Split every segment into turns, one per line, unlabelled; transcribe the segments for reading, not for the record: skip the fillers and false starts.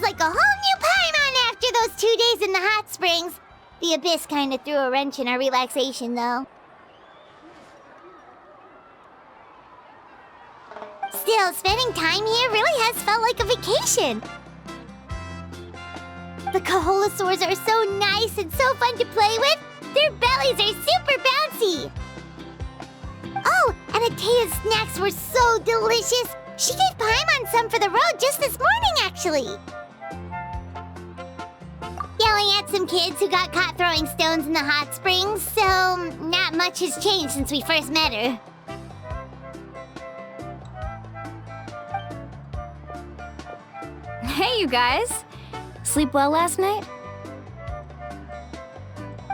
like a whole new Paimon after those 2 days in the hot springs. The Abyss kinda threw a wrench in our relaxation, though. Still, spending time here really has felt like a vacation. The Kaholosaurs are so nice and so fun to play with. Their bellies are super bouncy. Oh, and Atea's snacks were so delicious. She gave Paimon some for the road just this morning, actually. Yelling at some kids who got caught throwing stones in the hot springs, so not much has changed since we first met her.
Hey, you guys! Sleep well last night?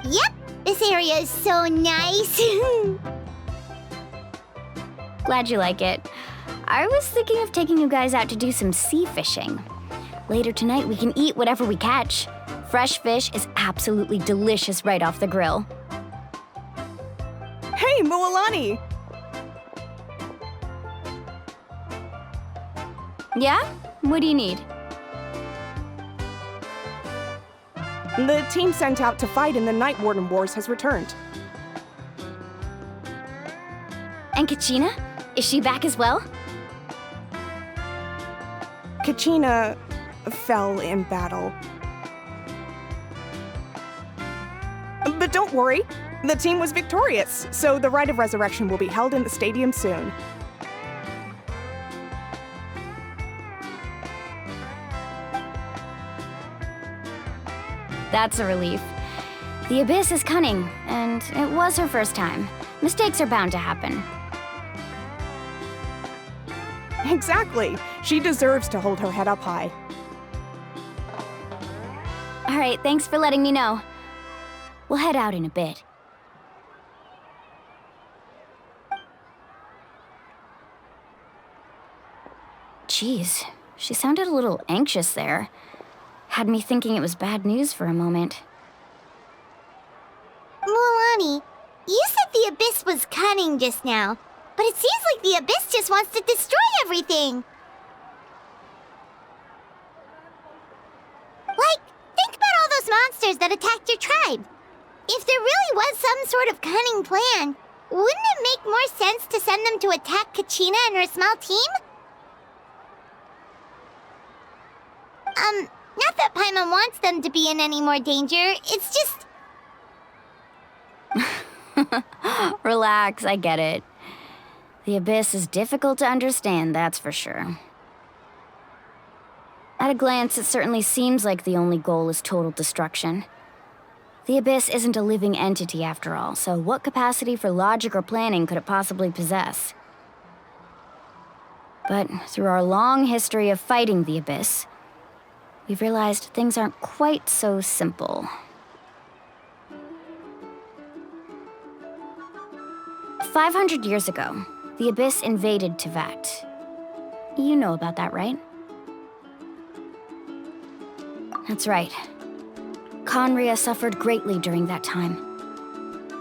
Yep, this area is so nice.
Glad you like it. I was thinking of taking you guys out to do some sea fishing. Later tonight, we can eat whatever we catch. Fresh fish is absolutely delicious right off the grill.
Hey, Mualani!
Yeah? What do you need?
The team sent out to fight in the Night Warden Wars has returned.
And Kachina? Is she back as well?
Kachina fell in battle. But don't worry, the team was victorious, so the Rite of Resurrection will be held in the stadium soon.
That's a relief. The Abyss is cunning, and it was her first time. Mistakes are bound to happen.
Exactly. She deserves to hold her head up high.
All right, thanks for letting me know. We'll head out in a bit. Jeez, she sounded a little anxious there. Had me thinking it was bad news for a moment.
Mualani, you said the Abyss was cunning just now, but it seems like the Abyss just wants to destroy everything. Like, think about all those monsters that attacked your tribe. If there really was some sort of cunning plan, wouldn't it make more sense to send them to attack Kachina and her small team? Not that Paimon wants them to be in any more danger, it's just...
Relax, I get it. The Abyss is difficult to understand, that's for sure. At a glance, it certainly seems like the only goal is total destruction. The Abyss isn't a living entity after all, so what capacity for logic or planning could it possibly possess? But through our long history of fighting the Abyss, we've realized things aren't quite so simple. 500 years ago, the Abyss invaded Teyvat. You know about that, right? That's right. Khaenri'ah suffered greatly during that time.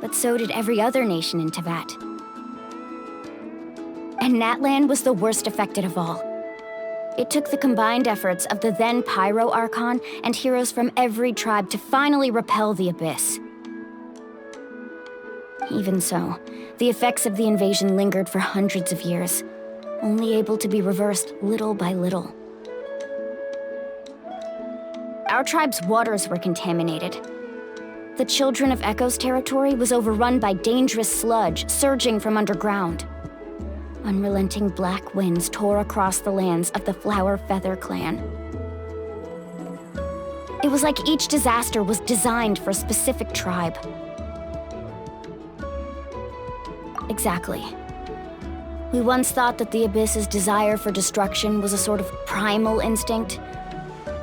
But so did every other nation in Teyvat. And Natlan was the worst affected of all. It took the combined efforts of the then Pyro Archon and heroes from every tribe to finally repel the Abyss. Even so, the effects of the invasion lingered for hundreds of years, only able to be reversed little by little. Our tribe's waters were contaminated. The Children of Echo's territory was overrun by dangerous sludge surging from underground. Unrelenting black winds tore across the lands of the Flower Feather clan. It was like each disaster was designed for a specific tribe. Exactly. We once thought that the Abyss's desire for destruction was a sort of primal instinct,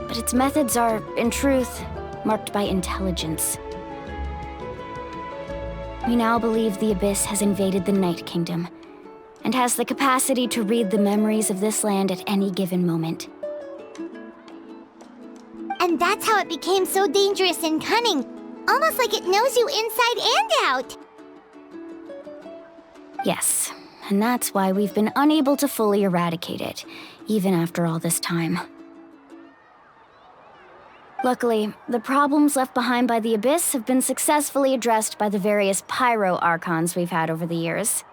but its methods are, in truth, marked by intelligence. We now believe the Abyss has invaded the Night Kingdom, and has the capacity to read the memories of this land at any given moment.
And that's how it became so dangerous and cunning, almost like it knows you inside and out.
Yes, and that's why we've been unable to fully eradicate it, even after all this time. Luckily, the problems left behind by the Abyss have been successfully addressed by the various Pyro Archons we've had over the years.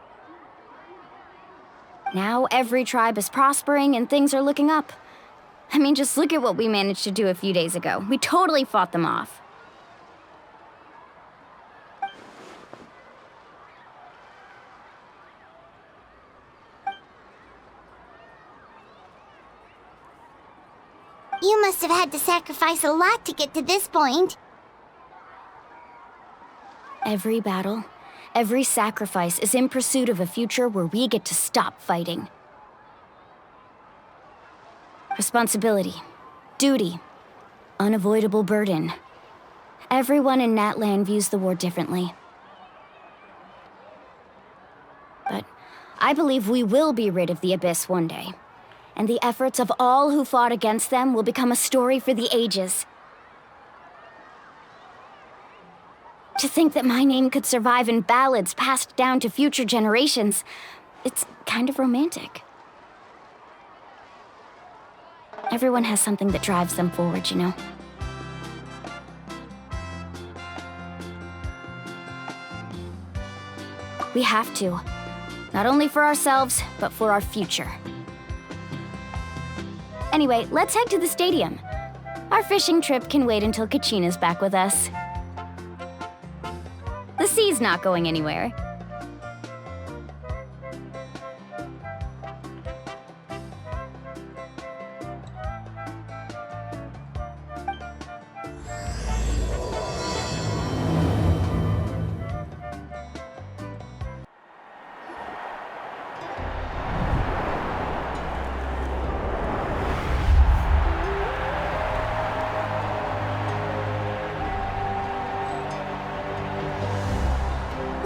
Now every tribe is prospering and things are looking up. I mean, just look at what we managed to do a few days ago. We totally fought them off.
You must have had to sacrifice a lot to get to this point.
Every battle, every sacrifice is in pursuit of a future where we get to stop fighting. Responsibility, duty, unavoidable burden. Everyone in Natlan views the war differently. But I believe we will be rid of the Abyss one day. And the efforts of all who fought against them will become a story for the ages. To think that my name could survive in ballads passed down to future generations, it's kind of romantic. Everyone has something that drives them forward, you know? We have to. Not only for ourselves, but for our future. Anyway, let's head to the stadium. Our fishing trip can wait until Kachina's back with us. The sea's not going anywhere.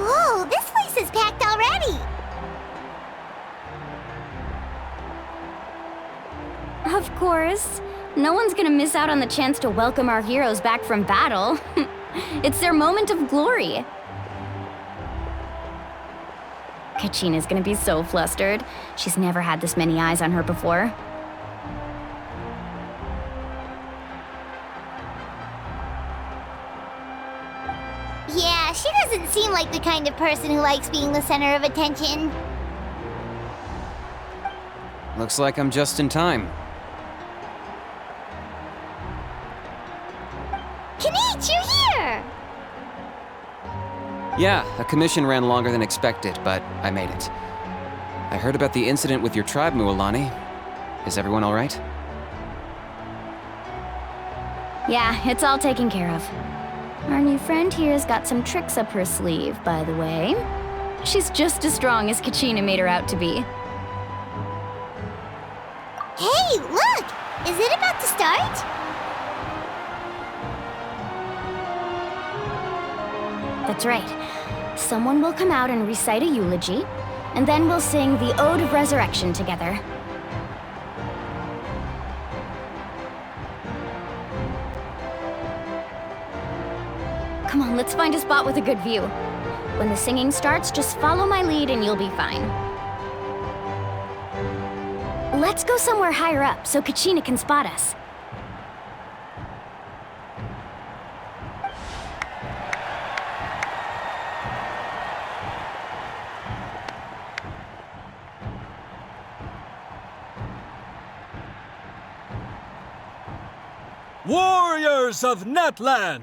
Whoa, this place is packed already!
Of course. No one's gonna miss out on the chance to welcome our heroes back from battle. It's their moment of glory. Kachina's gonna be so flustered. She's never had this many eyes on her before.
Yeah, she doesn't seem like the kind of person who likes being the center of attention.
Looks like I'm just in time.
Kanich, you're here!
Yeah, a commission ran longer than expected, but I made it. I heard about the incident with your tribe, Mualani. Is everyone all right?
Yeah, it's all taken care of. Our new friend here's got some tricks up her sleeve, by the way. She's just as strong as Kachina made her out to be.
Hey, look! Is it about to start?
That's right. Someone will come out and recite a eulogy, and then we'll sing the Ode of Resurrection together. Come on, let's find a spot with a good view. When the singing starts, just follow my lead and you'll be fine. Let's go somewhere higher up so Kachina can spot us.
Warriors of Natlan,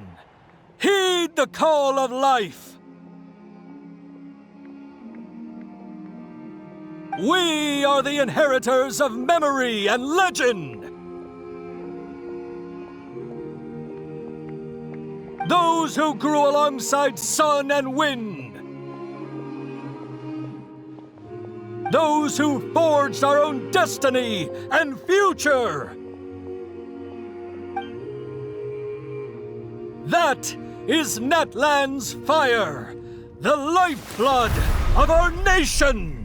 heed the call of life. We are the inheritors of memory and legend. Those who grew alongside sun and wind. Those who forged our own destiny and future. That is Natlan's fire, the lifeblood of our nation!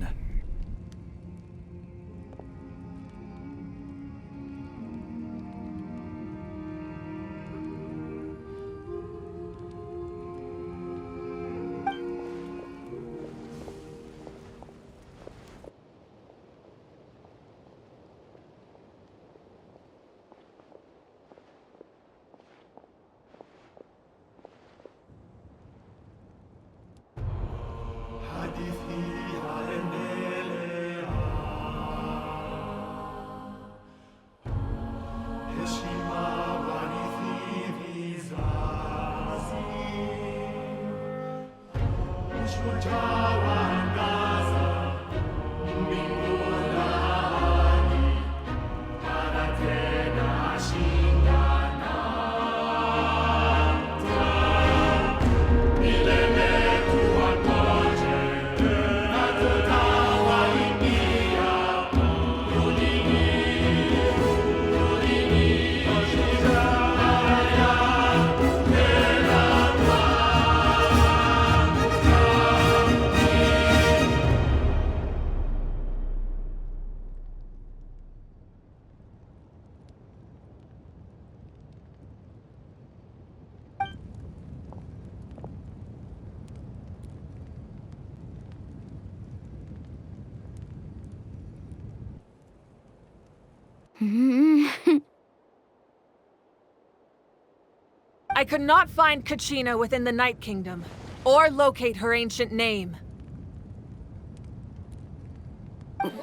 I could not find Kachina within the Night Kingdom, or locate her ancient name.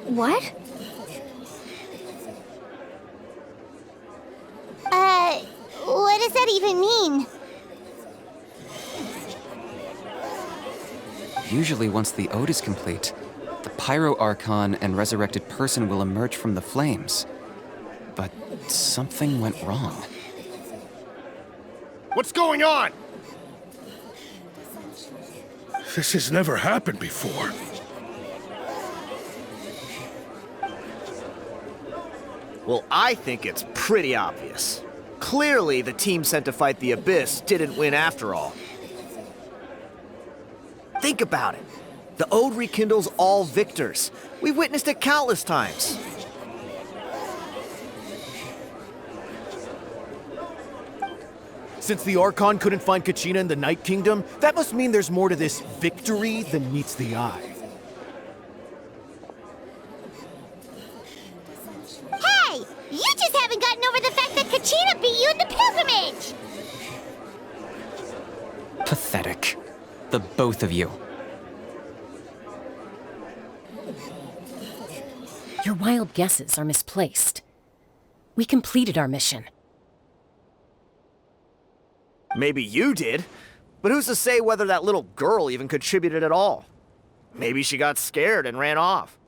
What?
What does that even mean?
Usually once the ode is complete, the Pyro Archon and resurrected person will emerge from the flames. But something went wrong.
What's going on? This has never happened before.
Well, I think it's pretty obvious. Clearly, the team sent to fight the Abyss didn't win after all. Think about it. The Ode rekindles all victors. We've witnessed it countless times. Since the Archon couldn't find Kachina in the Night Kingdom, that must mean there's more to this victory than meets the eye.
Hey! You just haven't gotten over the fact that Kachina beat you in the pilgrimage!
Pathetic. The both of you.
Your wild guesses are misplaced. We completed our mission.
Maybe you did, but who's to say whether that little girl even contributed at all? Maybe she got scared and ran off.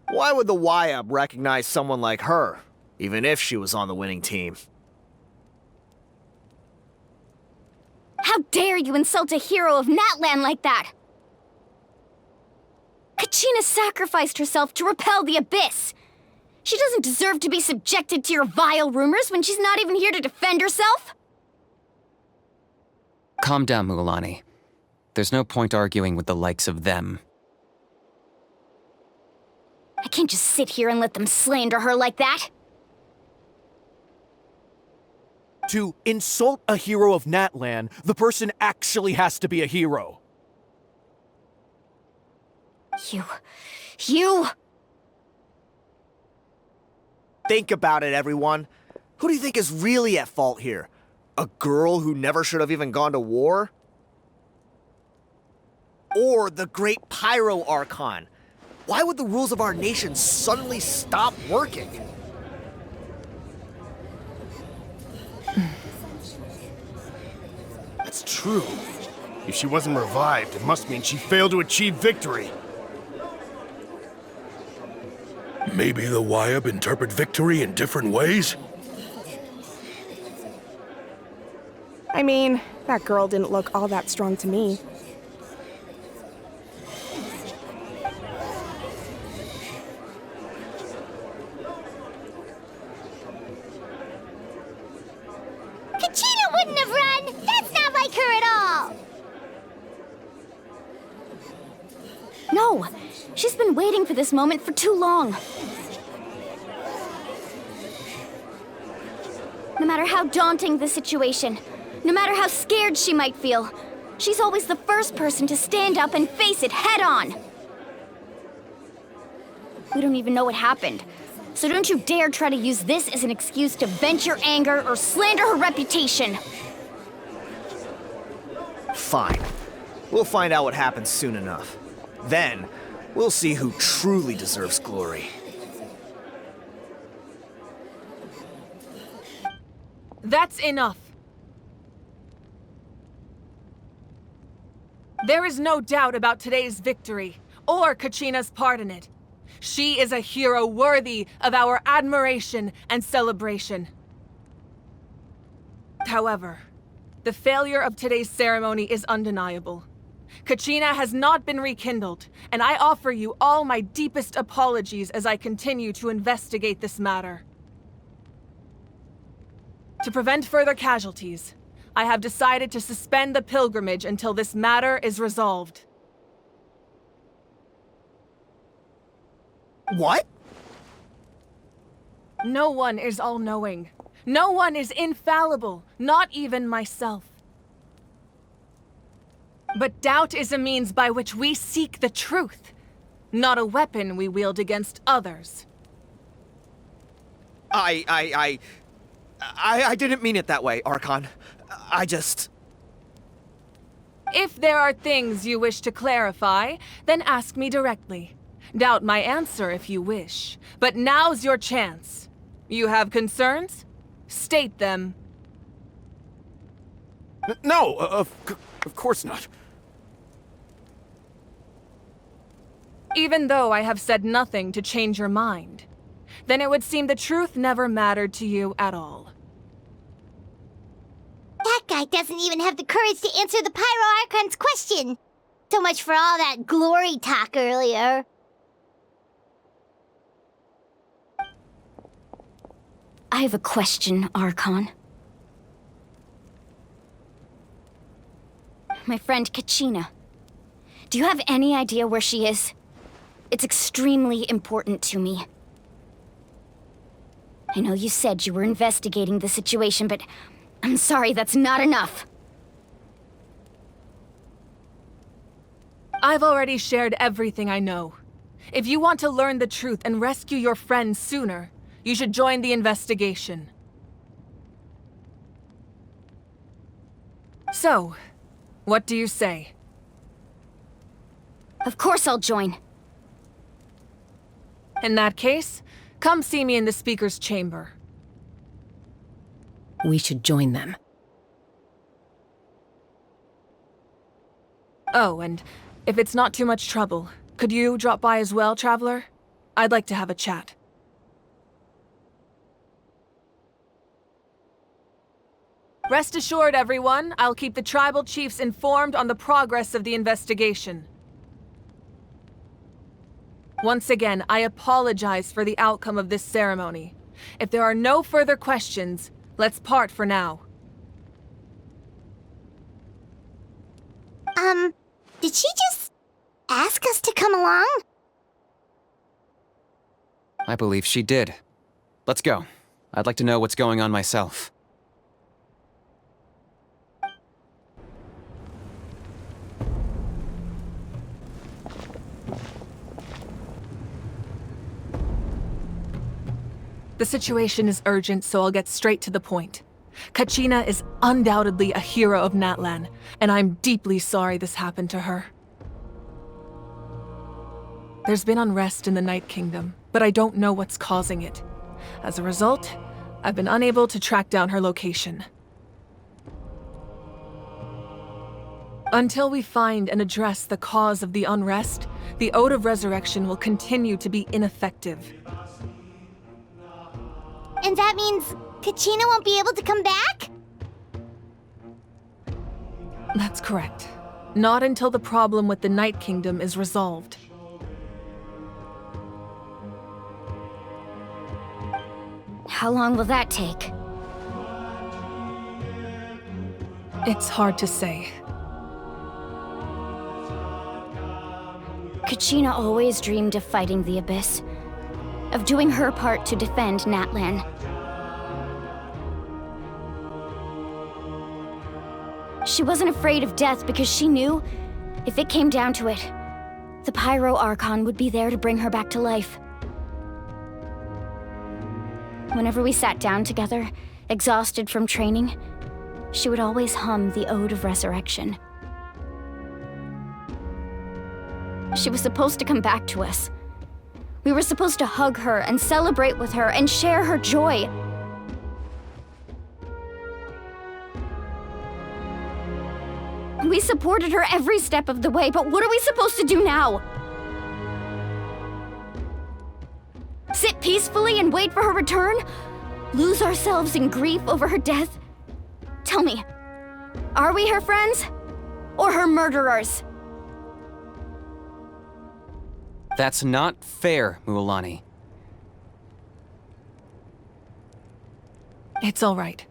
Why would the YUB recognize someone like her, even if she was on the winning team?
How dare you insult a hero of Natlan like that? Kachina sacrificed herself to repel the Abyss. She doesn't deserve to be subjected to your vile rumors when she's not even here to defend herself.
Calm down, Mualani. There's no point arguing with the likes of them.
I can't just sit here and let them slander her like that.
To insult a hero of Natlan, the person actually has to be a hero.
You...
Think about it, everyone. Who do you think is really at fault here? A girl who never should have even gone to war? Or the great Pyro Archon? Why would the rules of our nation suddenly stop working?
That's true. If she wasn't revived, it must mean she failed to achieve victory. Maybe the YUB interpret victory in different ways?
I mean, that girl didn't look all that strong to me.
Kachina wouldn't have run! That's not like her at all!
No! She's been waiting for this moment for too long. No matter how daunting the situation, no matter how scared she might feel, she's always the first person to stand up and face it head-on. We don't even know what happened, so don't you dare try to use this as an excuse to vent your anger or slander her reputation.
Fine. We'll find out what happens soon enough. Then, we'll see who truly deserves glory.
That's enough. There is no doubt about today's victory, or Kachina's part in it. She is a hero worthy of our admiration and celebration. However, the failure of today's ceremony is undeniable. Kachina has not been rekindled, and I offer you all my deepest apologies as I continue to investigate this matter. To prevent further casualties, I have decided to suspend the pilgrimage until this matter is resolved.
What?
No one is all-knowing. No one is infallible, not even myself. But doubt is a means by which we seek the truth, not a weapon we wield against others.
I didn't mean it that way, Archon. I just...
If there are things you wish to clarify, then ask me directly. Doubt my answer if you wish, but now's your chance. You have concerns? State them.
No, of course not.
Even though I have said nothing to change your mind, then it would seem the truth never mattered to you at all.
That guy doesn't even have the courage to answer the Pyro Archon's question. So much for all that glory talk earlier.
I have a question, Archon. My friend Kachina. Do you have any idea where she is? It's extremely important to me. I know you said you were investigating the situation, but I'm sorry, that's not enough.
I've already shared everything I know. If you want to learn the truth and rescue your friend sooner, you should join the investigation. So, what do you say?
Of course I'll join.
In that case, come see me in the speaker's chamber.
We should join them.
Oh, and if it's not too much trouble, could you drop by as well, Traveler? I'd like to have a chat. Rest assured, everyone, I'll keep the tribal chiefs informed on the progress of the investigation. Once again, I apologize for the outcome of this ceremony. If there are no further questions, let's part for now.
Did she just ask us to come along?
I believe she did. Let's go. I'd like to know what's going on myself.
The situation is urgent, so I'll get straight to the point. Kachina is undoubtedly a hero of Natlan, and I'm deeply sorry this happened to her. There's been unrest in the Night Kingdom, but I don't know what's causing it. As a result, I've been unable to track down her location. Until we find and address the cause of the unrest, the Ode of Resurrection will continue to be ineffective.
And that means Kachina won't be able to come back?
That's correct. Not until the problem with the Night Kingdom is resolved.
How long will that take?
It's hard to say.
Kachina always dreamed of fighting the Abyss, of doing her part to defend Natlan. She wasn't afraid of death because she knew, if it came down to it, the Pyro Archon would be there to bring her back to life. Whenever we sat down together, exhausted from training, she would always hum the Ode of Resurrection. She was supposed to come back to us. We were supposed to hug her and celebrate with her and share her joy. We supported her every step of the way, but what are we supposed to do now? Sit peacefully and wait for her return? Lose ourselves in grief over her death? Tell me, are we her friends? Or her murderers?
That's not fair, Mualani.
It's all right.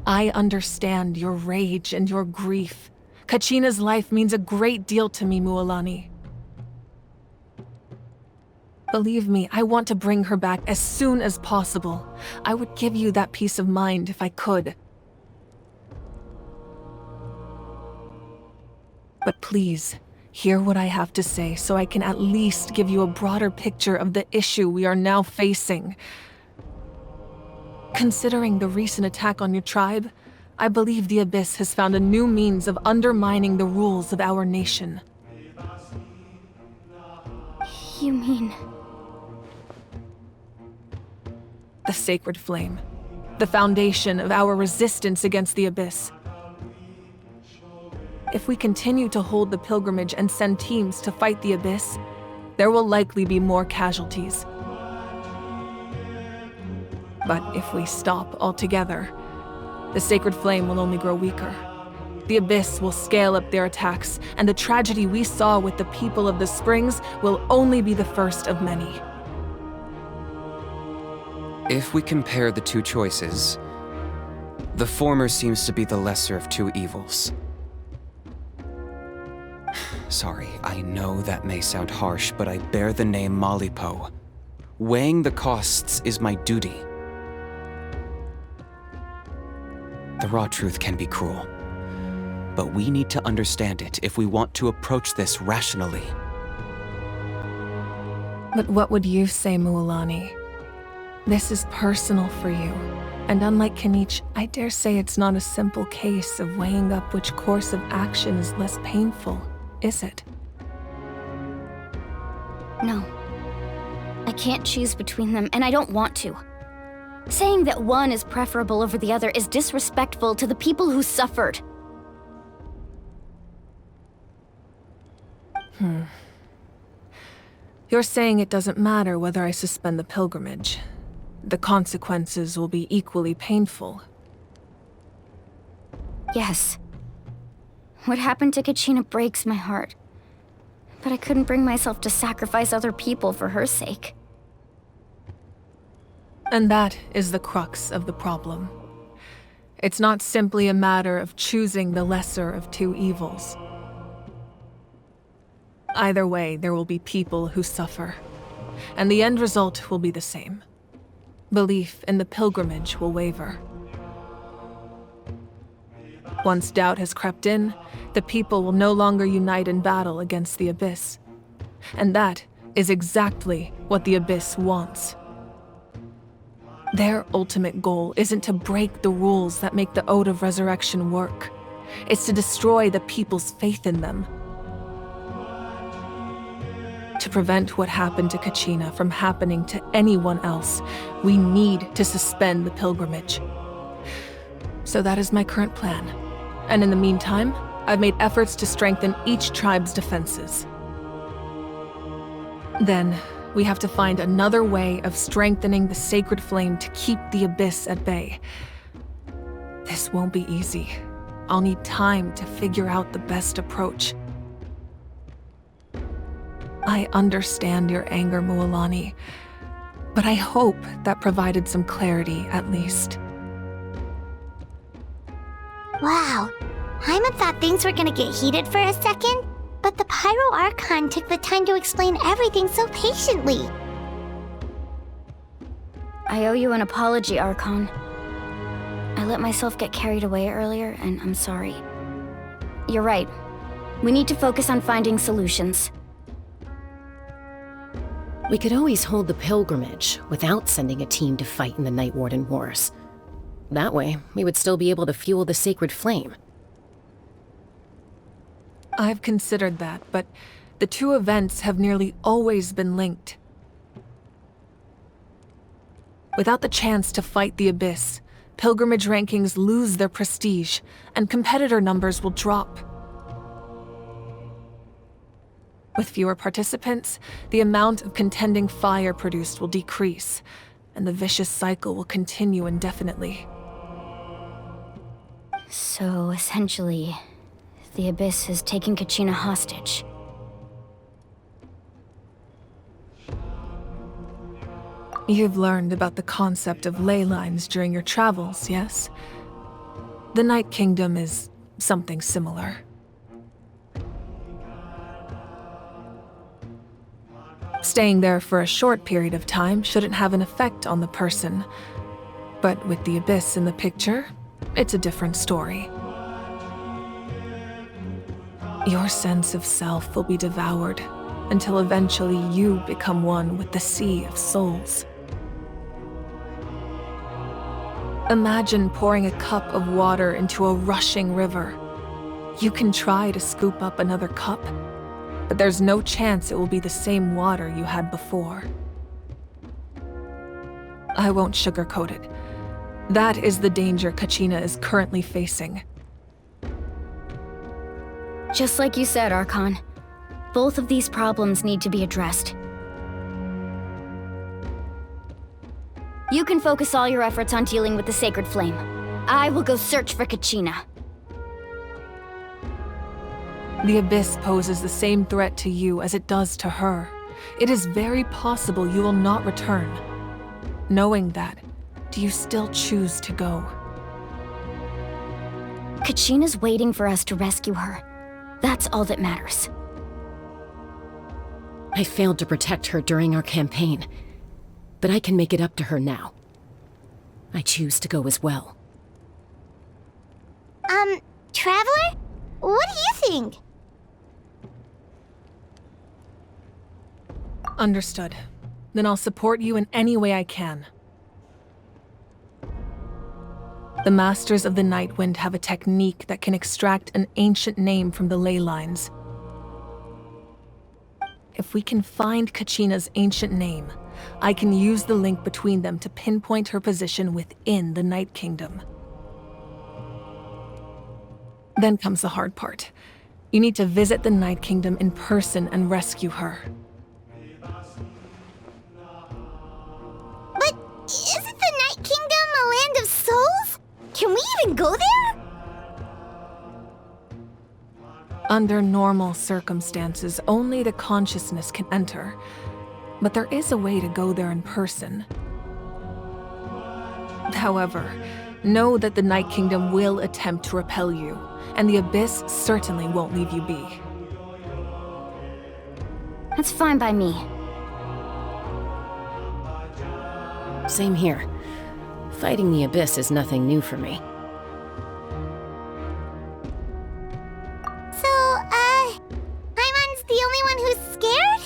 I understand your rage and your grief. Kachina's life means a great deal to me, Mualani. Believe me, I want to bring her back as soon as possible. I would give you that peace of mind if I could. But please, hear what I have to say so I can at least give you a broader picture of the issue we are now facing. Considering the recent attack on your tribe, I believe the Abyss has found a new means of undermining the rules of our nation.
You mean...
The Sacred Flame. The foundation of our resistance against the Abyss. If we continue to hold the pilgrimage and send teams to fight the Abyss, there will likely be more casualties. But if we stop altogether, the Sacred Flame will only grow weaker. The Abyss will scale up their attacks, and the tragedy we saw with the people of the Springs will only be the first of many.
If we compare the two choices, the former seems to be the lesser of two evils. Sorry, I know that may sound harsh, but I bear the name Malipo. Weighing the costs is my duty. The raw truth can be cruel, but we need to understand it if we want to approach this rationally.
But what would you say, Mualani? This is personal for you, and unlike Kenichi, I dare say it's not a simple case of weighing up which course of action is less painful, is it?
No. I can't choose between them, and I don't want to. Saying that one is preferable over the other is disrespectful to the people who suffered.
You're saying it doesn't matter whether I suspend the pilgrimage. The consequences will be equally painful.
Yes. What happened to Kachina breaks my heart. But I couldn't bring myself to sacrifice other people for her sake.
And that is the crux of the problem. It's not simply a matter of choosing the lesser of two evils. Either way, there will be people who suffer, and the end result will be the same. Belief in the pilgrimage will waver. Once doubt has crept in, the people will no longer unite in battle against the Abyss. And that is exactly what the Abyss wants. Their ultimate goal isn't to break the rules that make the Ode of Resurrection work. It's to destroy the people's faith in them. To prevent what happened to Kachina from happening to anyone else, we need to suspend the pilgrimage. So that is my current plan. And in the meantime, I've made efforts to strengthen each tribe's defenses. Then, we have to find another way of strengthening the Sacred Flame to keep the Abyss at bay. This won't be easy. I'll need time to figure out the best approach. I understand your anger, Mualani, but I hope that provided some clarity at least.
Wow, Hyman thought things were gonna get heated for a second, but the Pyro Archon took the time to explain everything so patiently.
I owe you an apology, Archon. I let myself get carried away earlier, and I'm sorry. You're right. We need to focus on finding solutions.
We could always hold the pilgrimage without sending a team to fight in the Night Warden Wars. That way, we would still be able to fuel the Sacred Flame.
I've considered that, but the two events have nearly always been linked. Without the chance to fight the Abyss, pilgrimage rankings lose their prestige, and competitor numbers will drop. With fewer participants, the amount of contending fire produced will decrease, and the vicious cycle will continue indefinitely.
So, essentially, the Abyss has taken Kachina hostage.
You've learned about the concept of ley lines during your travels, yes? The Night Kingdom is something similar. Staying there for a short period of time shouldn't have an effect on the person. But with the Abyss in the picture, it's a different story. Your sense of self will be devoured until eventually you become one with the Sea of Souls. Imagine pouring a cup of water into a rushing river. You can try to scoop up another cup, but there's no chance it will be the same water you had before. I won't sugarcoat it. That is the danger Kachina is currently facing.
Just like you said, Archon, both of these problems need to be addressed. You can focus all your efforts on dealing with the Sacred Flame. I will go search for Kachina.
The Abyss poses the same threat to you as it does to her. It is very possible you will not return. Knowing that, do you still choose to go?
Kachina's waiting for us to rescue her. That's all that matters.
I failed to protect her during our campaign, but I can make it up to her now. I choose to go as well.
Traveler? What do you think?
Understood. Then I'll support you in any way I can. The Masters of the Nightwind have a technique that can extract an ancient name from the ley lines. If we can find Kachina's ancient name, I can use the link between them to pinpoint her position within the Night Kingdom. Then comes the hard part. You need to visit the Night Kingdom in person and rescue her.
But isn't the Night Kingdom a land of souls? Can we even go there?
Under normal circumstances, only the consciousness can enter. But there is a way to go there in person. However, know that the Night Kingdom will attempt to repel you, and the Abyss certainly won't leave you be.
That's fine by me.
Same here. Fighting the Abyss is nothing new for me.
So, Paimon's the only one who's scared?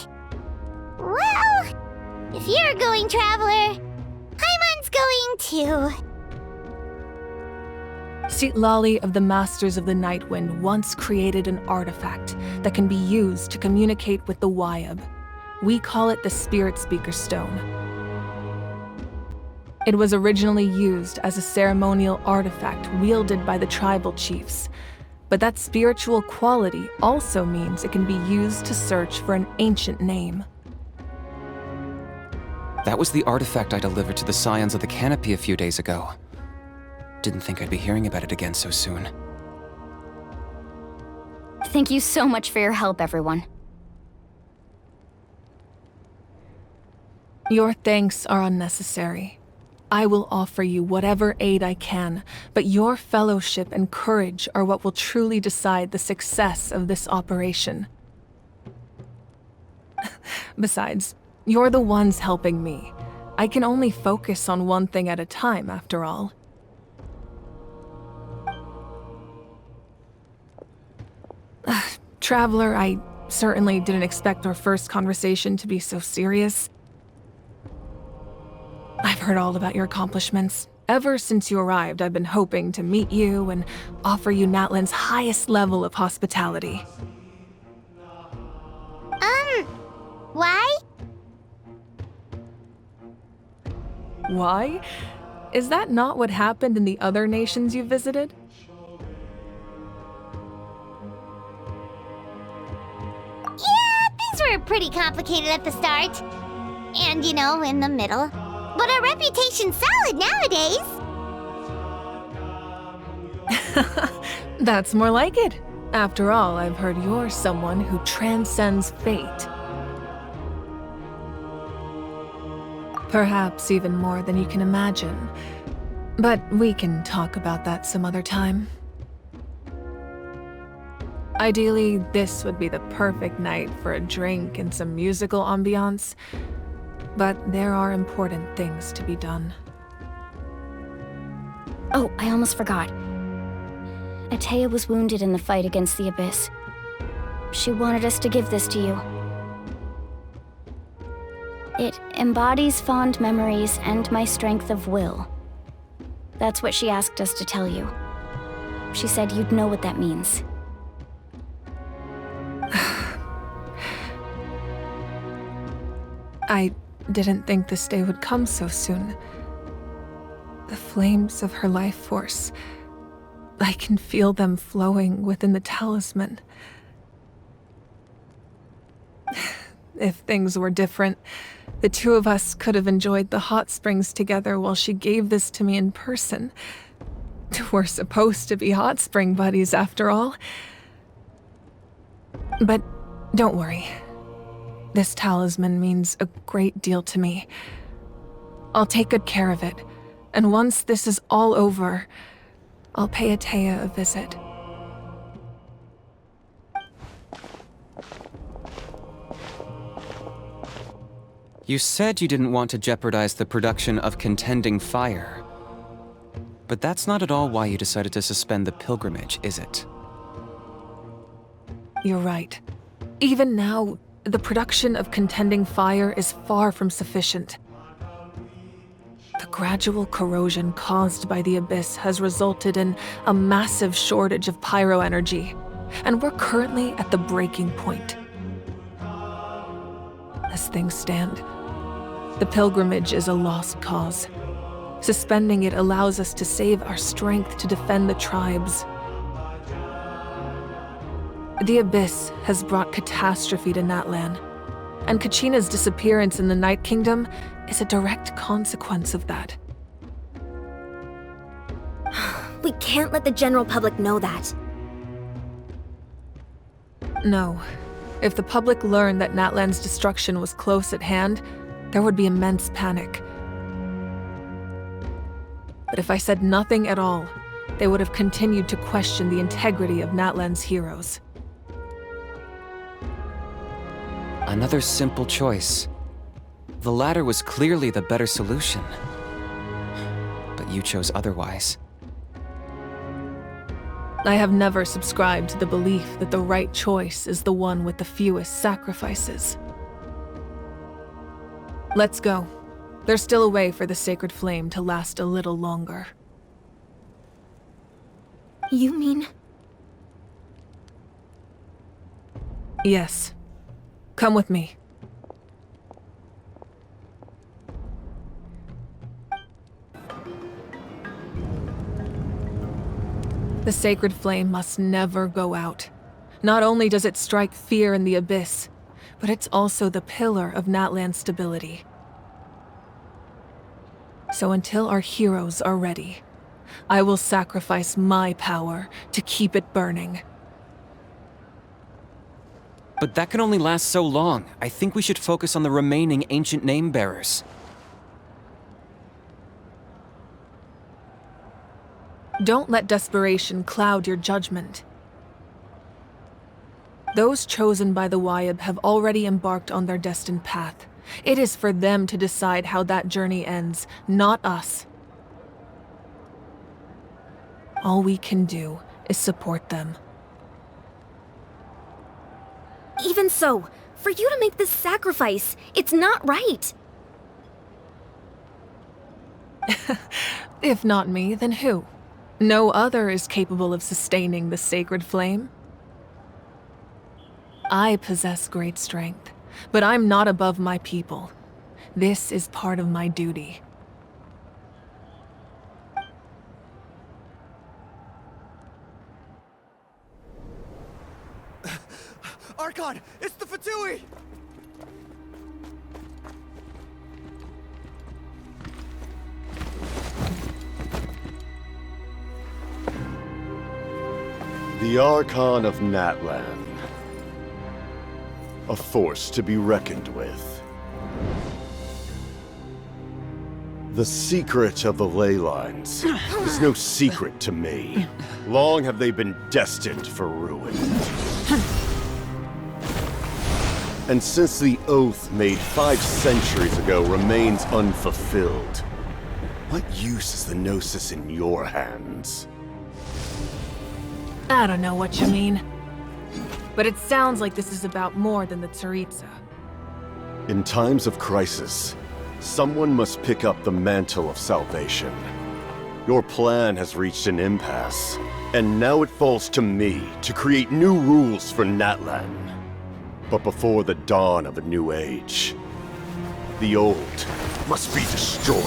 Well, if you're going, Traveler, Paimon's going too.
Lali of the Masters of the Nightwind once created an artifact that can be used to communicate with the Wyab. We call it the Spirit Speaker Stone. It was originally used as a ceremonial artifact wielded by the tribal chiefs, but that spiritual quality also means it can be used to search for an ancient name.
That was the artifact I delivered to the Scions of the Canopy a few days ago. Didn't think I'd be hearing about it again so soon.
Thank you so much for your help, everyone.
Your thanks are unnecessary. I will offer you whatever aid I can, but your fellowship and courage are what will truly decide the success of this operation. Besides, you're the ones helping me. I can only focus on one thing at a time, after all. Traveler, I certainly didn't expect our first conversation to be so serious. I've heard all about your accomplishments. Ever since you arrived, I've been hoping to meet you and offer you Natlan's highest level of hospitality.
Why?
Why? Is that not what happened in the other nations you visited?
Yeah, were pretty complicated at the start. And, you know, in the middle. But our reputation's solid nowadays.
That's more like it. After all, I've heard you're someone who transcends fate. Perhaps even more than you can imagine. But we can talk about that some other time. Ideally, this would be the perfect night for a drink and some musical ambiance. But there are important things to be done.
Oh, I almost forgot. Atea was wounded in the fight against the Abyss. She wanted us to give this to you. It embodies fond memories and my strength of will. That's what she asked us to tell you. She said you'd know what that means.
I didn't think this day would come so soon. The flames of her life force. I can feel them flowing within the talisman. If things were different, the two of us could have enjoyed the hot springs together while she gave this to me in person. We're supposed to be hot spring buddies after all. But don't worry. This talisman means a great deal to me. I'll take good care of it, and once this is all over, I'll pay Atea a visit.
You said you didn't want to jeopardize the production of Contending Fire. But that's not at all why you decided to suspend the pilgrimage, is it?
You're right. Even now, the production of Contending Fire is far from sufficient. The gradual corrosion caused by the Abyss has resulted in a massive shortage of pyro energy, and we're currently at the breaking point. As things stand, the pilgrimage is a lost cause. Suspending it allows us to save our strength to defend the tribes. The Abyss has brought catastrophe to Natlan, and Kachina's disappearance in the Night Kingdom is a direct consequence of that.
We can't let the general public know that.
No. If the public learned that Natlan's destruction was close at hand, there would be immense panic. But if I said nothing at all, they would have continued to question the integrity of Natlan's heroes.
Another simple choice. The latter was clearly the better solution. But you chose otherwise.
I have never subscribed to the belief that the right choice is the one with the fewest sacrifices. Let's go. There's still a way for the sacred flame to last a little longer.
You mean?
Yes. Come with me. The sacred flame must never go out. Not only does it strike fear in the Abyss, but it's also the pillar of Natlan's stability. So until our heroes are ready, I will sacrifice my power to keep it burning.
But that can only last so long. I think we should focus on the remaining ancient name-bearers.
Don't let desperation cloud your judgment. Those chosen by the Wyeb have already embarked on their destined path. It is for them to decide how that journey ends, not us. All we can do is support them.
Even so, for you to make this sacrifice, it's not right.
If not me, then who? No other is capable of sustaining the sacred flame. I possess great strength, but I'm not above my people. This is part of my duty.
Archon, it's the Fatui!
The Archon of Natlan. A force to be reckoned with. The secret of the ley lines is no secret to me. Long have they been destined for ruin. And since the oath made 5 centuries ago remains unfulfilled, what use is the Gnosis in your hands?
I don't know what you mean. But it sounds like this is about more than the Tsaritsa.
In times of crisis, someone must pick up the mantle of salvation. Your plan has reached an impasse, and now it falls to me to create new rules for Natlan. But before the dawn of a new age, the old must be destroyed.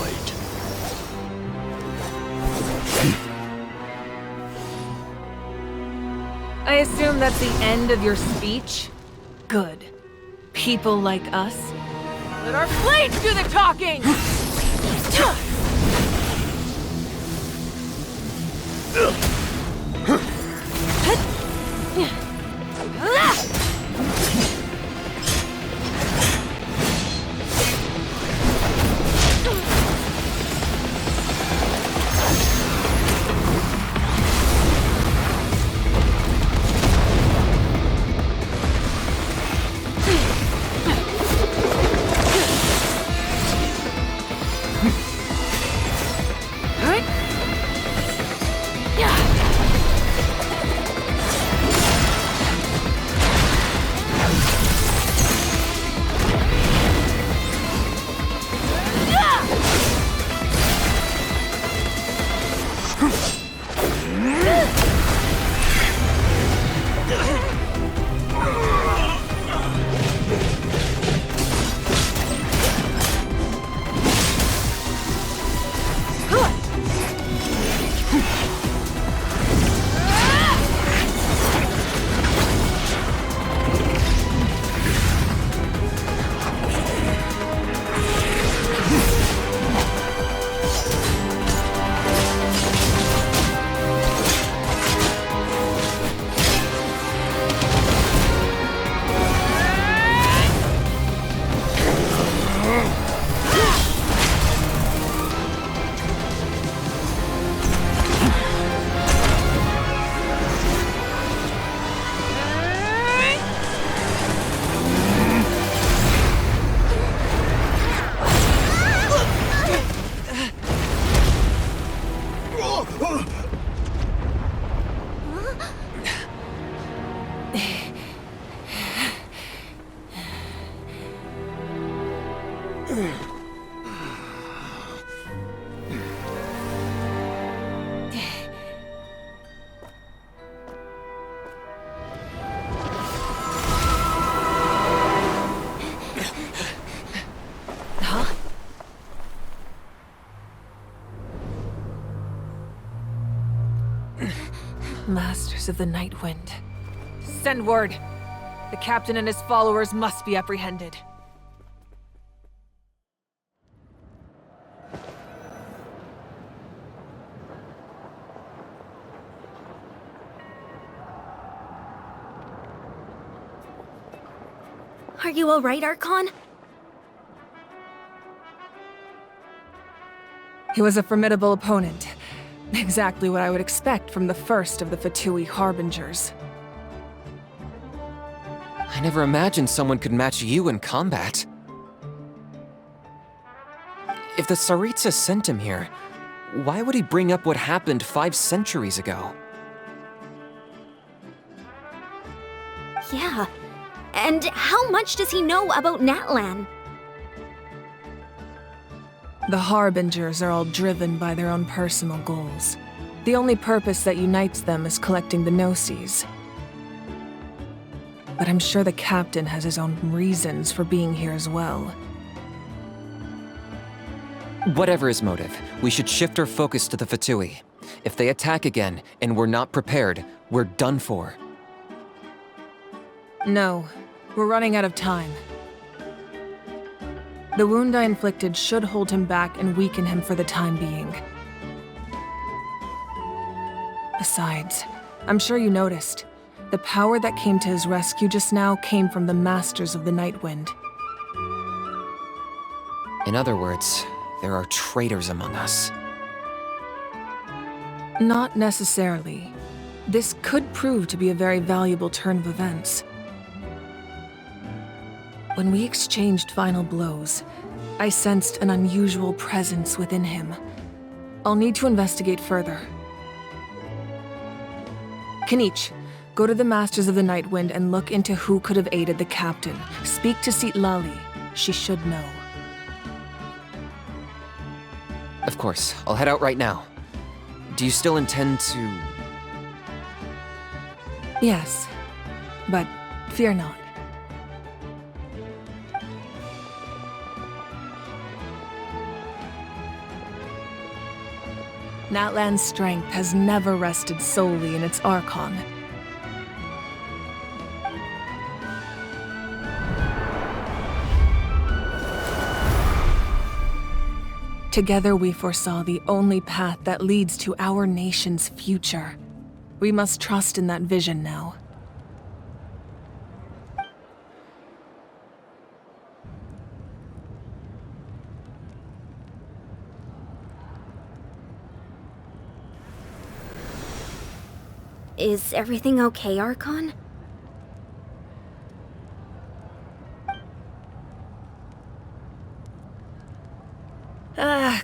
I assume that's the end of your speech? Good. People like us. Let our blades do the talking! Masters of the Night Wind. Send word. The captain and his followers must be apprehended.
Are you alright, Archon?
He was a formidable opponent. Exactly what I would expect from the first of the Fatui Harbingers.
I never imagined someone could match you in combat. If the Tsaritsa sent him here, why would he bring up what happened 5 centuries ago?
Yeah. And how much does he know about Natlan?
The Harbingers are all driven by their own personal goals. The only purpose that unites them is collecting the Gnosis. But I'm sure the captain has his own reasons for being here as well.
Whatever his motive, we should shift our focus to the Fatui. If they attack again, and we're not prepared, we're done for.
No, we're running out of time. The wound I inflicted should hold him back and weaken him for the time being. Besides, I'm sure you noticed. The power that came to his rescue just now came from the Masters of the Night Wind.
In other words, there are traitors among us.
Not necessarily. This could prove to be a very valuable turn of events. When we exchanged final blows, I sensed an unusual presence within him. I'll need to investigate further. Kanich, go to the Masters of the Night Wind and look into who could have aided the captain. Speak to Lali. She should know.
Of course, I'll head out right now. Do you still intend to...
Yes, but fear not. Natlan's strength has never rested solely in its Archon. Together we foresaw the only path that leads to our nation's future. We must trust in that vision now.
Is everything okay, Archon?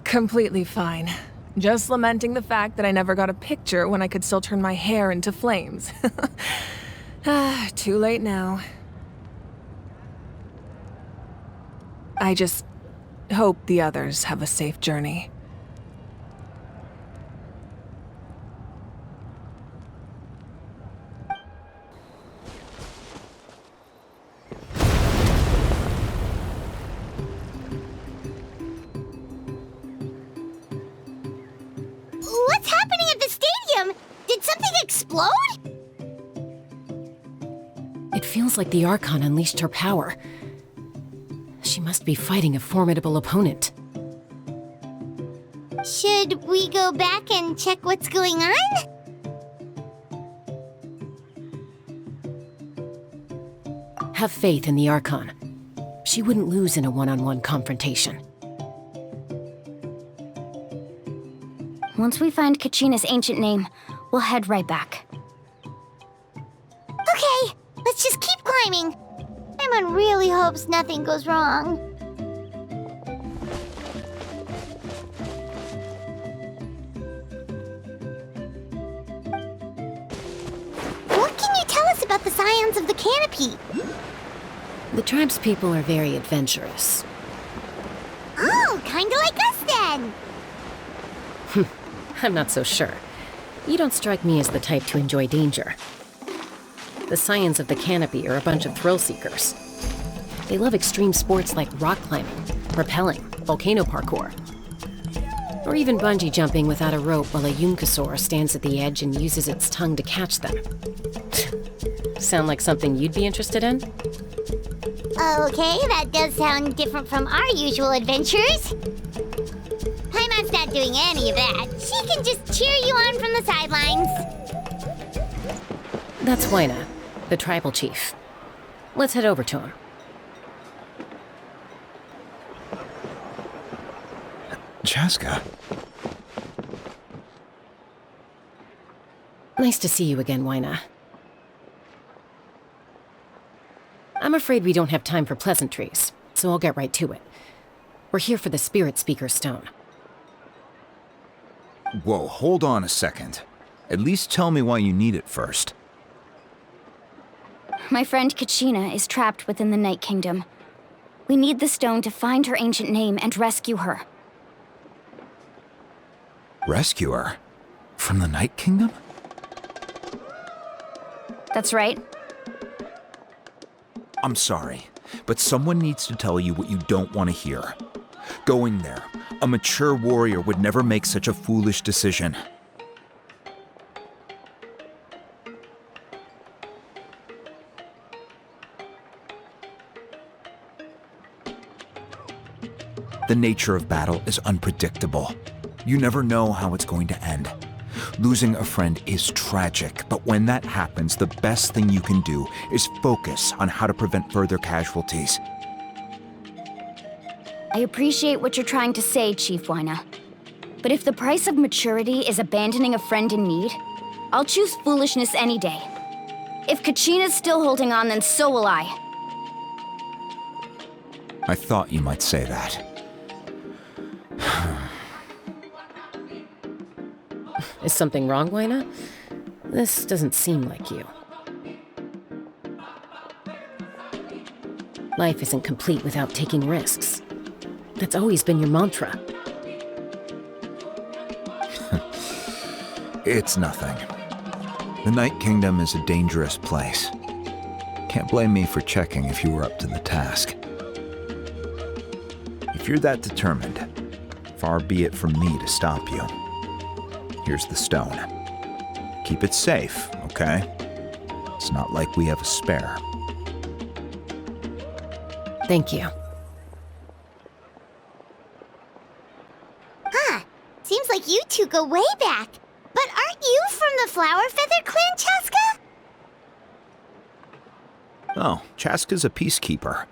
Completely fine. Just lamenting the fact that I never got a picture when I could still turn my hair into flames. Too late now. I just hope the others have a safe journey.
What's happening at the stadium? Did something explode?
It feels like the Archon unleashed her power. She must be fighting a formidable opponent.
Should we go back and check what's going on?
Have faith in the Archon. She wouldn't lose in a one-on-one confrontation.
Once we find Kachina's ancient name, we'll head right back.
Okay, let's just keep climbing. Paimon really hopes nothing goes wrong. What can you tell us about the Scions of the Canopy?
The tribe's people are very adventurous.
Oh, kinda like us then.
I'm not so sure. You don't strike me as the type to enjoy danger. The Scions of the Canopy are a bunch of thrill-seekers. They love extreme sports like rock climbing, rappelling, volcano parkour, or even bungee jumping without a rope while a Yunkasaur stands at the edge and uses its tongue to catch them. Sound like something you'd be interested in?
Okay, that does sound different from our usual adventures. Paimon's not doing any of that. She can just cheer you on from the sidelines.
That's Huayna, the tribal chief. Let's head over to him.
Chaska.
Nice to see you again, Huayna. I'm afraid we don't have time for pleasantries, so I'll get right to it. We're here for the Spirit Speaker Stone.
Whoa, hold on a second. At least tell me why you need it first.
My friend Kachina is trapped within the Night Kingdom. We need the stone to find her ancient name and rescue her.
Rescue her? From the Night Kingdom?
That's right.
I'm sorry, but someone needs to tell you what you don't want to hear. Going there, a mature warrior would never make such a foolish decision. The nature of battle is unpredictable. You never know how it's going to end. Losing a friend is tragic, but when that happens, the best thing you can do is focus on how to prevent further casualties.
I appreciate what you're trying to say, Chief Wyna. But if the price of maturity is abandoning a friend in need, I'll choose foolishness any day. If Kachina's still holding on, then so will I.
I thought you might say that.
Is something wrong, Wyna? This doesn't seem like you. Life isn't complete without taking risks. That's always been your mantra.
It's nothing. The Night Kingdom is a dangerous place. Can't blame me for checking if you were up to the task. If you're that determined, far be it from me to stop you. Here's the stone. Keep it safe, okay? It's not like we have a spare.
Thank you.
Huh. Seems like you two go way back. But aren't you from the Flower Feather Clan, Chaska?
Oh, Chaska's a peacekeeper,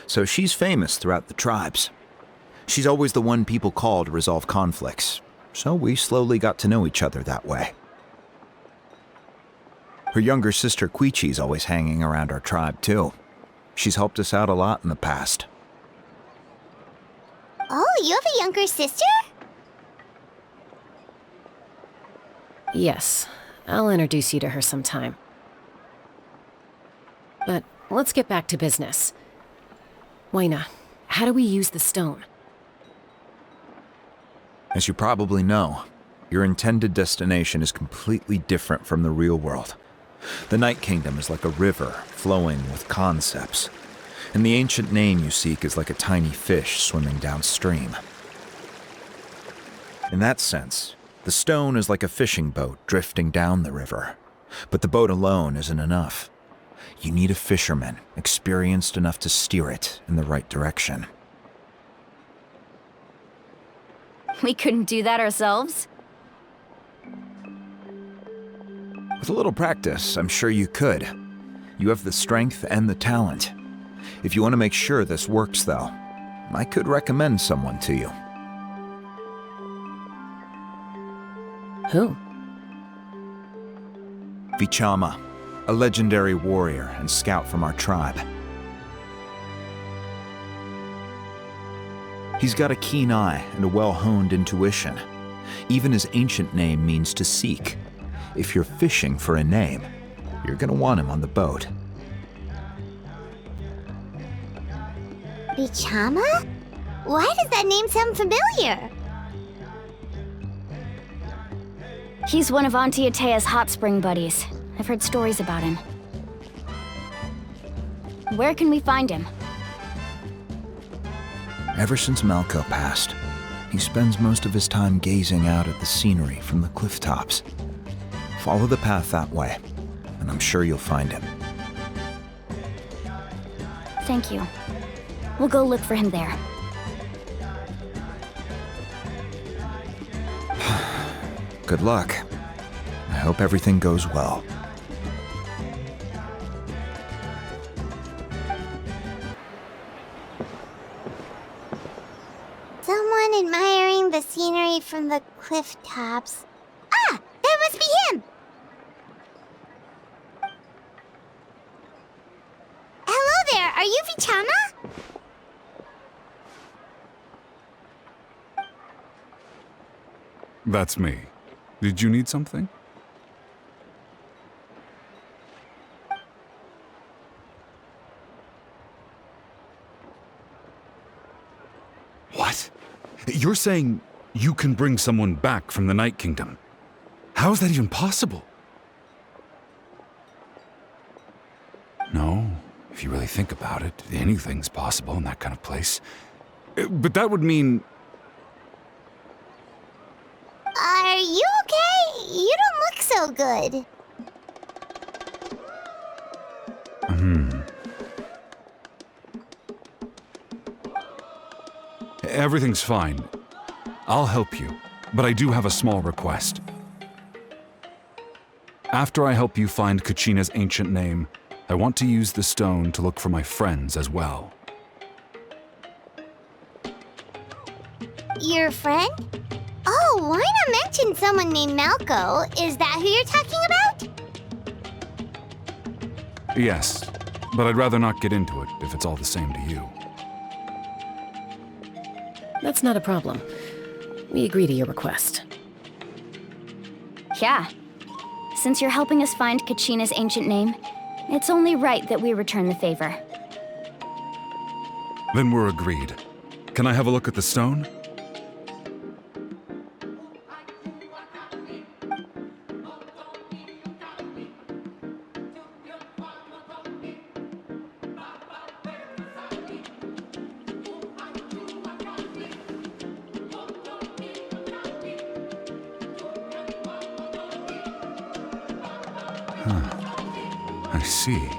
so she's famous throughout the tribes. She's always the one people call to resolve conflicts, so we slowly got to know each other that way. Her younger sister Quichi's always hanging around our tribe, too. She's helped us out a lot in the past.
Oh, you have a younger sister?
Yes, I'll introduce you to her sometime. But let's get back to business. Wyna, how do we use the stone?
As you probably know, your intended destination is completely different from the real world. The Night Kingdom is like a river flowing with concepts, and the ancient name you seek is like a tiny fish swimming downstream. In that sense, the stone is like a fishing boat drifting down the river, but the boat alone isn't enough. You need a fisherman experienced enough to steer it in the right direction.
We couldn't do that ourselves?
With a little practice, I'm sure you could. You have the strength and the talent. If you want to make sure this works, though, I could recommend someone to you.
Who?
Vichama, a legendary warrior and scout from our tribe. He's got a keen eye and a well-honed intuition. Even his ancient name means to seek. If you're fishing for a name, you're gonna want him on the boat.
Vichama? Why does that name sound familiar?
He's one of Auntie Atea's hot spring buddies. I've heard stories about him. Where can we find him?
Ever since Malko passed, he spends most of his time gazing out at the scenery from the cliff tops. Follow the path that way, and I'm sure you'll find him.
Thank you. We'll go look for him there.
Good luck. I hope everything goes well.
Someone admiring the scenery from the cliff tops. Ah! That must be him! Hello there, are you Vichama?
That's me. Did you need something? What? You're saying you can bring someone back from the Night Kingdom? How is that even possible? No, if you really think about it, anything's possible in that kind of place. But that would mean...
Are you okay? You don't look so good.
Everything's fine. I'll help you, but I do have a small request. After I help you find Kachina's ancient name, I want to use the stone to look for my friends as well.
Your friend? Oh, why not mention someone named Malco? Is that who you're talking about?
Yes, but I'd rather not get into it if it's all the same to you.
That's not a problem. We agree to your request.
Yeah. Since you're helping us find Kachina's ancient name, it's only right that we return the favor.
Then we're agreed. Can I have a look at the stone? I see.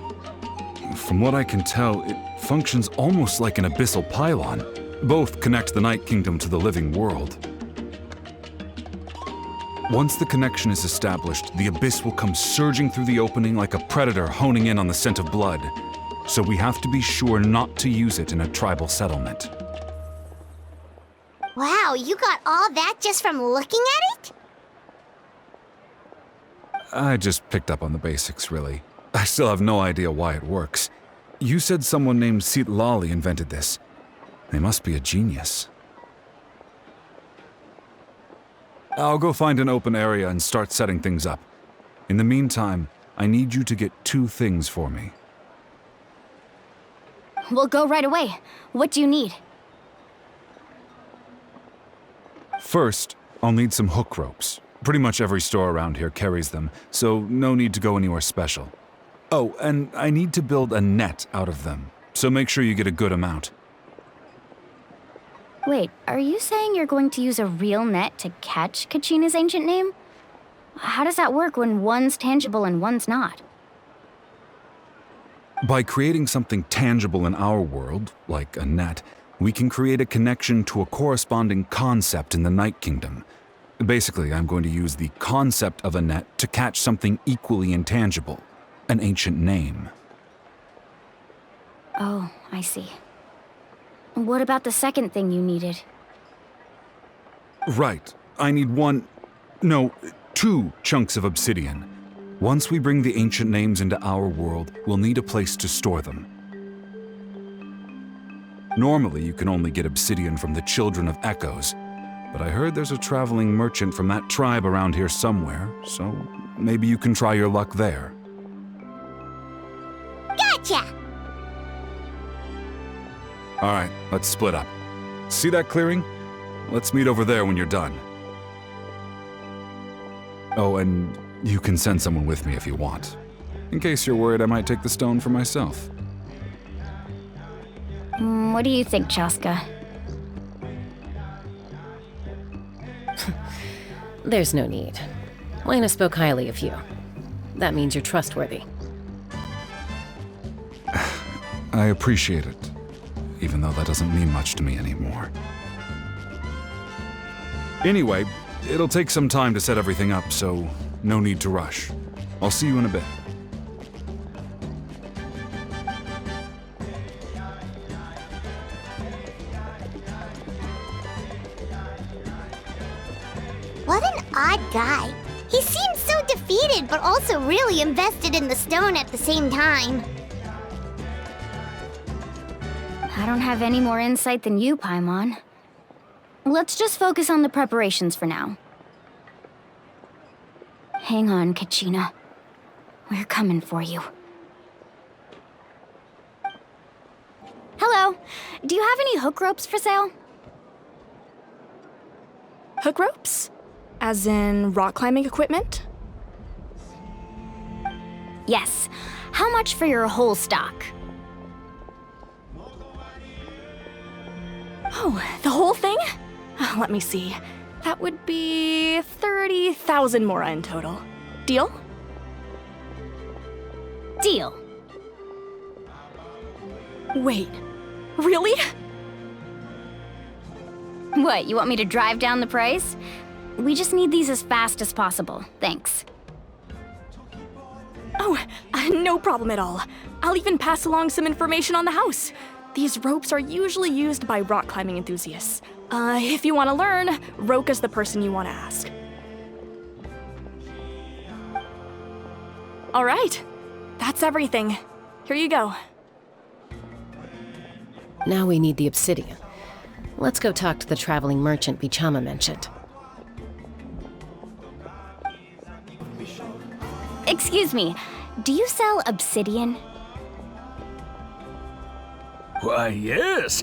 From what I can tell, it functions almost like an abyssal pylon. Both connect the Night Kingdom to the living world. Once the connection is established, the abyss will come surging through the opening like a predator honing in on the scent of blood. So we have to be sure not to use it in a tribal settlement.
Wow, you got all that just from looking at it?
I just picked up on the basics, really. I still have no idea why it works. You said someone named Lali invented this. They must be a genius. I'll go find an open area and start setting things up. In the meantime, I need you to get 2 things for me.
We'll go right away. What do you need?
First, I'll need some hook ropes. Pretty much every store around here carries them, so no need to go anywhere special. Oh, and I need to build a net out of them, so make sure you get a good amount.
Wait, are you saying you're going to use a real net to catch Kachina's ancient name? How does that work when one's tangible and one's not?
By creating something tangible in our world, like a net, we can create a connection to a corresponding concept in the Night Kingdom. Basically, I'm going to use the concept of a net to catch something equally intangible, an ancient name.
Oh, I see. What about the second thing you needed?
Right. I need 2 chunks of obsidian. Once we bring the ancient names into our world, we'll need a place to store them. Normally, you can only get obsidian from the Children of Echoes, but I heard there's a traveling merchant from that tribe around here somewhere, so maybe you can try your luck there.
Gotcha!
All right, let's split up. See that clearing? Let's meet over there when you're done. Oh, and you can send someone with me if you want. In case you're worried I might take the stone for myself.
What do you think, Chaska?
There's no need. Lena spoke highly of you. That means you're trustworthy.
I appreciate it, even though that doesn't mean much to me anymore. Anyway, it'll take some time to set everything up, so no need to rush. I'll see you in a bit.
What an odd guy. He seems so defeated, but also really invested in the stone at the same time.
I don't have any more insight than you, Paimon. Let's just focus on the preparations for now. Hang on, Kachina. We're coming for you. Hello. Do you have any hook ropes for sale?
Hook ropes? As in rock climbing equipment?
Yes. How much for your whole stock?
Oh, the whole thing? Let me see. That would be 30,000 mora in total. Deal?
Deal.
Wait, really?
What, you want me to drive down the price? We just need these as fast as possible. Thanks.
Oh, no problem at all. I'll even pass along some information on the house. These ropes are usually used by rock climbing enthusiasts. If you want to learn, Roka's the person you want to ask. All right, that's everything. Here you go.
Now we need the obsidian. Let's go talk to the traveling merchant Bichama mentioned.
Excuse me, do you sell obsidian?
Why, yes.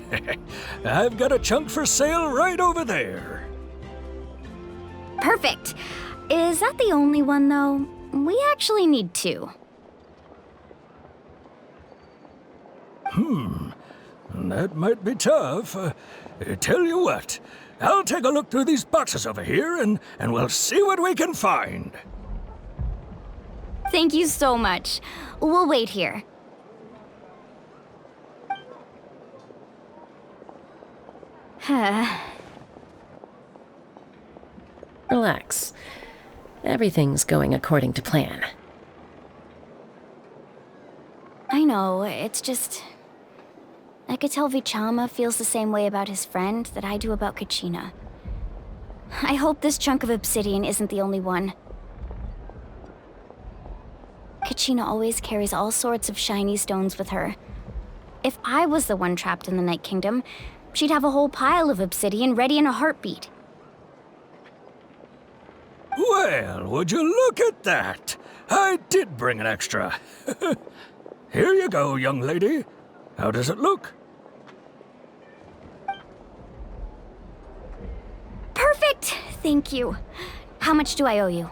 I've got a chunk for sale right over there.
Perfect. Is that the only one, though? We actually need two.
That might be tough. Tell you what, I'll take a look through these boxes over here and we'll see what we can find.
Thank you so much. We'll wait here.
Relax. Everything's going according to plan.
I know, it's just... I could tell Vichama feels the same way about his friend that I do about Kachina. I hope this chunk of obsidian isn't the only one. Kachina always carries all sorts of shiny stones with her. If I was the one trapped in the Night Kingdom, she'd have a whole pile of obsidian ready in a heartbeat.
Well, would you look at that? I did bring an extra. Here you go, young lady. How does it look?
Perfect! Thank you. How much do I owe you?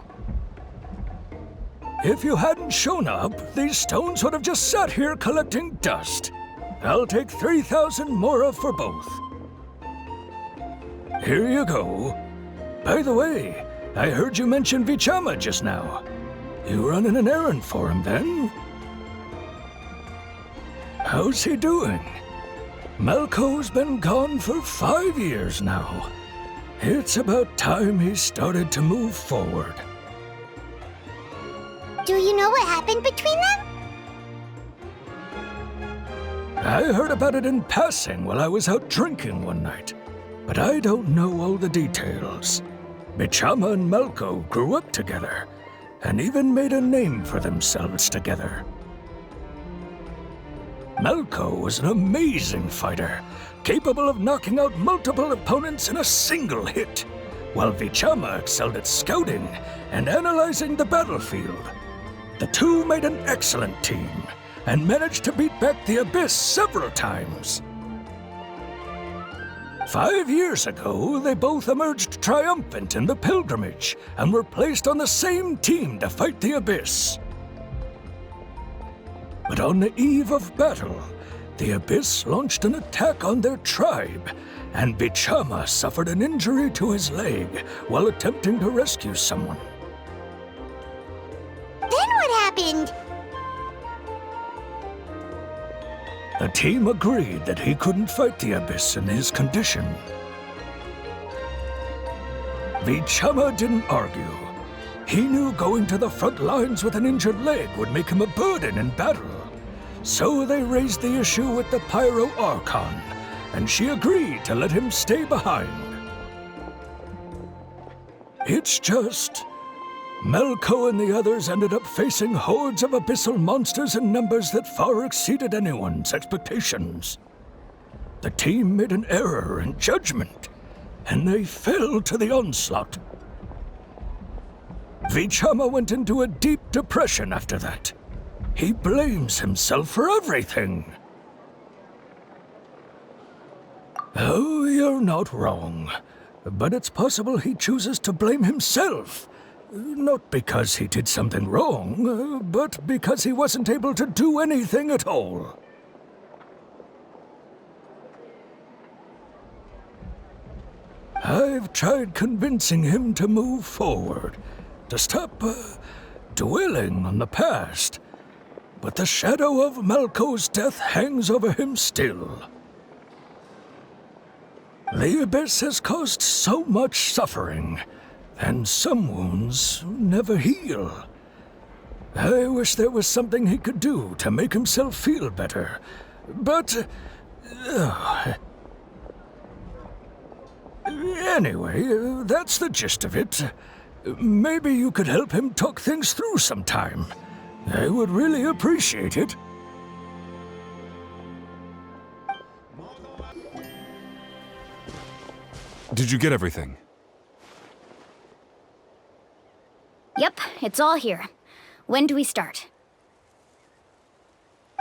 If you hadn't shown up, these stones would have just sat here collecting dust. I'll take 3,000 mora for both. Here you go. By the way, I heard you mention Vichama just now. You running an errand for him, then? How's he doing? Malco's been gone for 5 years now. It's about time he started to move forward.
Do you know what happened between them?
I heard about it in passing while I was out drinking one night, but I don't know all the details. Bichama and Malco grew up together, and even made a name for themselves together. Malco was an amazing fighter, capable of knocking out multiple opponents in a single hit, while Vichama excelled at scouting and analyzing the battlefield. The two made an excellent team, and managed to beat back the Abyss several times. 5 years ago, they both emerged triumphant in the pilgrimage, and were placed on the same team to fight the Abyss. But on the eve of battle, the Abyss launched an attack on their tribe, and Bichama suffered an injury to his leg while attempting to rescue someone.
Then what happened?
The team agreed that he couldn't fight the Abyss in his condition. Vichama didn't argue. He knew going to the front lines with an injured leg would make him a burden in battle. So they raised the issue with the Pyro Archon, and she agreed to let him stay behind. It's just... Malco and the others ended up facing hordes of abyssal monsters in numbers that far exceeded anyone's expectations. The team made an error in judgment, and they fell to the onslaught. Vichama went into a deep depression after that. He blames himself for everything. Oh, you're not wrong. But it's possible he chooses to blame himself. Not because he did something wrong, but because he wasn't able to do anything at all. I've tried convincing him to move forward, to stop dwelling on the past, but the shadow of Malco's death hangs over him still. The Abyss has caused so much suffering, and some wounds never heal. I wish there was something he could do to make himself feel better. But... Anyway, that's the gist of it. Maybe you could help him talk things through sometime. I would really appreciate it.
Did you get everything?
Yep, it's all here. When do we start?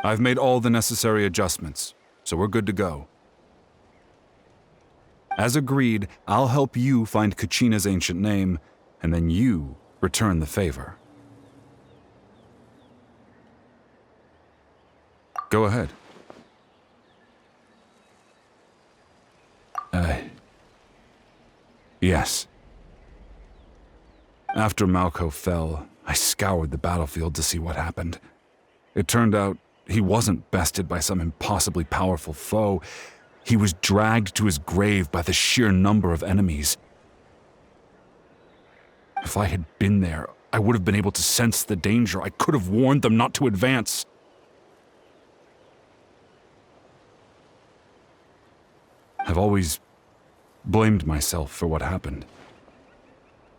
I've made all the necessary adjustments, so we're good to go. As agreed, I'll help you find Kachina's ancient name, and then you return the favor. Go ahead. Yes. After Malko fell, I scoured the battlefield to see what happened. It turned out he wasn't bested by some impossibly powerful foe. He was dragged to his grave by the sheer number of enemies. If I had been there, I would have been able to sense the danger. I could have warned them not to advance. I've always blamed myself for what happened.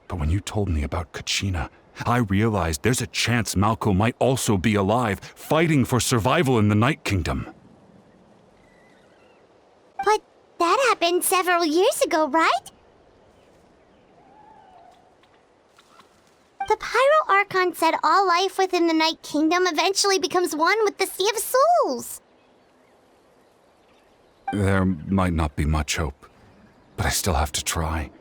But when you told me about Kachina, I realized there's a chance Malko might also be alive, fighting for survival in the Night Kingdom.
But that happened several years ago, right? The Pyro Archon said all life within the Night Kingdom eventually becomes one with the Sea of Souls.
There might not be much hope, but I still have to try.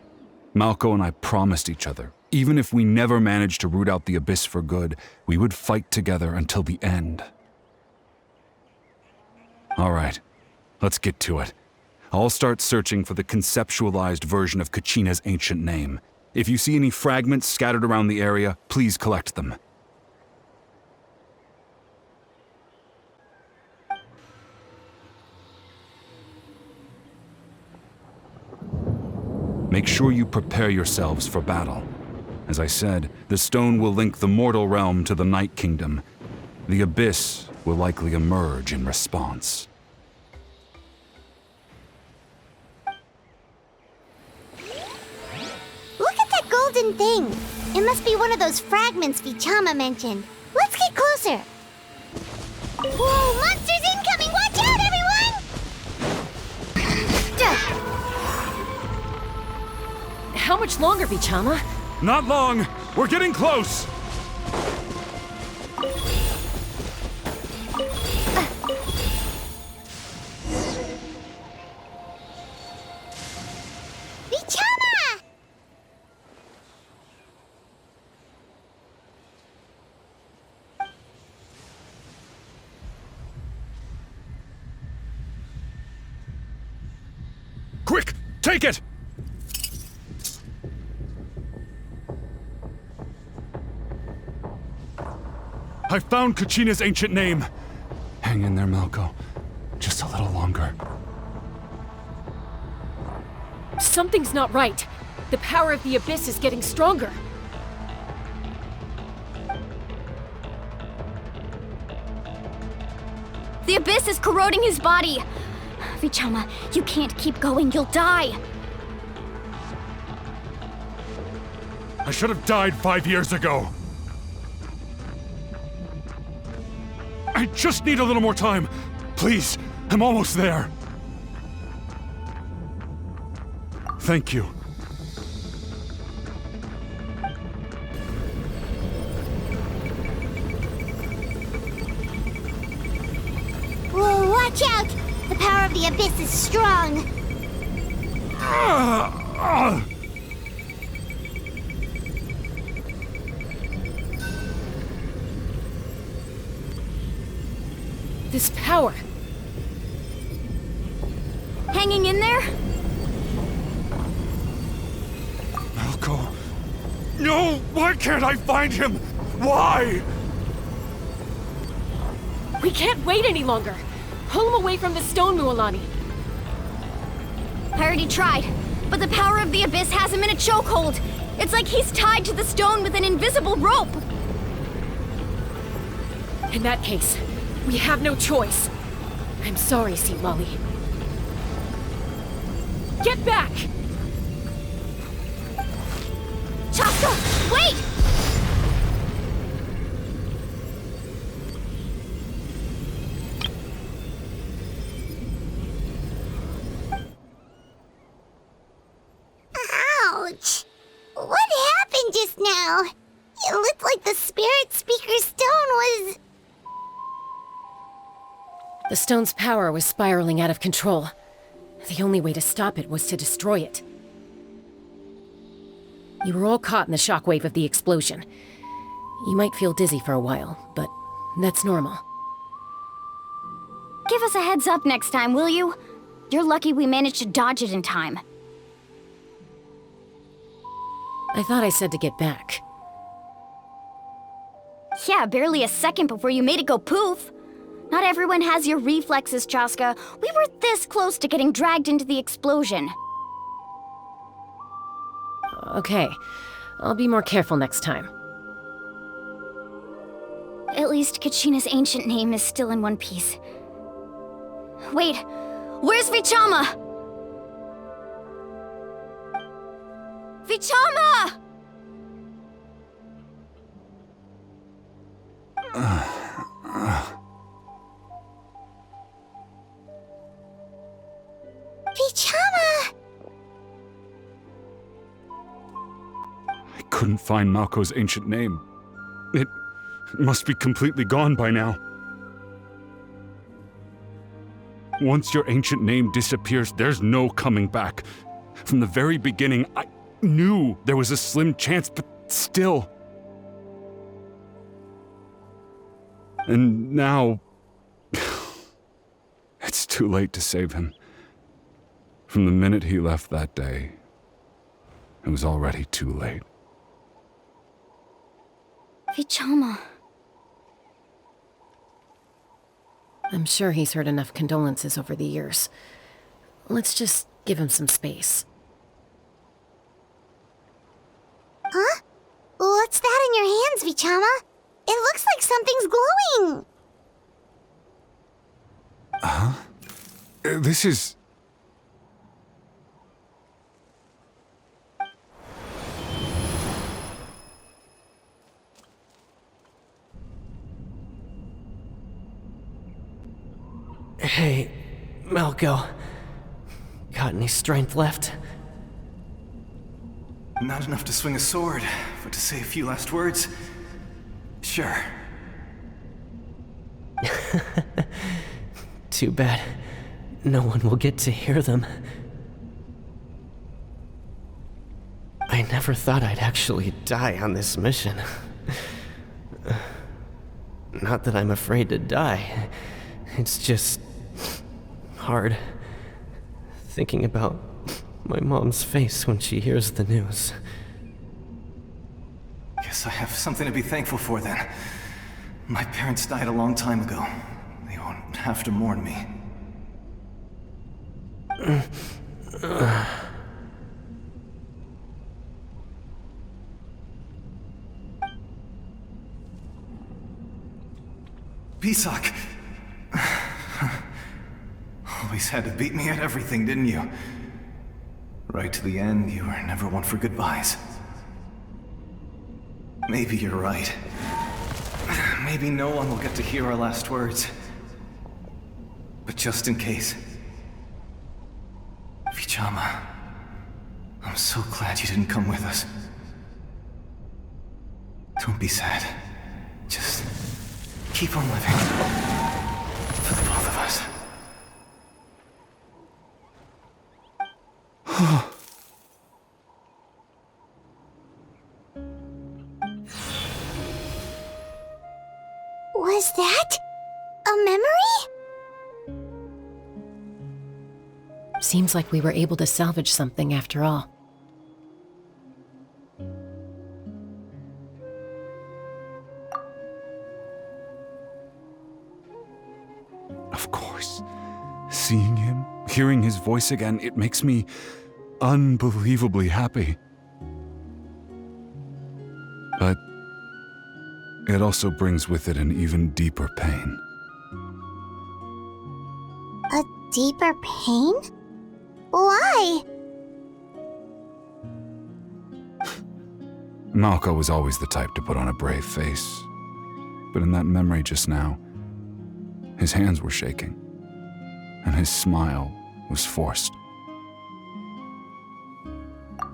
Malko and I promised each other, even if we never managed to root out the Abyss for good, we would fight together until the end. All right, let's get to it. I'll start searching for the conceptualized version of Kachina's ancient name. If you see any fragments scattered around the area, please collect them. Make sure you prepare yourselves for battle. As I said, the stone will link the mortal realm to the Night Kingdom. The Abyss will likely emerge in response.
Look at that golden thing. It must be one of those fragments Vichama mentioned. Let's get closer. Whoa, monsters incoming! Watch out, everyone! Duh.
How much longer, Vichama?
Not long! We're getting close!
Vichama!
Quick! Take it! I found Kachina's ancient name. Hang in there, Malko. Just a little longer.
Something's not right. The power of the Abyss is getting stronger.
The Abyss is corroding his body! Vichama, you can't keep going, you'll die!
I should have died 5 years ago. I just need a little more time. Please, I'm almost there. Thank you.
Whoa, watch out! The power of the Abyss is strong.
This power.
Hanging in there?
Malko. No! Why can't I find him? Why?
We can't wait any longer. Pull him away from the stone, Mualani.
I already tried, but the power of the Abyss has him in a chokehold. It's like he's tied to the stone with an invisible rope.
In that case, we have no choice. I'm sorry, Sea Lolly. Get back!
Chaska, wait!
Ouch! What happened just now? It looked like the Spirit Speaker's stone was...
The stone's power was spiraling out of control. The only way to stop it was to destroy it. You were all caught in the shockwave of the explosion. You might feel dizzy for a while, but that's normal.
Give us a heads up next time, will you? You're lucky we managed to dodge it in time.
I thought I said to get back.
Yeah, barely a second before you made it go poof. Not everyone has your reflexes, Chaska. We were this close to getting dragged into the explosion.
Okay, I'll be more careful next time.
At least Kachina's ancient name is still in one piece. Wait, where's Vichama? Vichama!
Vichama!
I couldn't find Mako's ancient name. It must be completely gone by now. Once your ancient name disappears, there's no coming back. From the very beginning, I knew there was a slim chance, but still. And now... it's too late to save him. From the minute he left that day, it was already too late.
Vichama.
I'm sure he's heard enough condolences over the years. Let's just give him some space.
Huh? What's that in your hands, Vichama? It looks like something's glowing!
Huh? This is...
Hey, Malco. Got any strength left?
Not enough to swing a sword, but to say a few last words? Sure.
Too bad. No one will get to hear them. I never thought I'd actually die on this mission. Not that I'm afraid to die. It's just... hard. Thinking about my mom's face when she hears the news.
Guess I have something to be thankful for then. My parents died a long time ago. They won't have to mourn me. Pisak! Always had to beat me at everything, didn't you? Right to the end, you were never one for goodbyes. Maybe you're right. Maybe no one will get to hear our last words. But just in case... Vichama, I'm so glad you didn't come with us. Don't be sad. Just keep on living. For the both of us.
Was that a memory?
Seems like we were able to salvage something after all.
Of course. Seeing him, hearing his voice again, it makes me unbelievably happy. But it also brings with it an even deeper pain.
A deeper pain? Why?
Malko was always the type to put on a brave face. But in that memory just now, his hands were shaking, and his smile was forced.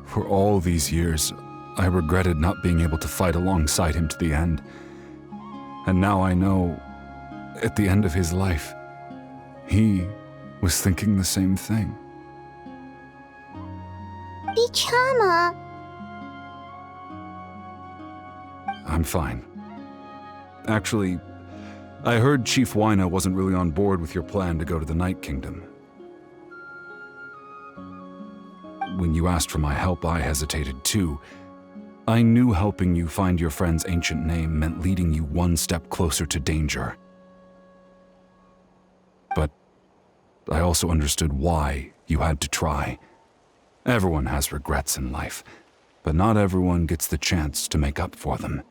For all these years, I regretted not being able to fight alongside him to the end. And now I know, at the end of his life, he was thinking the same thing.
Vichama.
I'm fine. Actually, I heard Chief Wyna wasn't really on board with your plan to go to the Night Kingdom. When you asked for my help, I hesitated too. I knew helping you find your friend's ancient name meant leading you one step closer to danger. But I also understood why you had to try. Everyone has regrets in life, but not everyone gets the chance to make up for them.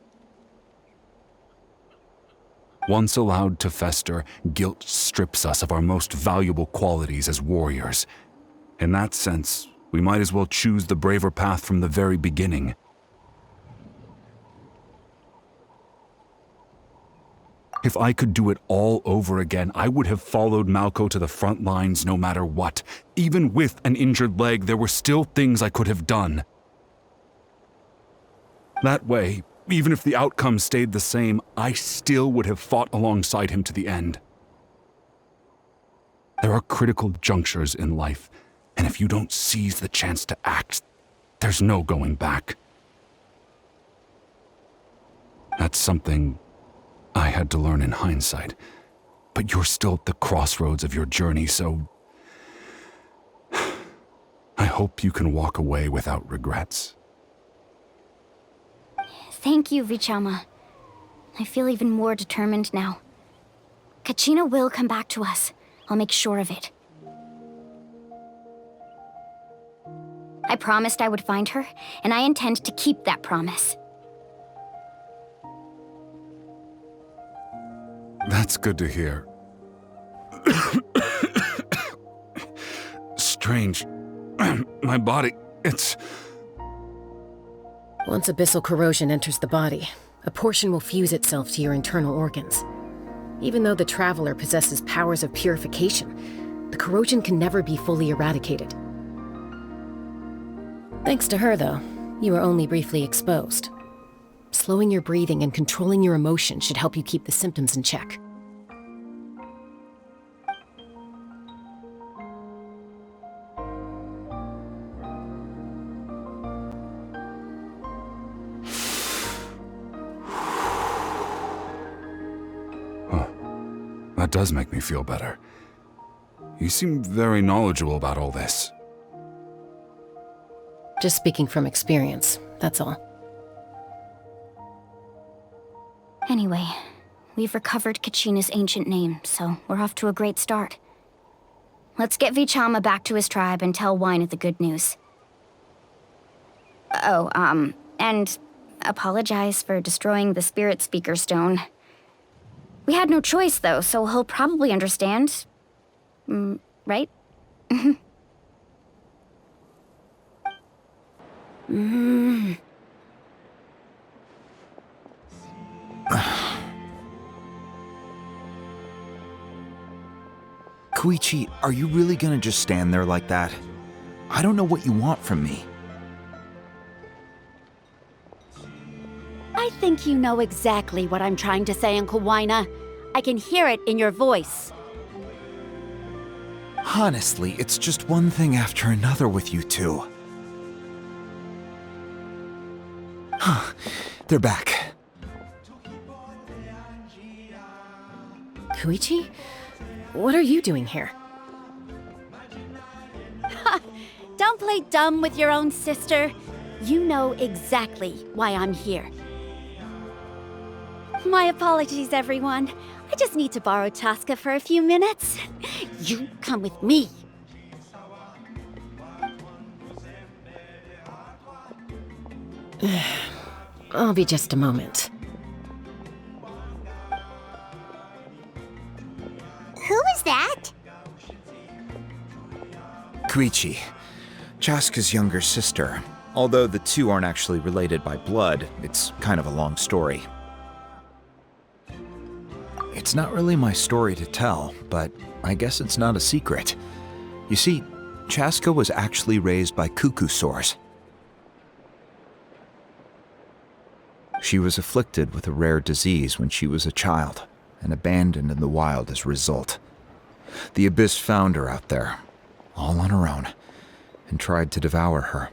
Once allowed to fester, guilt strips us of our most valuable qualities as warriors. In that sense, we might as well choose the braver path from the very beginning. If I could do it all over again, I would have followed Malko to the front lines no matter what. Even with an injured leg, there were still things I could have done. That way, even if the outcome stayed the same, I still would have fought alongside him to the end. There are critical junctures in life, and if you don't seize the chance to act, there's no going back. That's something I had to learn in hindsight, but you're still at the crossroads of your journey, so I hope you can walk away without regrets.
Thank you, Vichama. I feel even more determined now. Kachina will come back to us. I'll make sure of it. I promised I would find her, and I intend to keep that promise.
That's good to hear. Strange. My body, it's...
Once abyssal corrosion enters the body, a portion will fuse itself to your internal organs. Even though the Traveler possesses powers of purification, the corrosion can never be fully eradicated. Thanks to her, though, you were only briefly exposed. Slowing your breathing and controlling your emotions should help you keep the symptoms in check.
That does make me feel better. You seem very knowledgeable about all this.
Just speaking from experience, that's all.
Anyway, we've recovered Kachina's ancient name, so we're off to a great start. Let's get Vichama back to his tribe and tell Wyna the good news. Oh, and apologize for destroying the Spirit Speaker Stone. We had no choice, though, so he'll probably understand. Right?
Koichi, are you really gonna just stand there like that? I don't know what you want from me.
I think you know exactly what I'm trying to say, Uncle Wyna. I can hear it in your voice.
Honestly, it's just one thing after another with you two. They're back.
Koichi? What are you doing here?
Don't play dumb with your own sister. You know exactly why I'm here. My apologies, everyone. I just need to borrow Tosca for a few minutes. You come with me.
I'll be just a moment.
Koichi, Chaska's younger sister. Although the two aren't actually related by blood, it's kind of a long story. It's not really my story to tell, but I guess it's not a secret. You see, Chaska was actually raised by cuckoo sores. She was afflicted with a rare disease when she was a child, and abandoned in the wild as a result. The Abyss found her out there, all on her own, and tried to devour her.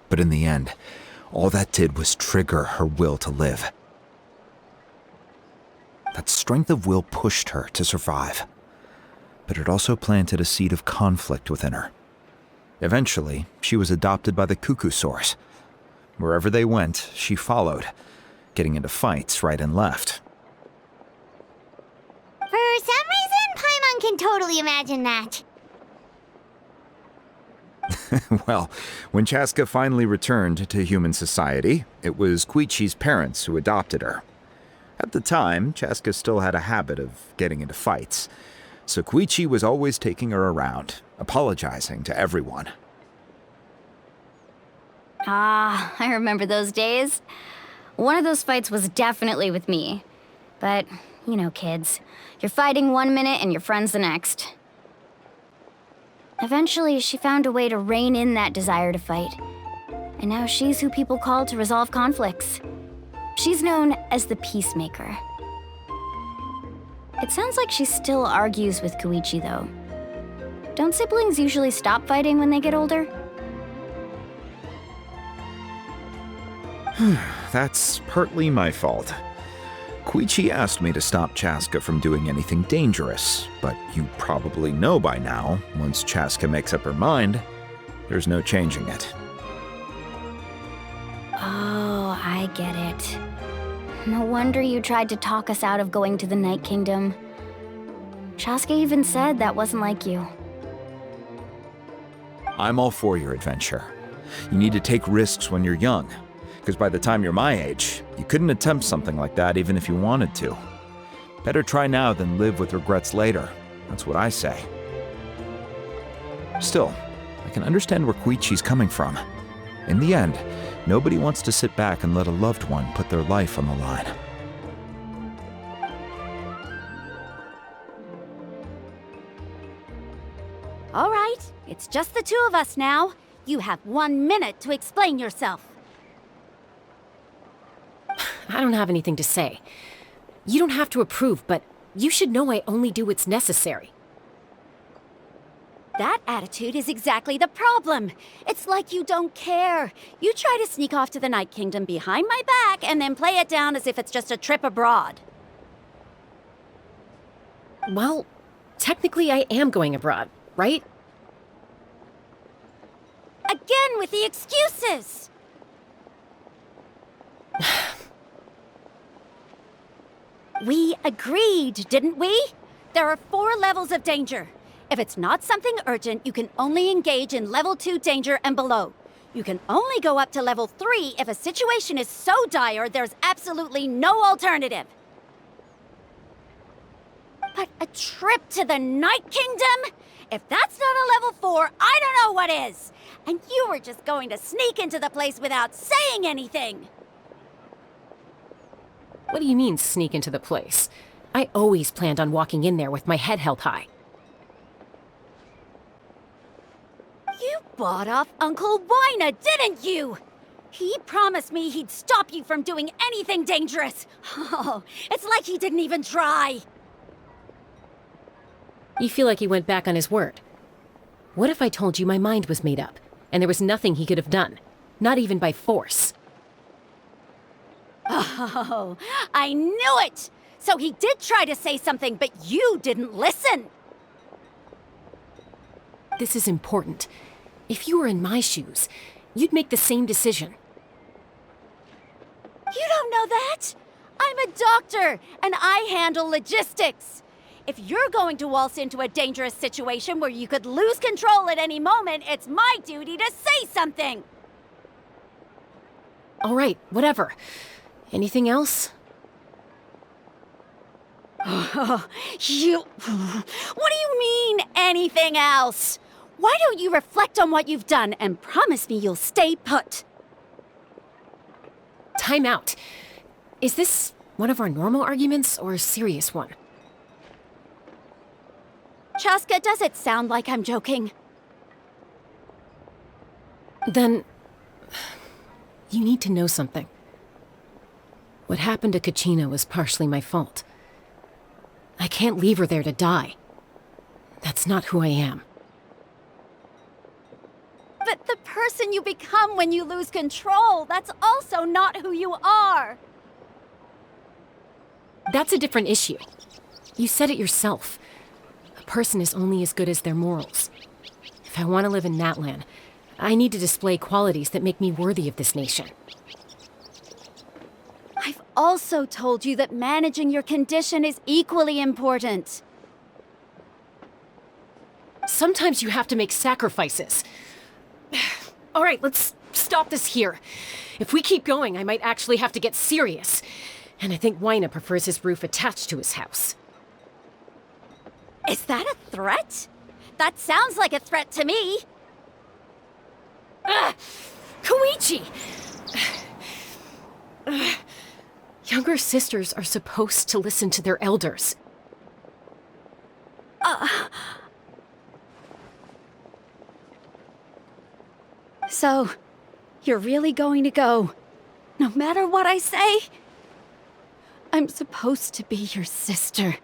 But in the end, all that did was trigger her will to live. That strength of will pushed her to survive, but it also planted a seed of conflict within her. Eventually, she was adopted by the cuckoo sores. Wherever they went, she followed, getting into fights right and left.
For some reason, Paimon can totally imagine that.
Well, when Chaska finally returned to human society, it was Koichi's parents who adopted her. At the time, Chaska still had a habit of getting into fights, so Koichi was always taking her around, apologizing to everyone.
Ah, I remember those days. One of those fights was definitely with me. But, you know, kids. You're fighting one minute and your friend's the next. Eventually, she found a way to rein in that desire to fight. And now she's who people call to resolve conflicts. She's known as the Peacemaker. It sounds like she still argues with Koichi, though. Don't siblings usually stop fighting when they get older?
That's partly my fault. Koichi asked me to stop Chaska from doing anything dangerous, but you probably know by now, once Chaska makes up her mind, there's no changing it.
Oh, I get it. No wonder you tried to talk us out of going to the Night Kingdom. Chaska even said that wasn't like you.
I'm all for your adventure. You need to take risks when you're young, because by the time you're my age, you couldn't attempt something like that even if you wanted to. Better try now than live with regrets later. That's what I say. Still, I can understand where Koichi's coming from. In the end, nobody wants to sit back and let a loved one put their life on the line.
All right, it's just the two of us now. You have 1 minute to explain yourself.
I don't have anything to say. You don't have to approve, but you should know I only do what's necessary.
That attitude is exactly the problem. It's like you don't care. You try to sneak off to the Night Kingdom behind my back and then play it down as if it's just a trip abroad.
Well, technically I am going abroad, right?
Again with the excuses! We agreed, didn't we? There are 4 levels of danger. If it's not something urgent, you can only engage in level 2 danger and below. You can only go up to level 3 if a situation is so dire there's absolutely no alternative. But a trip to the Night Kingdom? If that's not a level 4, I don't know what is. And you were just going to sneak into the place without saying anything.
What do you mean, sneak into the place? I always planned on walking in there with my head held high.
You bought off Uncle Wina, didn't you? He promised me he'd stop you from doing anything dangerous. Oh, it's like he didn't even try.
You feel like he went back on his word. What if I told you my mind was made up, and there was nothing he could have done? Not even by force.
Oh, I knew it! So he did try to say something, but you didn't listen.
This is important. If you were in my shoes, you'd make the same decision.
You don't know that? I'm a doctor, and I handle logistics. If you're going to waltz into a dangerous situation where you could lose control at any moment, it's my duty to say something.
All right, whatever. Anything else?
What do you mean, anything else? Why don't you reflect on what you've done and promise me you'll stay put?
Time out. Is this one of our normal arguments or a serious one?
Chaska, does it sound like I'm joking?
Then, you need to know something. What happened to Kachina was partially my fault. I can't leave her there to die. That's not who I am.
But the person you become when you lose control, that's also not who you are.
That's a different issue. You said it yourself. A person is only as good as their morals. If I want to live in Natlan, I need to display qualities that make me worthy of this nation.
I've also told you that managing your condition is equally important.
Sometimes you have to make sacrifices. All right, let's stop this here. If we keep going, I might actually have to get serious. And I think Wyna prefers his roof attached to his house.
Is that a threat? That sounds like a threat to me.
Koichi! Younger sisters are supposed to listen to their elders.
So, you're really going to go, no matter what I say? I'm supposed to be your sister.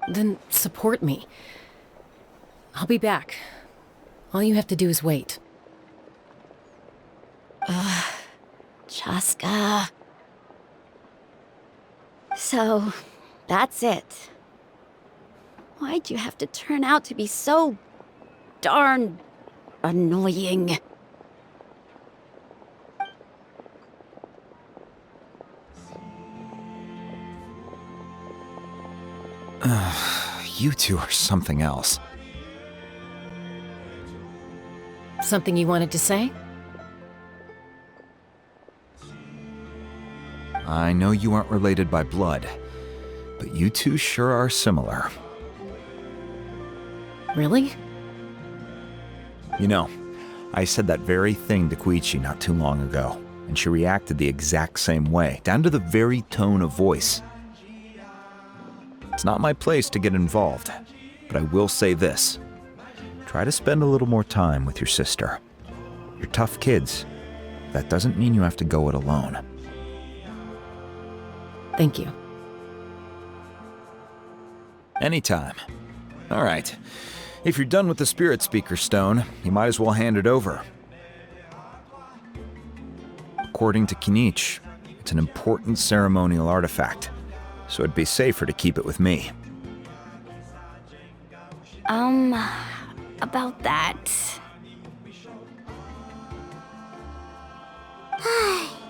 Then support me. I'll be back. All you have to do is wait.
Chaska. So, that's it. Why'd you have to turn out to be so darn annoying?
You two are something else.
Something you wanted to say?
I know you aren't related by blood, but you two sure are similar.
Really?
You know, I said that very thing to Koichi not too long ago, and she reacted the exact same way, down to the very tone of voice. It's not my place to get involved, but I will say this. Try to spend a little more time with your sister. You're tough kids. That doesn't mean you have to go it alone.
Thank you.
Anytime. All right. If you're done with the Spirit Speaker Stone, you might as well hand it over. According to Kinich, it's an important ceremonial artifact, so it'd be safer to keep it with me.
About that.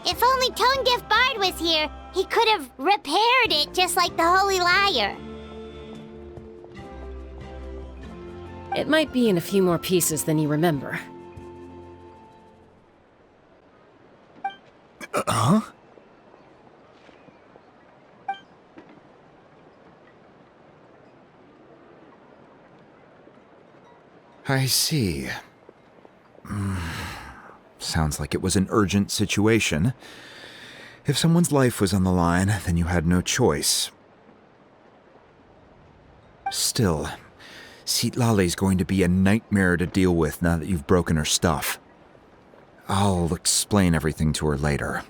If only Tone Deaf Bard was here, he could have repaired it just like the Holy Liar.
It might be in a few more pieces than you remember.
Huh? I see. Sounds like it was an urgent situation. If someone's life was on the line, then you had no choice. Still, Citlali's going to be a nightmare to deal with now that you've broken her stuff. I'll explain everything to her later.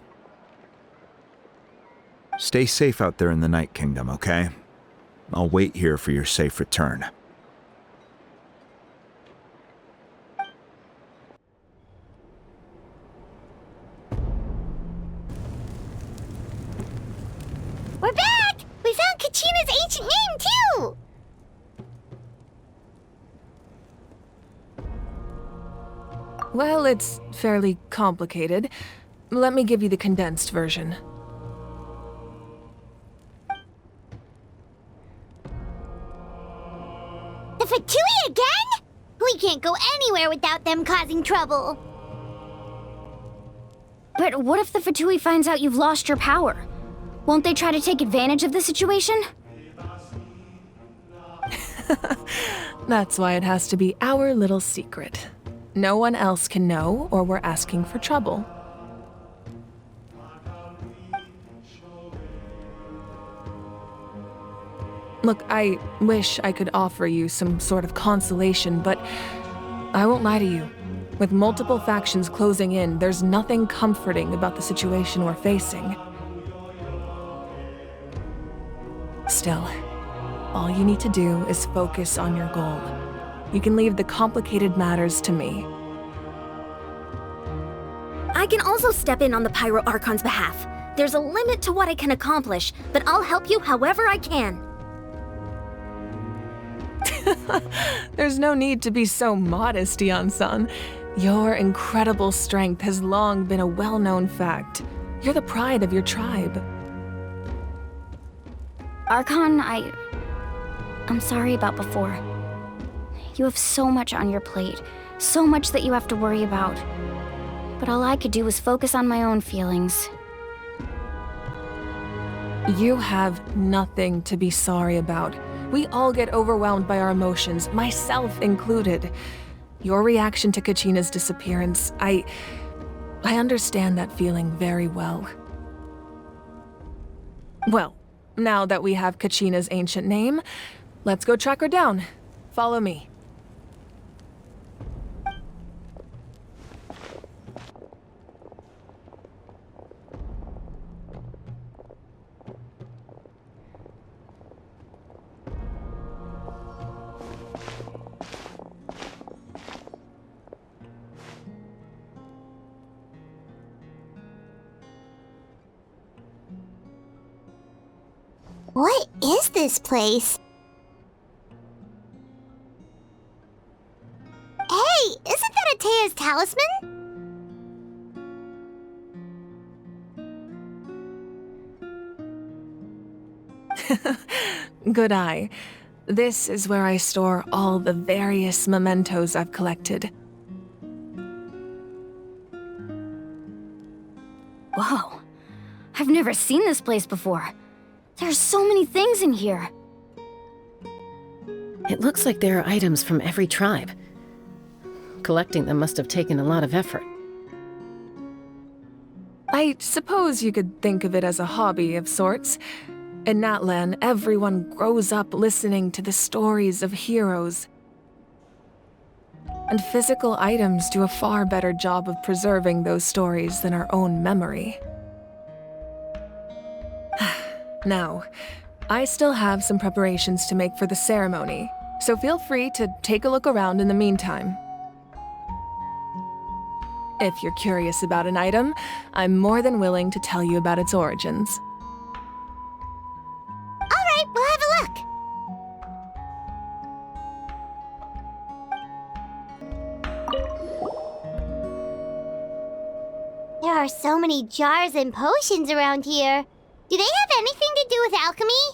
Stay safe out there in the Night Kingdom, okay? I'll wait here for your safe return.
We're back! We found Kachina's ancient name, too!
Well, it's fairly complicated. Let me give you the condensed version.
The Fatui again? We can't go anywhere without them causing trouble.
But what if the Fatui finds out you've lost your power? Won't they try to take advantage of the situation?
That's why it has to be our little secret. No one else can know, or we're asking for trouble. Look, I wish I could offer you some sort of consolation, but I won't lie to you. With multiple factions closing in, there's nothing comforting about the situation we're facing. Still, all you need to do is focus on your goal. You can leave the complicated matters to me.
I can also step in on the Pyro Archon's behalf. There's a limit to what I can accomplish, but I'll help you however I can.
There's no need to be so modest, Yan-san. Your incredible strength has long been a well-known fact. You're the pride of your tribe.
Archon, I'm sorry about before. You have so much on your plate, so much that you have to worry about. But all I could do was focus on my own feelings.
You have nothing to be sorry about. We all get overwhelmed by our emotions, myself included. Your reaction to Kachina's disappearance, I understand that feeling very well. Well, now that we have Kachina's ancient name, let's go track her down. Follow me.
What is this place? Hey, isn't that Atea's talisman?
Good eye. This is where I store all the various mementos I've collected.
Whoa. I've never seen this place before. There's so many things in here.
It looks like there are items from every tribe. Collecting them must have taken a lot of effort.
I suppose you could think of it as a hobby of sorts. In Natlan, everyone grows up listening to the stories of heroes. And physical items do a far better job of preserving those stories than our own memory. Now, I still have some preparations to make for the ceremony, so feel free to take a look around in the meantime. If you're curious about an item, I'm more than willing to tell you about its origins.
All right, we'll have a look. There are so many jars and potions around here. Do they have anything to do with alchemy?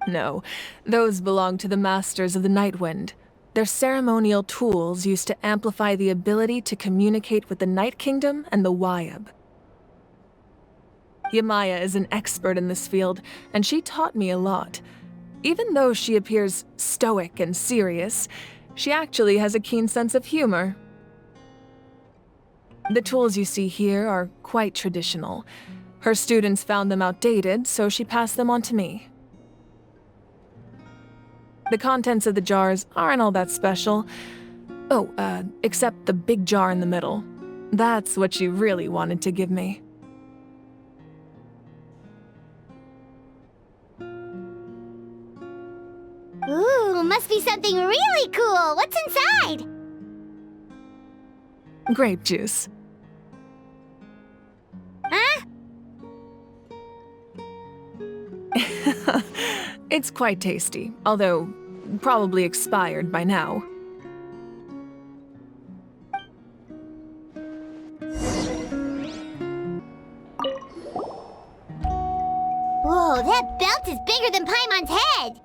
No, those belong to the Masters of the Nightwind. They're ceremonial tools used to amplify the ability to communicate with the Night Kingdom and the Wyab. Yamaya is an expert in this field, and she taught me a lot. Even though she appears stoic and serious, she actually has a keen sense of humor. The tools you see here are quite traditional. Her students found them outdated, so she passed them on to me. The contents of the jars aren't all that special. Oh, except the big jar in the middle. That's what she really wanted to give me.
Ooh, must be something really cool. What's inside?
Grape juice.
Huh?
It's quite tasty, although probably expired by now.
Whoa, that belt is bigger than Paimon's head!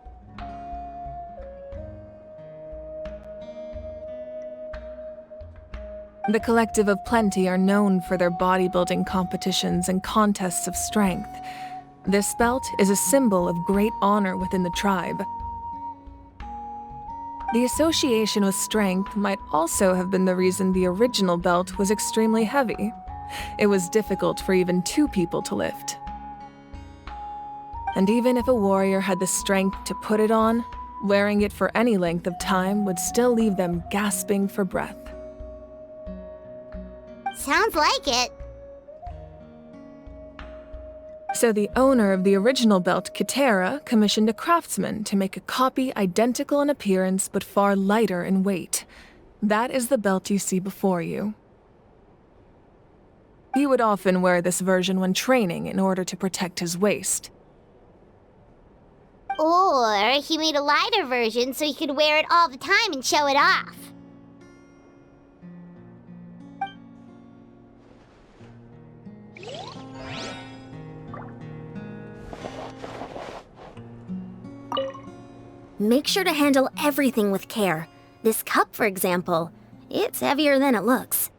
The Collective of Plenty are known for their bodybuilding competitions and contests of strength. This belt is a symbol of great honor within the tribe. The association with strength might also have been the reason the original belt was extremely heavy. It was difficult for even 2 people to lift. And even if a warrior had the strength to put it on, wearing it for any length of time would still leave them gasping for breath.
Sounds like it.
So the owner of the original belt, Kitera, commissioned a craftsman to make a copy identical in appearance but far lighter in weight. That is the belt you see before you. He would often wear this version when training in order to protect his waist.
Or he made a lighter version so he could wear it all the time and show it off.
Make sure to handle everything with care. This cup, for example, it's heavier than it looks.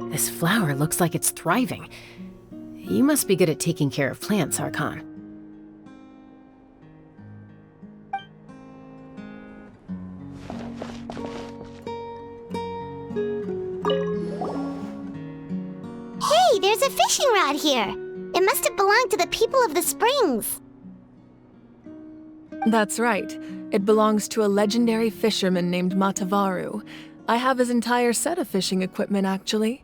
This flower looks like it's thriving. You must be good at taking care of plants, Archon.
Hey, there's a fishing rod here. It must have belonged to the people of the springs.
That's right. It belongs to a legendary fisherman named Matavaru. I have his entire set of fishing equipment, actually.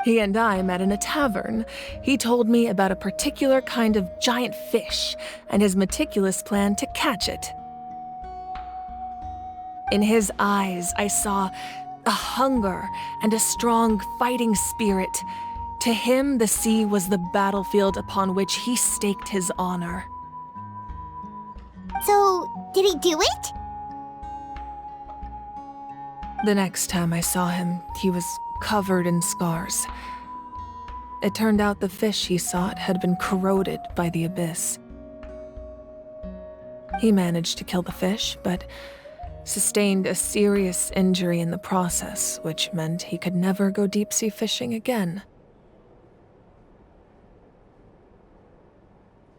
He and I met in a tavern. He told me about a particular kind of giant fish and his meticulous plan to catch it. In his eyes, I saw a hunger and a strong fighting spirit. To him, the sea was the battlefield upon which he staked his honor.
So, did he do it?
The next time I saw him, he was covered in scars. It turned out the fish he sought had been corroded by the abyss. He managed to kill the fish, but sustained a serious injury in the process, which meant he could never go deep-sea fishing again.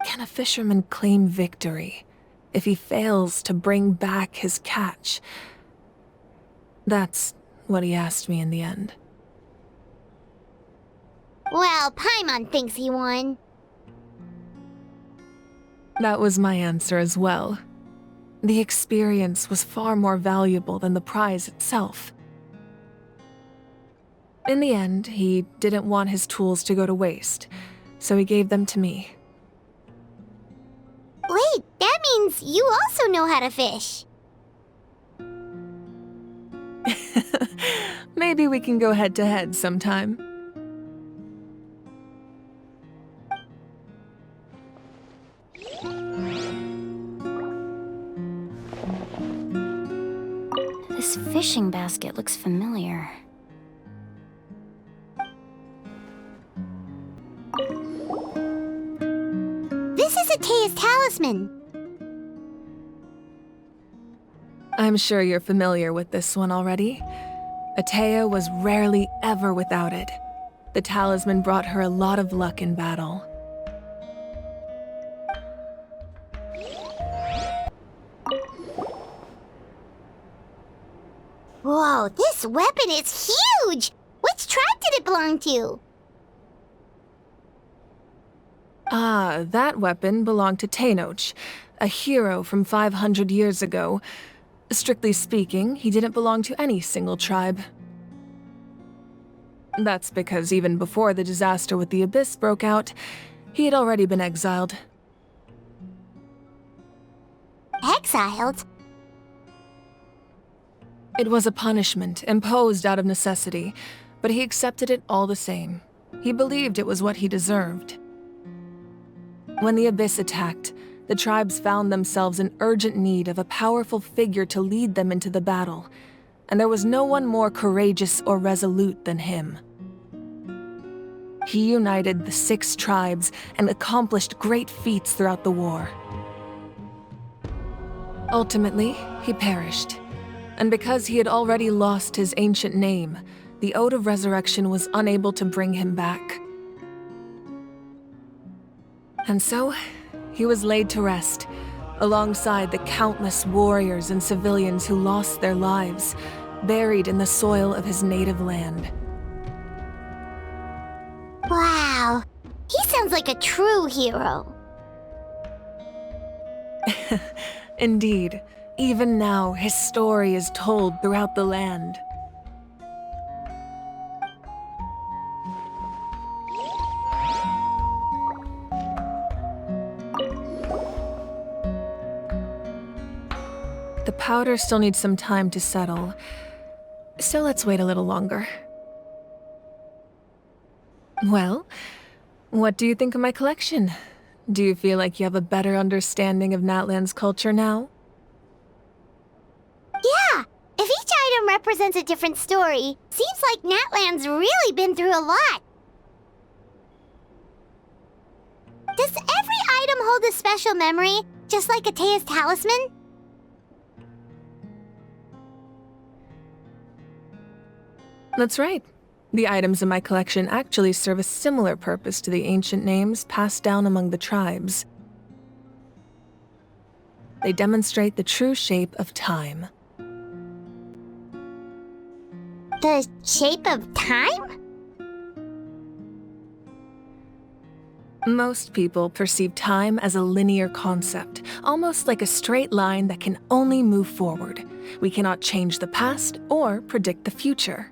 Can a fisherman claim victory if he fails to bring back his catch? That's what he asked me in the end.
Well, Paimon thinks he won.
That was my answer as well. The experience was far more valuable than the prize itself. In the end, he didn't want his tools to go to waste, so he gave them to me.
Wait, that means you also know how to fish.
Maybe we can go head-to-head sometime.
This fishing basket looks familiar.
This is Atea's talisman.
I'm sure you're familiar with this one already. Atea was rarely ever without it. The talisman brought her a lot of luck in battle.
Whoa, this weapon is huge! Which tribe did it belong to?
Ah, that weapon belonged to Tenoch, a hero from 500 years ago. Strictly speaking, he didn't belong to any single tribe. That's because even before the disaster with the Abyss broke out, he had already been exiled.
Exiled?
It was a punishment imposed out of necessity, but he accepted it all the same. He believed it was what he deserved. When the Abyss attacked, the tribes found themselves in urgent need of a powerful figure to lead them into the battle, and there was no one more courageous or resolute than him. He united the 6 tribes and accomplished great feats throughout the war. Ultimately, he perished, and because he had already lost his ancient name, the Ode of Resurrection was unable to bring him back. And so, he was laid to rest, alongside the countless warriors and civilians who lost their lives, buried in the soil of his native land.
Wow, he sounds like a true hero.
Indeed, even now his story is told throughout the land. The powder still needs some time to settle, so let's wait a little longer. Well, what do you think of my collection? Do you feel like you have a better understanding of Natlan's culture now?
Yeah, if each item represents a different story, seems like Natlan's really been through a lot. Does every item hold a special memory, just like Atea's talisman?
That's right. The items in my collection actually serve a similar purpose to the ancient names passed down among the tribes. They demonstrate the true shape of time.
The shape of time?
Most people perceive time as a linear concept, almost like a straight line that can only move forward. We cannot change the past or predict the future.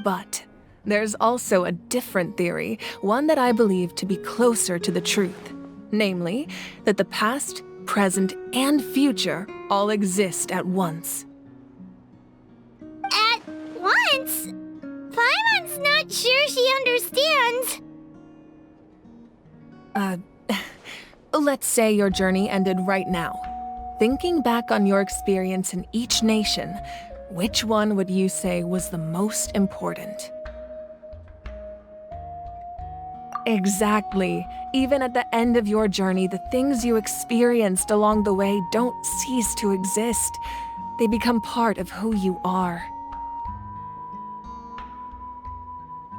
But there's also a different theory, one that I believe to be closer to the truth. Namely, that the past, present, and future all exist at once.
At once? Paimon's not sure she understands.
Let's say your journey ended right now. Thinking back on your experience in each nation, which one would you say was the most important? Exactly. Even at the end of your journey, the things you experienced along the way don't cease to exist. They become part of who you are.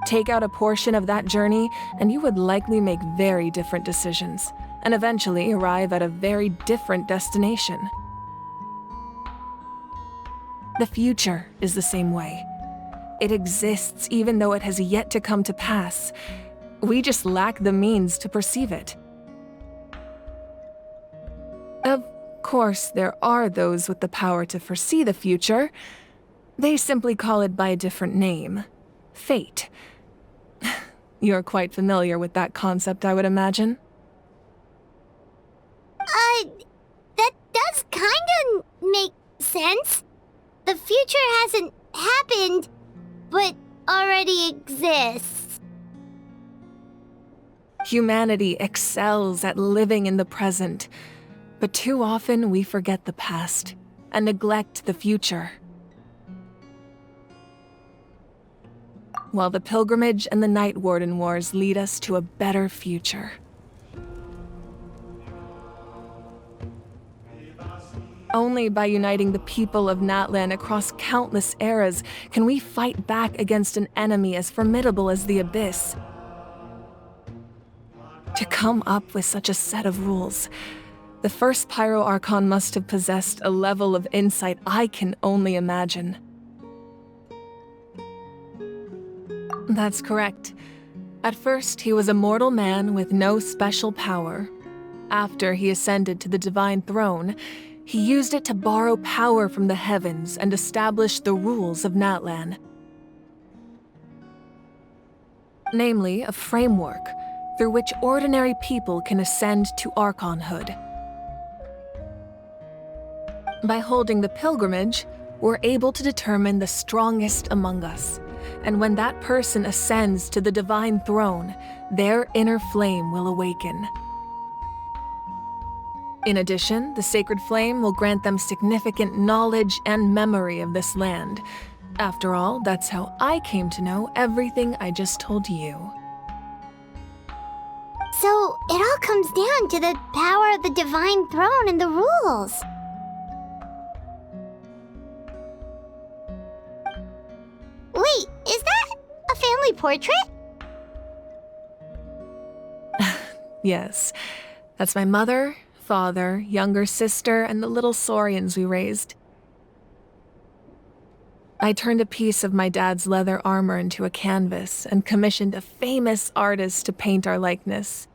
Take out a portion of that journey, and you would likely make very different decisions, and eventually arrive at a very different destination. The future is the same way. It exists even though it has yet to come to pass. We just lack the means to perceive it. Of course, there are those with the power to foresee the future. They simply call it by a different name. Fate. You're quite familiar with that concept, I would imagine.
That does kinda make sense. The future hasn't happened, but already exists.
Humanity excels at living in the present, but too often we forget the past and neglect the future. While the pilgrimage and the Night Warden Wars lead us to a better future. Only by uniting the people of Natlan across countless eras can we fight back against an enemy as formidable as the Abyss. To come up with such a set of rules, the first Pyro Archon must have possessed a level of insight I can only imagine. That's correct. At first, he was a mortal man with no special power. After he ascended to the Divine Throne, he used it to borrow power from the heavens and establish the rules of Natlan. Namely, a framework through which ordinary people can ascend to Archonhood. By holding the pilgrimage, we're able to determine the strongest among us. And when that person ascends to the Divine Throne, their inner flame will awaken. In addition, the Sacred Flame will grant them significant knowledge and memory of this land. After all, that's how I came to know everything I just told you.
So, it all comes down to the power of the Divine Throne and the rules. family portrait?
Yes. That's my mother, father, younger sister, and the little saurians we raised. I turned a piece of my dad's leather armor into a canvas and commissioned a famous artist to paint our likeness.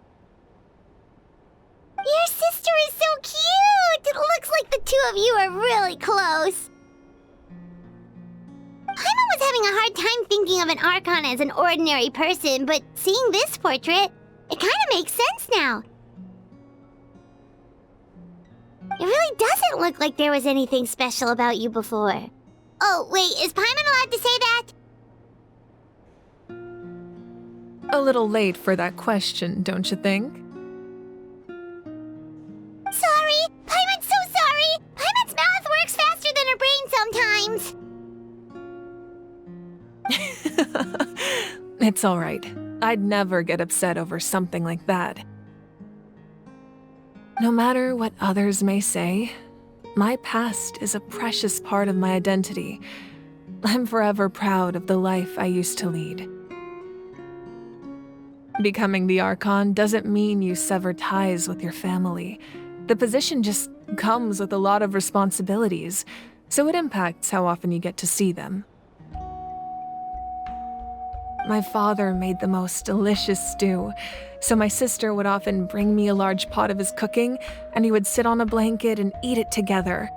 Your sister is so cute! It looks like the two of you are really close. Paimon was having a hard time thinking of an Archon as an ordinary person, but seeing this portrait, it kind of makes sense now. It really doesn't look like there was anything special about you before. Oh, wait, is Paimon allowed to say that?
A little late for that question, don't you think?
Sorry! Paimon's so sorry! Paimon's mouth works faster than her brain sometimes!
It's all right. I'd never get upset over something like that. No matter what others may say, my past is a precious part of my identity. I'm forever proud of the life I used to lead. Becoming the Archon doesn't mean you sever ties with your family. The position just comes with a lot of responsibilities, so it impacts how often you get to see them. My father made the most delicious stew, so my sister would often bring me a large pot of his cooking, and he would sit on a blanket and eat it together.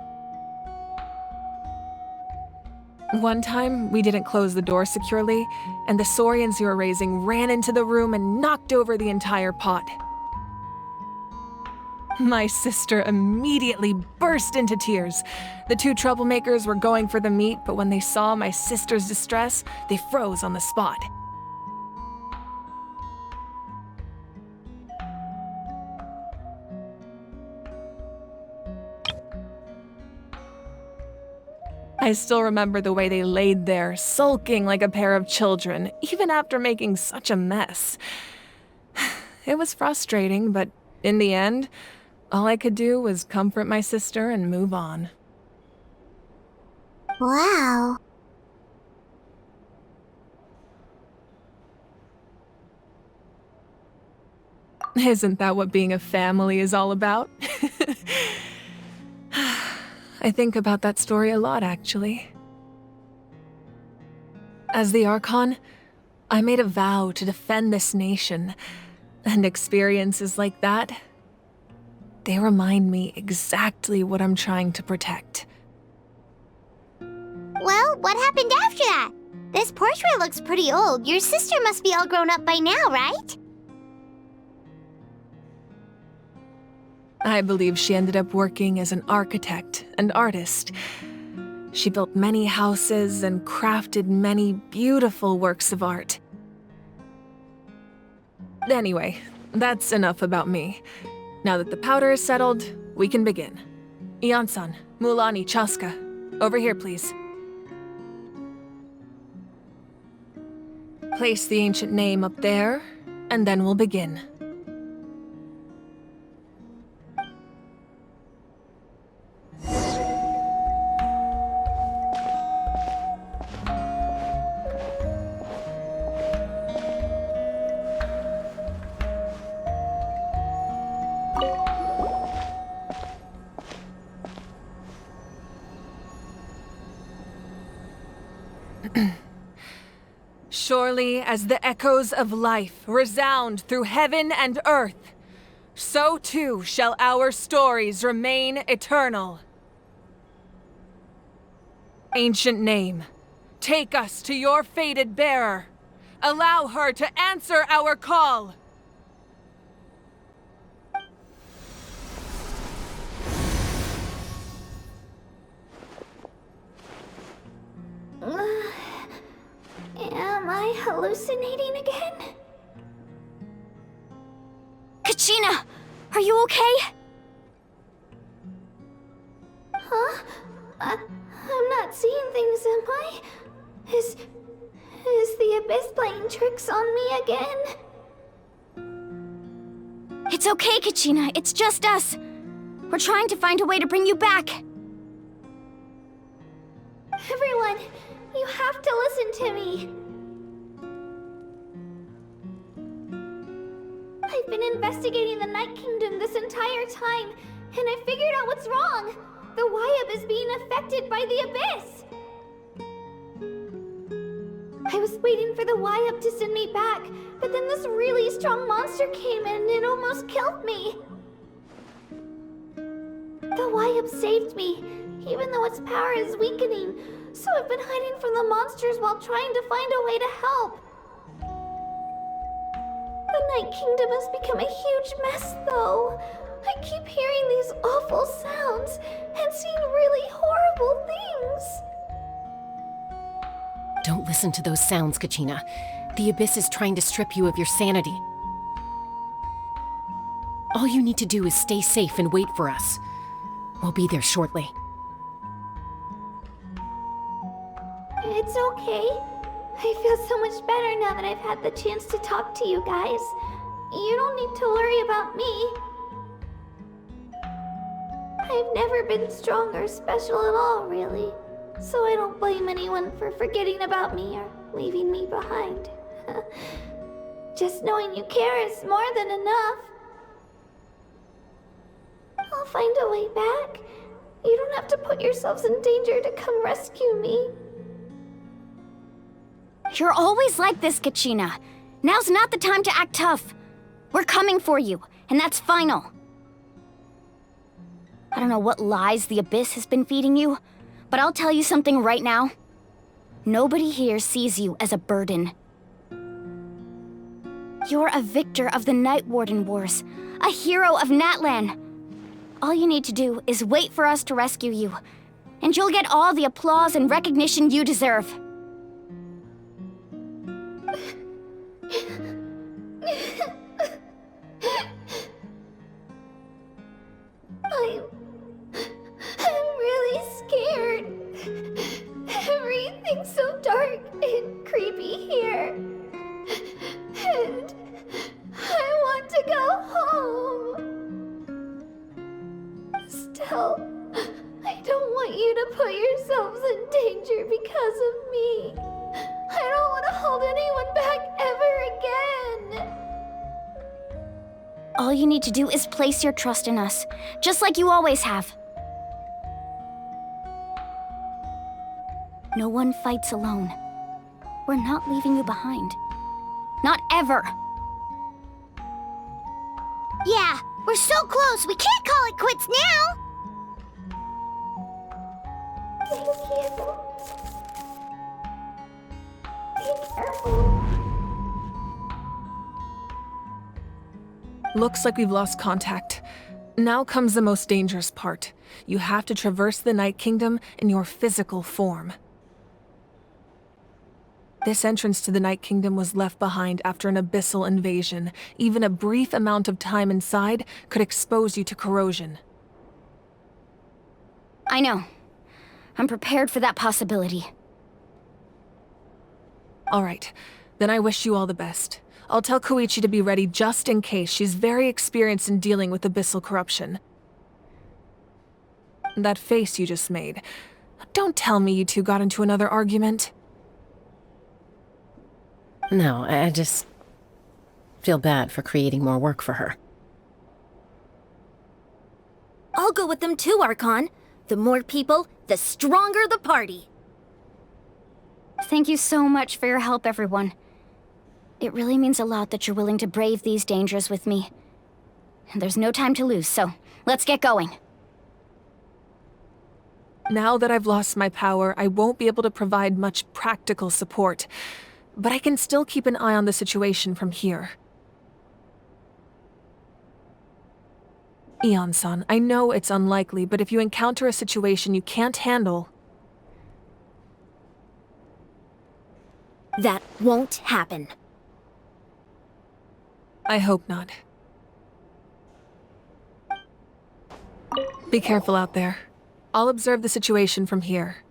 One time, we didn't close the door securely, and the saurians we were raising ran into the room and knocked over the entire pot. My sister immediately burst into tears. The two troublemakers were going for the meat, but when they saw my sister's distress, they froze on the spot. I still remember the way they laid there, sulking like a pair of children, even after making such a mess. It was frustrating, but in the end, all I could do was comfort my sister and move on.
Wow.
Isn't that what being a family is all about? I think about that story a lot, actually. As the Archon, I made a vow to defend this nation, and experiences like that, they remind me exactly what I'm trying to protect.
Well, what happened after that? This portrait looks pretty old. Your sister must be all grown up by now, right?
I believe she ended up working as an architect and artist. She built many houses and crafted many beautiful works of art. Anyway, that's enough about me. Now that the powder is settled, we can begin. Ian-san, Mulani, Chaska, over here, please. Place the ancient name up there, and then we'll begin. Surely as the echoes of life resound through heaven and earth, so too shall our stories remain eternal. Ancient name, take us to your fated bearer. Allow her to answer our call.
Am I hallucinating again?
Kachina! Are you okay?
Huh? I'm not seeing things, am I? Is the Abyss playing tricks on me again?
It's okay, Kachina. It's just us. We're trying to find a way to bring you back.
Everyone, you have to listen to me. investigating the Night Kingdom this entire time, and I figured out what's wrong. The Wyup is being affected by the Abyss. I was waiting for the Wyup to send me back, but then this really strong monster came in and it almost killed me. The Wyup saved me, even though its power is weakening, so I've been hiding from the monsters while trying to find a way to help. The Night Kingdom has become a huge mess, though. I keep hearing these awful sounds and seeing really horrible things.
Don't listen to those sounds, Kachina. The Abyss is trying to strip you of your sanity. All you need to do is stay safe and wait for us. We'll be there shortly.
It's okay. I feel so much better now that I've had the chance to talk to you guys. You don't need to worry about me. I've never been strong or special at all, really. So I don't blame anyone for forgetting about me or leaving me behind. Just knowing you care is more than enough. I'll find a way back. You don't have to put yourselves in danger to come rescue me.
You're always like this, Kachina. Now's not the time to act tough. We're coming for you, and that's final. I don't know what lies the Abyss has been feeding you, but I'll tell you something right now. Nobody here sees you as a burden. You're a victor of the Night Warden Wars, a hero of Natlan. All you need to do is wait for us to rescue you, and you'll get all the applause and recognition you deserve.
I'm really scared. Everything's so dark and creepy here. And I want to go home. Still, I don't want you to put yourselves in danger because of me. I don't want to hold anyone back ever again.
All you need to do is place your trust in us, just like you always have. No one fights alone. We're not leaving you behind. Not ever.
Yeah, we're so close. We can't call it quits now. Thank you. Be careful.
Looks like we've lost contact. Now comes the most dangerous part. You have to traverse the Night Kingdom in your physical form. This entrance to the Night Kingdom was left behind after an abyssal invasion. Even a brief amount of time inside could expose you to corrosion.
I know. I'm prepared for that possibility.
All right, then I wish you all the best. I'll tell Koichi to be ready just in case. She's very experienced in dealing with abyssal corruption. That face you just made. Don't tell me you two got into another argument.
No, I just feel bad for creating more work for her.
I'll go with them too, Archon. The more people, the stronger the party.
Thank you so much for your help, everyone. It really means a lot that you're willing to brave these dangers with me. And there's no time to lose, so let's get going.
Now that I've lost my power, I won't be able to provide much practical support. But I can still keep an eye on the situation from here. Eon-san, I know it's unlikely, but if you encounter a situation you can't handle...
That won't happen.
I hope not. Be careful out there. I'll observe the situation from here.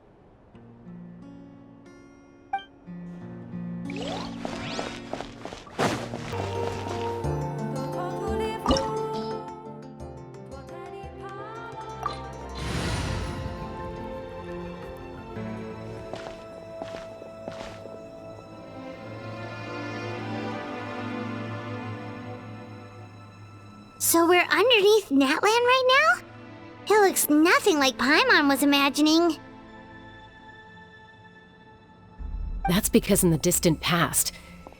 So we're underneath Natlan right now? It looks nothing like Paimon was imagining.
That's because in the distant past,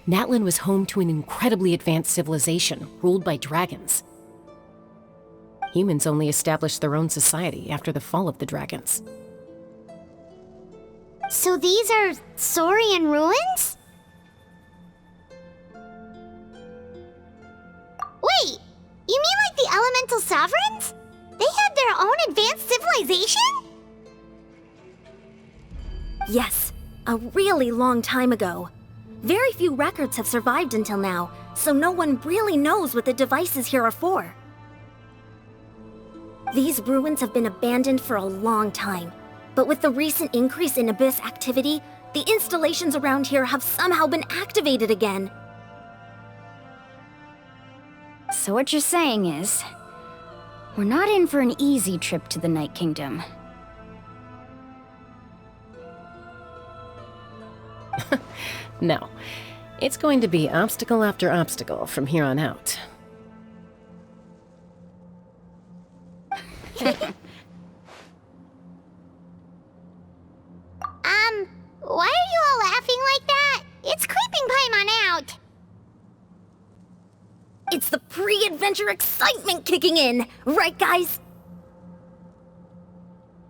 Natlan was home to an incredibly advanced civilization ruled by dragons. Humans only established their own society after the fall of the dragons.
So these are Saurian ruins? Wait, you mean like the elemental sovereigns? They had their own advanced civilization?
Yes, a really long time ago. Very few records have survived until now, so no one really knows what the devices here are for. These ruins have been abandoned for a long time, but with the recent increase in Abyss activity, the installations around here have somehow been activated again.
So what you're saying is, we're not in for an easy trip to the Night Kingdom.
No, it's going to be obstacle after obstacle from here on out.
Why are you all laughing like that? It's creeping Paimon out.
It's the pre-adventure excitement kicking in, right guys?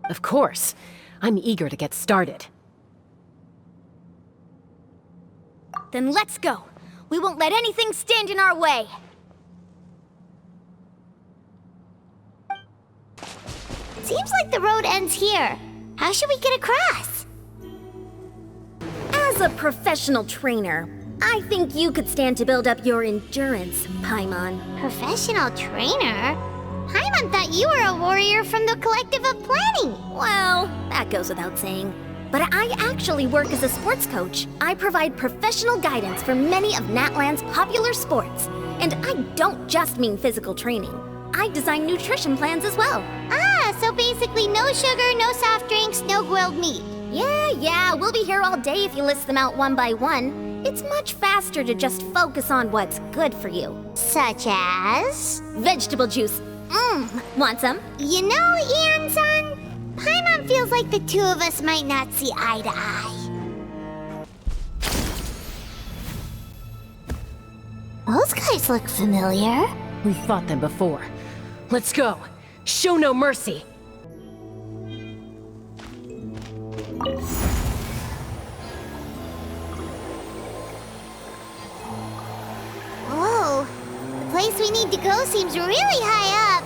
Of course. I'm eager to get started.
Then let's go. We won't let anything stand in our way.
Seems like the road ends here. How should we get across?
As a professional trainer, I think you could stand to build up your endurance, Paimon.
Professional trainer? Paimon thought you were a warrior from the Collective of Planning.
Well, that goes without saying. But I actually work as a sports coach. I provide professional guidance for many of Natlan's popular sports. And I don't just mean physical training. I design nutrition plans as well.
Ah, so basically no sugar, no soft drinks, no grilled meat.
Yeah, we'll be here all day if you list them out one by one. It's much faster to just focus on what's good for you.
Such as?
Vegetable juice. Want some?
You know, Ian-san, Paimon feels like the two of us might not see eye to eye. Those guys look familiar.
We've fought them before. Let's go. Show no mercy.
Whoa, the place we need to go seems really high up.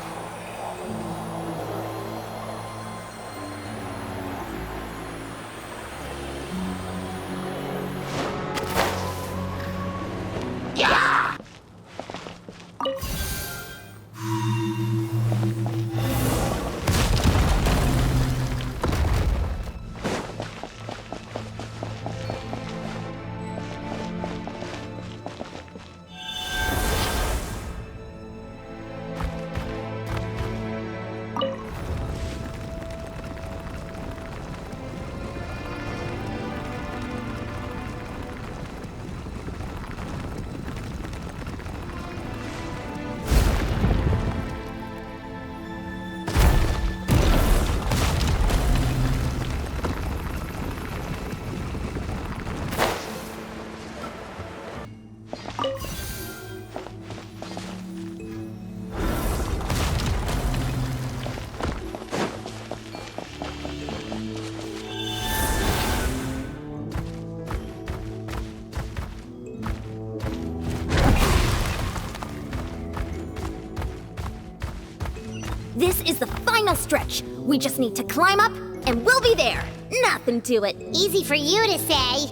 This is the final stretch. We just need to climb up, and we'll be there. Nothing to it.
Easy for you to say.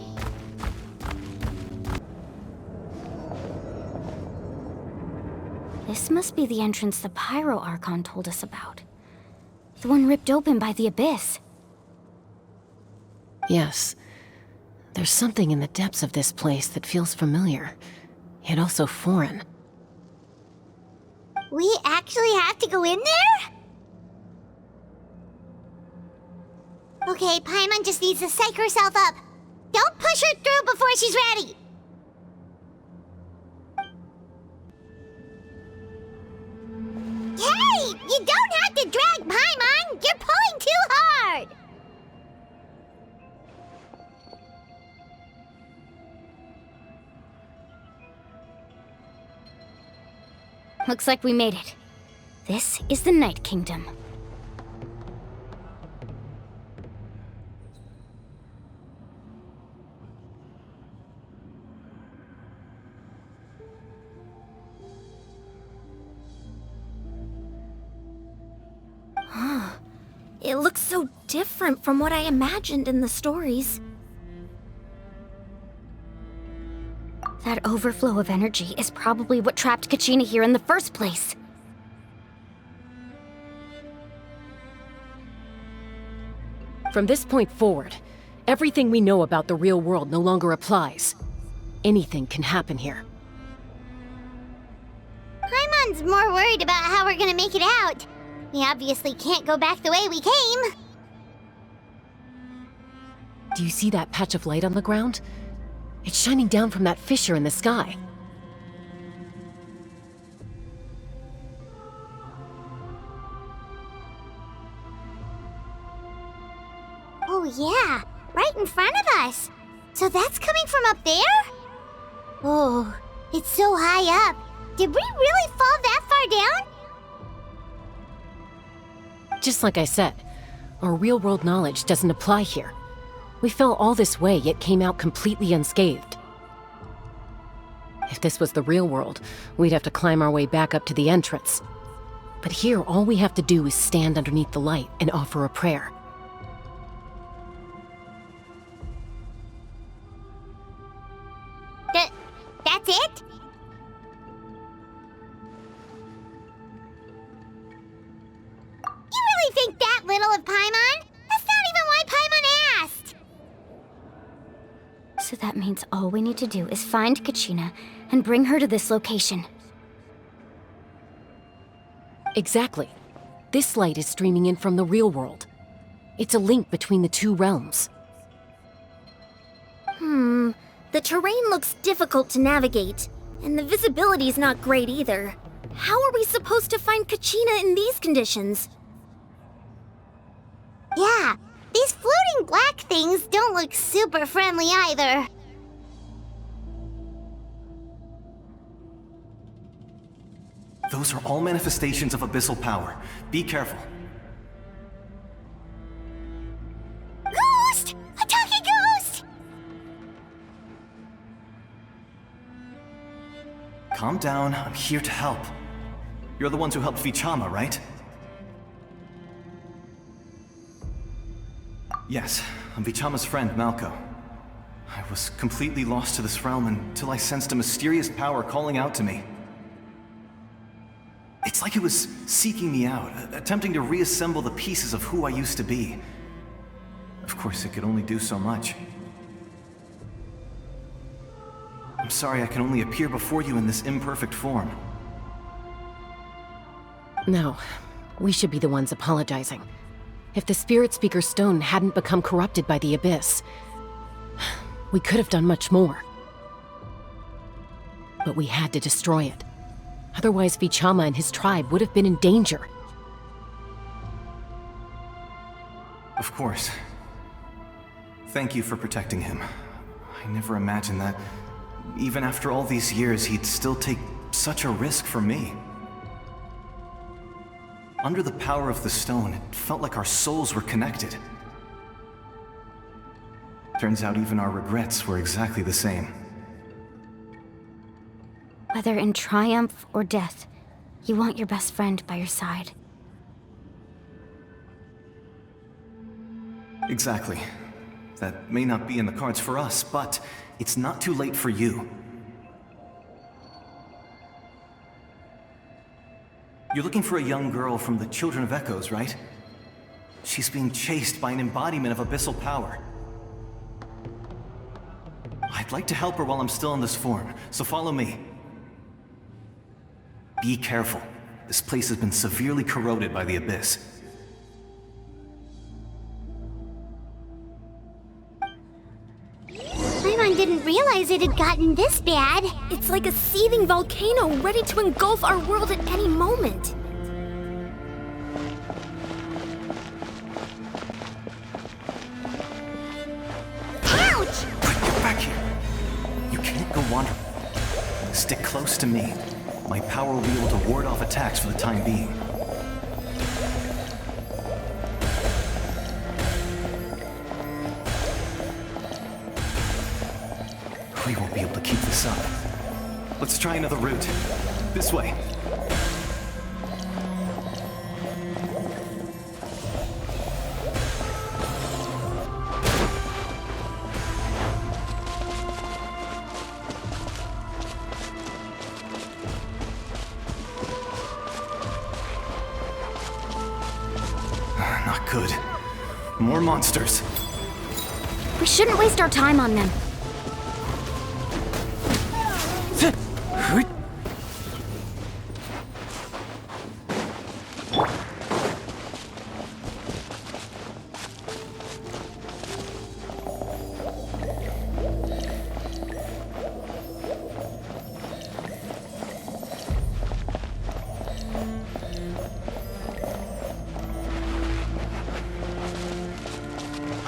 This must be the entrance the Pyro Archon told us about. The one ripped open by the Abyss.
Yes. There's something in the depths of this place that feels familiar, yet also foreign.
We actually have to go in there? Okay, Paimon just needs to psych herself up. Don't push her through before she's ready. Hey! You don't have to drag Paimon! You're pulling too hard!
Looks like we made it. This is the Night Kingdom.
It looks so different from what I imagined in the stories.
That overflow of energy is probably what trapped Kachina here in the first place.
From this point forward, everything we know about the real world no longer applies. Anything can happen here.
Paimon's more worried about how we're gonna make it out. We obviously can't go back the way we came.
Do you see that patch of light on the ground? It's shining down from that fissure in the sky.
Oh yeah, right in front of us. So that's coming from up there? Oh, it's so high up. Did we really fall that far down?
Just like I said, our real-world knowledge doesn't apply here. We fell all this way, yet came out completely unscathed. If this was the real world, we'd have to climb our way back up to the entrance. But here, all we have to do is stand underneath the light and offer a prayer.
That's it? You really think that little of Paimon? That's not even why Paimon asked!
So that means all we need to do is find Kachina and bring her to this location.
Exactly. This light is streaming in from the real world. It's a link between the two realms.
The terrain looks difficult to navigate, and the visibility's not great either. How are we supposed to find Kachina in these conditions?
Yeah, these floating black things don't look super friendly either.
Those are all manifestations of abyssal power. Be careful.
Ghost! A talking ghost!
Calm down, I'm here to help. You're the ones who helped Vichama, right? Yes, I'm Vichama's friend, Malko. I was completely lost to this realm until I sensed a mysterious power calling out to me. It's like it was seeking me out, attempting to reassemble the pieces of who I used to be. Of course, it could only do so much. I'm sorry I can only appear before you in this imperfect form.
No, we should be the ones apologizing. If the Spirit Speaker Stone hadn't become corrupted by the Abyss, we could have done much more. But we had to destroy it. Otherwise, Vichama and his tribe would have been in danger.
Of course. Thank you for protecting him. I never imagined that, even after all these years, he'd still take such a risk for me. Under the power of the stone, it felt like our souls were connected. Turns out even our regrets were exactly the same.
Whether in triumph or death, you want your best friend by your side.
Exactly. That may not be in the cards for us, but it's not too late for you. You're looking for a young girl from the Children of Echoes, right? She's being chased by an embodiment of abyssal power. I'd like to help her while I'm still in this form, so follow me. Be careful. This place has been severely corroded by the Abyss.
Paimon didn't realize it had gotten this bad.
It's like a seething volcano ready to engulf our world at any moment.
wander. Stick close to me. My power will be able to ward off attacks for the time being. We won't be able to keep this up. Let's try another route. This way. Not good. More monsters.
We shouldn't waste our time on them.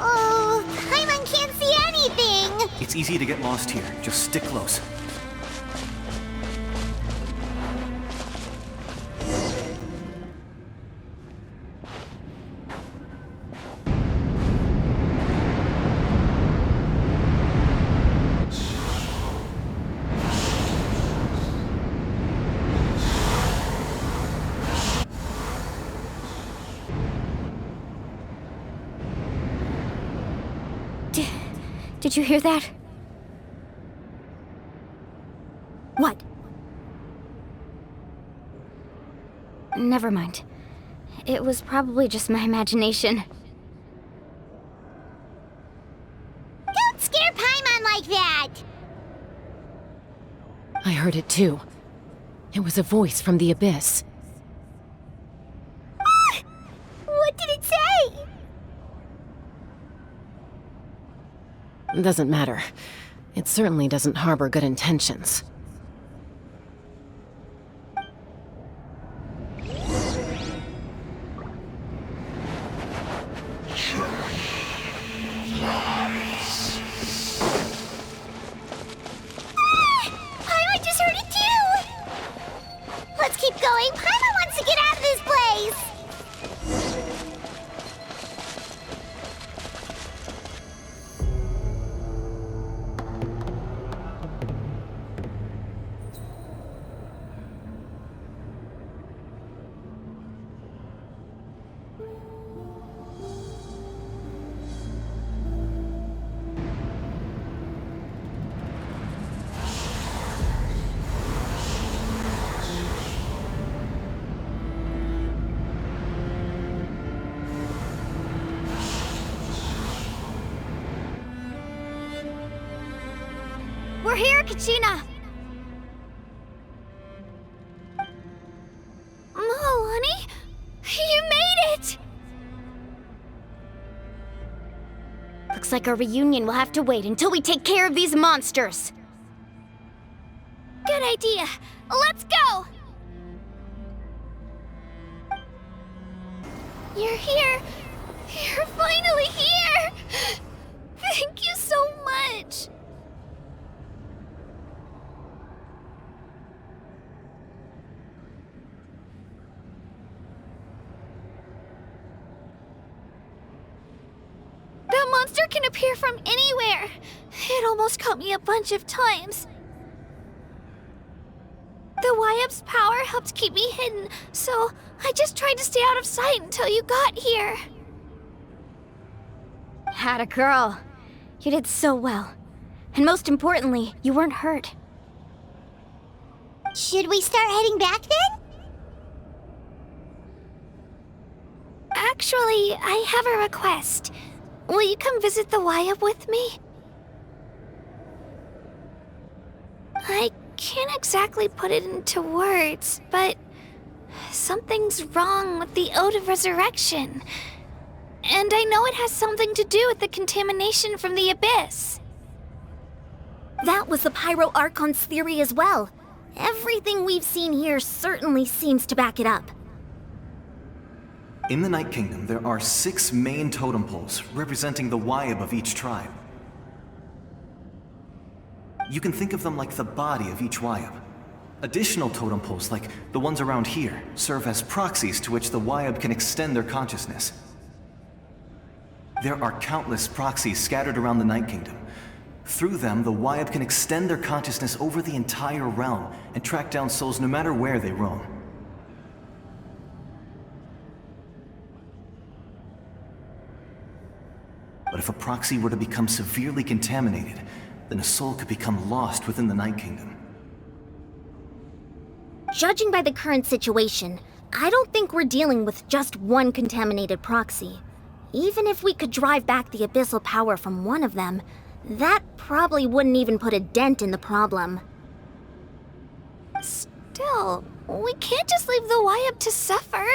Oh, Paimon can't see anything!
It's easy to get lost here. Just stick close.
Did you hear that?
What?
Never mind. It was probably just my imagination.
Don't scare Paimon like that!
I heard it too. It was a voice from the abyss.
Ah! What did it say?
Doesn't matter. It certainly doesn't harbor good intentions.
Paimon just heard it too! Let's keep going. Paimon wants to get out of this place!
We're here, Kachina!
Oh, honey, you made it!
Looks like our reunion will have to wait until we take care of these monsters.
Good idea. Let's go! You're here. You're finally here! Thank you so much! That monster can appear from anywhere. It almost caught me a bunch of times. The Y-Up's power helped keep me hidden, so I just tried to stay out of sight until you got here.
Atta girl. You did so well. And most importantly, you weren't hurt.
Should we start heading back then? Actually, I have a request. Will you come visit the Y-Up with me? I can't exactly put it into words, but something's wrong with the Ode of Resurrection. And I know it has something to do with the contamination from the Abyss.
That was the Pyro Archon's theory as well. Everything we've seen here certainly seems to back it up.
In the Night Kingdom, there are 6 main totem poles representing the Y of each tribe. You can think of them like the body of each Wayab. Additional totem poles, like the ones around here, serve as proxies to which the Wayab can extend their consciousness. There are countless proxies scattered around the Night Kingdom. Through them, the Wayab can extend their consciousness over the entire realm and track down souls no matter where they roam. But if a proxy were to become severely contaminated, then a soul could become lost within the Night Kingdom.
Judging by the current situation, I don't think we're dealing with just one contaminated proxy. Even if we could drive back the abyssal power from one of them, that probably wouldn't even put a dent in the problem.
Still, we can't just leave the Wayab to suffer.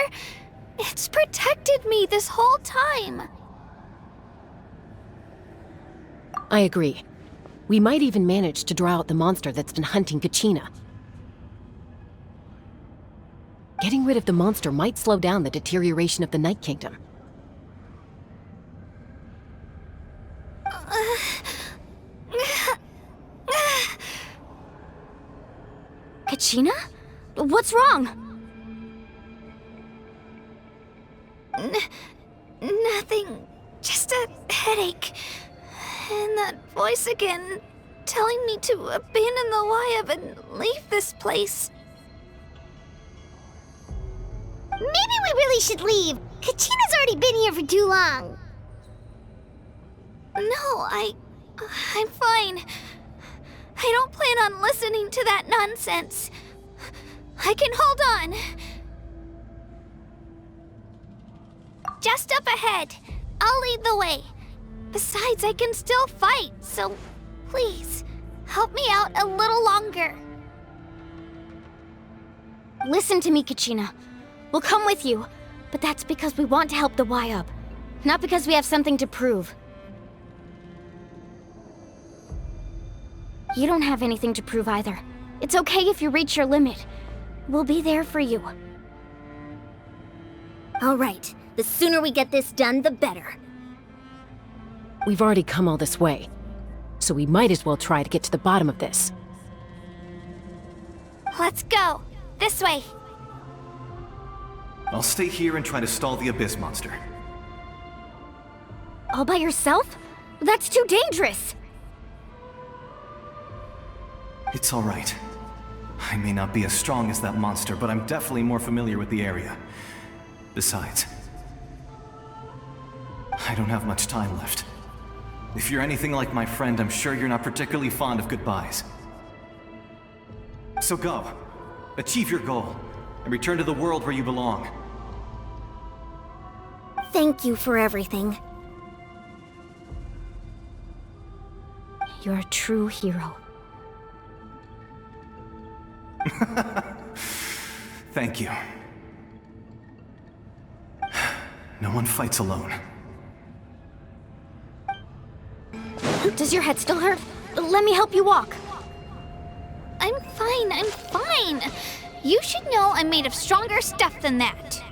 It's protected me this whole time.
I agree. We might even manage to draw out the monster that's been hunting Kachina. Getting rid of the monster might slow down the deterioration of the Night Kingdom.
Kachina? What's wrong?
Nothing. Just a headache. And that voice again, telling me to abandon the Wayab and leave this place.
Maybe we really should leave. Kachina's already been here for too long.
No, I'm fine. I don't plan on listening to that nonsense. I can hold on. Just up ahead. I'll lead the way. Besides, I can still fight, so please, help me out a little longer.
Listen to me, Kachina. We'll come with you, but that's because we want to help the Wayab, not because we have something to prove. You don't have anything to prove either. It's okay if you reach your limit. We'll be there for you.
All right, the sooner we get this done, the better.
We've already come all this way, so we might as well try to get to the bottom of this.
Let's go. This way.
I'll stay here and try to stall the Abyss monster.
All by yourself? That's too dangerous!
It's all right. I may not be as strong as that monster, but I'm definitely more familiar with the area. Besides, I don't have much time left. If you're anything like my friend, I'm sure you're not particularly fond of goodbyes. So go. Achieve your goal, and return to the world where you belong.
Thank you for everything.
You're a true hero.
Thank you. No one fights alone.
Does your head still hurt? Let me help you walk.
I'm fine. You should know I'm made of stronger stuff than that.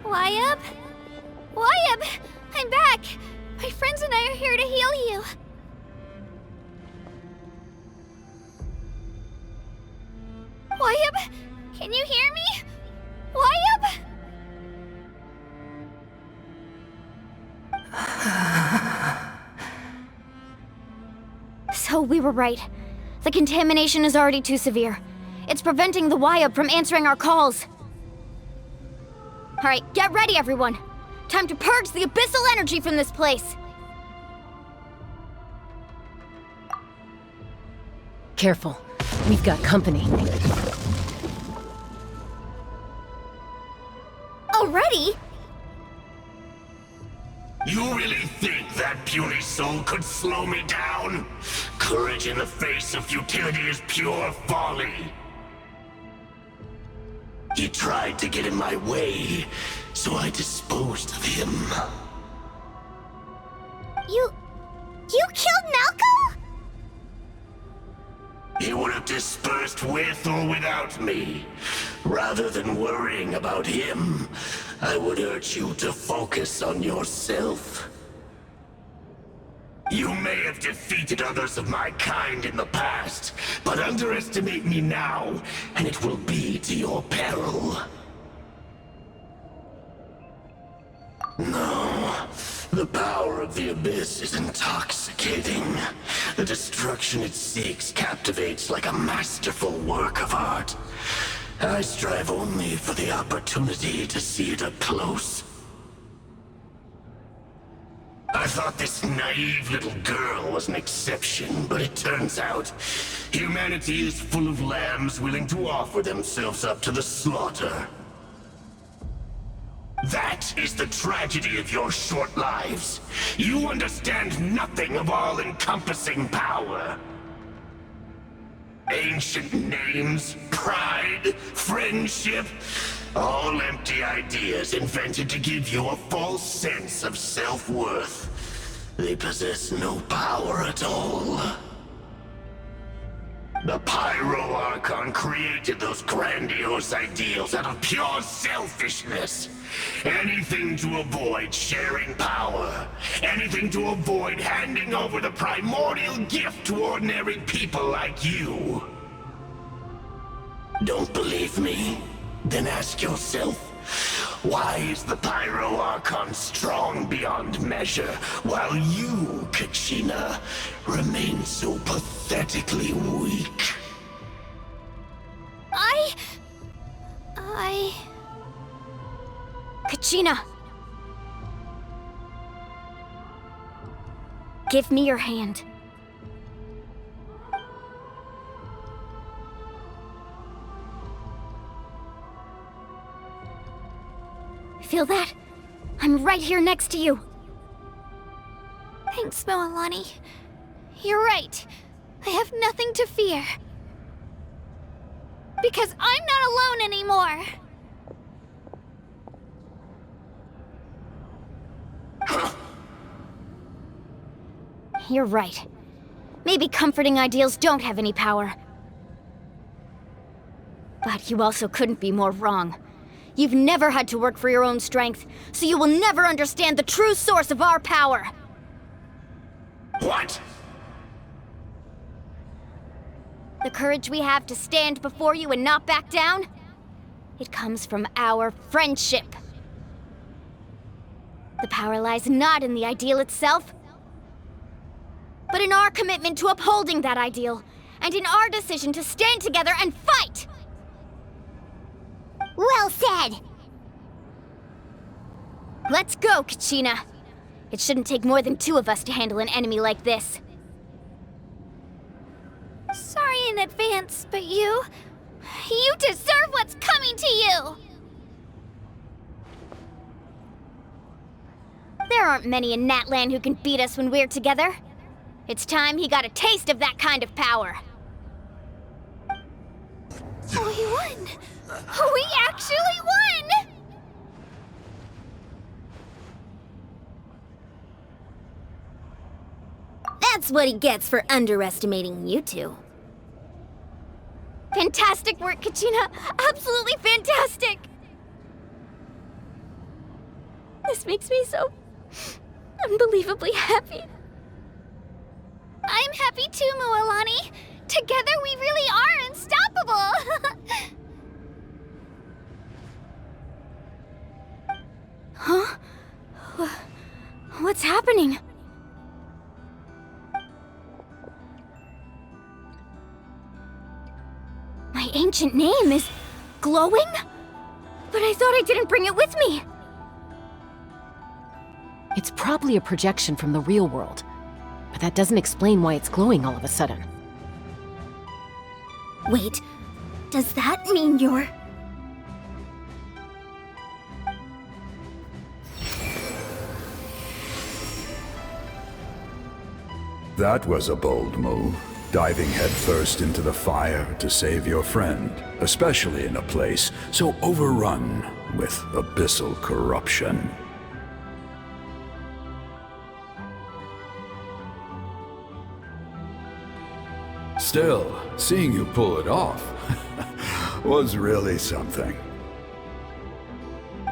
Wayab? Wayab! I'm back! My friends and I are here to heal you. Wayab? Can you hear me? Wayab?
So we were right. The contamination is already too severe. It's preventing the Wayab from answering our calls. All right, get ready, everyone. Time to purge the abyssal energy from this place.
Careful. We've got company.
Already?
You really think that puny soul could slow me down? Courage in the face of futility is pure folly. He tried to get in my way, so I disposed of him.
You killed Malco?
He would have dispersed with or without me. Rather than worrying about him, I would urge you to focus on yourself. You may have defeated others of my kind in the past, but underestimate me now, and it will be to your peril. No, the power of the Abyss is intoxicating. The destruction it seeks captivates like a masterful work of art. I strive only for the opportunity to see it up close. I thought this naive little girl was an exception, but it turns out humanity is full of lambs willing to offer themselves up to the slaughter. That is the tragedy of your short lives. You understand nothing of all-encompassing power. Ancient names, pride, friendship, all empty ideas invented to give you a false sense of self-worth. They possess no power at all. The Pyro Archon created those grandiose ideals out of pure selfishness. Anything to avoid sharing power. Anything to avoid handing over the primordial gift to ordinary people like you. Don't believe me? Then ask yourself, why is the Pyro Archon strong beyond measure, while you, Kachina, remain so pathetically weak?
Kachina! Give me your hand. Feel that? I'm right here next to you.
Thanks, Moalani. You're right. I have nothing to fear. Because I'm not alone anymore.
You're right. Maybe comforting ideals don't have any power. But you also couldn't be more wrong. You've never had to work for your own strength, so you will never understand the true source of our power.
What?
The courage we have to stand before you and not back down? It comes from our friendship. The power lies not in the ideal itself, but in our commitment to upholding that ideal, and in our decision to stand together and fight!
Well said!
Let's go, Kachina. It shouldn't take more than 2 of us to handle an enemy like this.
Sorry in advance, but you deserve what's coming to you!
There aren't many in Natlan who can beat us when we're together. It's time he got a taste of that kind of power.
We won! We actually won!
That's what he gets for underestimating you two.
Fantastic work, Kachina! Absolutely fantastic! This makes me so unbelievably happy.
I'm happy too, Moalani. Together we really are unstoppable!
Huh? What's happening? My ancient name is glowing? But I thought I didn't bring it with me.
It's probably a projection from the real world, but that doesn't explain why it's glowing all of a sudden.
Wait, does that mean you're...
That was a bold move, diving headfirst into the fire to save your friend, especially in a place so overrun with abyssal corruption. Still, seeing you pull it off was really something.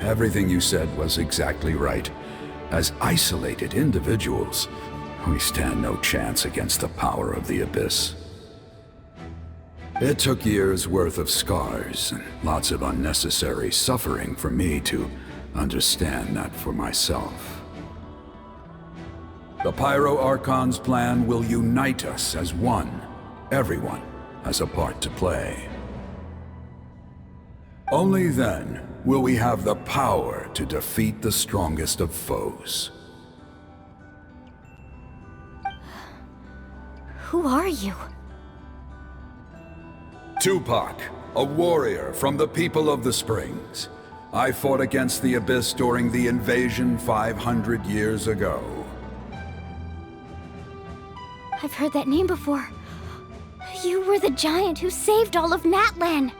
Everything you said was exactly right. As isolated individuals, we stand no chance against the power of the Abyss. It took years' worth of scars and lots of unnecessary suffering for me to understand that for myself. The Pyro Archon's plan will unite us as one. Everyone has a part to play. Only then will we have the power to defeat the strongest of foes.
Who are you?
Tupac, a warrior from the people of the Springs. I fought against the Abyss during the invasion 500 years ago.
I've heard that name before. You were the giant who saved all of Natlan.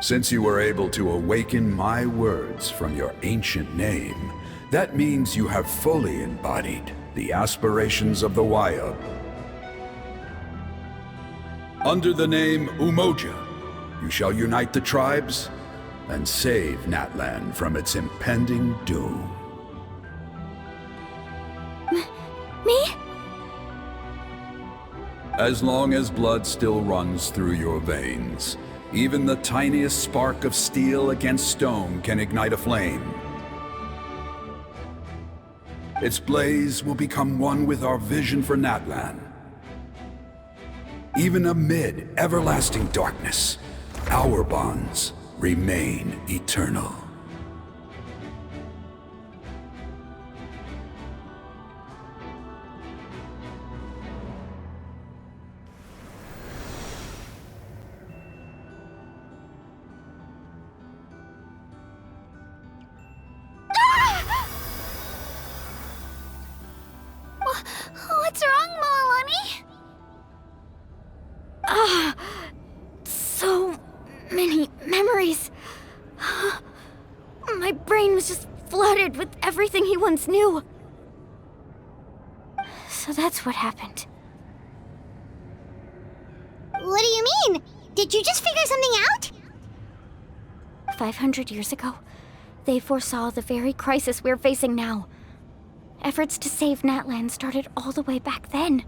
Since you were able to awaken my words from your ancient name, that means you have fully embodied the aspirations of the Wayub. Under the name Umoja, you shall unite the tribes and save Natlan from its impending doom.
Me?
As long as blood still runs through your veins, even the tiniest spark of steel against stone can ignite a flame. Its blaze will become one with our vision for Natlan. Even amid everlasting darkness, our bonds remain eternal.
What's wrong, Moalani?
So many memories. My brain was just flooded with everything he once knew. So that's what happened.
What do you mean? Did you just figure something out?
500 years ago, they foresaw the very crisis we're facing now. Efforts to save Natlan started all the way back then.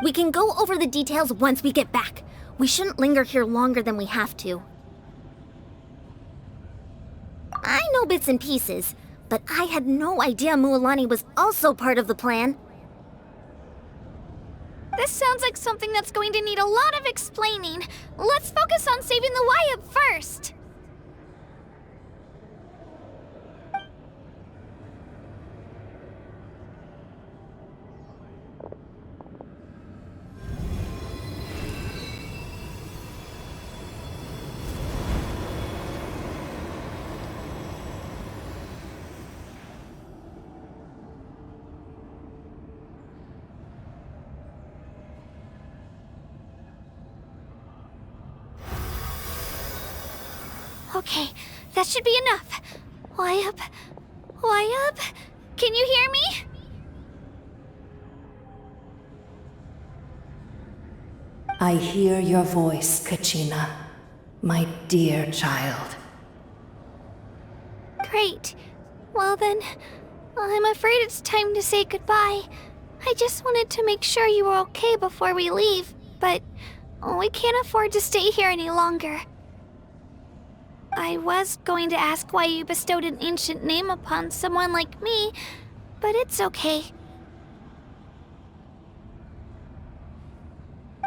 We can go over the details once we get back. We shouldn't linger here longer than we have to. I know bits and pieces, but I had no idea Mualani was also part of the plan.
This sounds like something that's going to need a lot of explaining. Let's focus on saving the Wayub first. Okay, that should be enough. Wayub? Wayub? Can you hear me?
I hear your voice, Kachina, my dear child.
Great. Well then, I'm afraid it's time to say goodbye. I just wanted to make sure you were okay before we leave, but we can't afford to stay here any longer. I was going to ask why you bestowed an ancient name upon someone like me, but it's okay.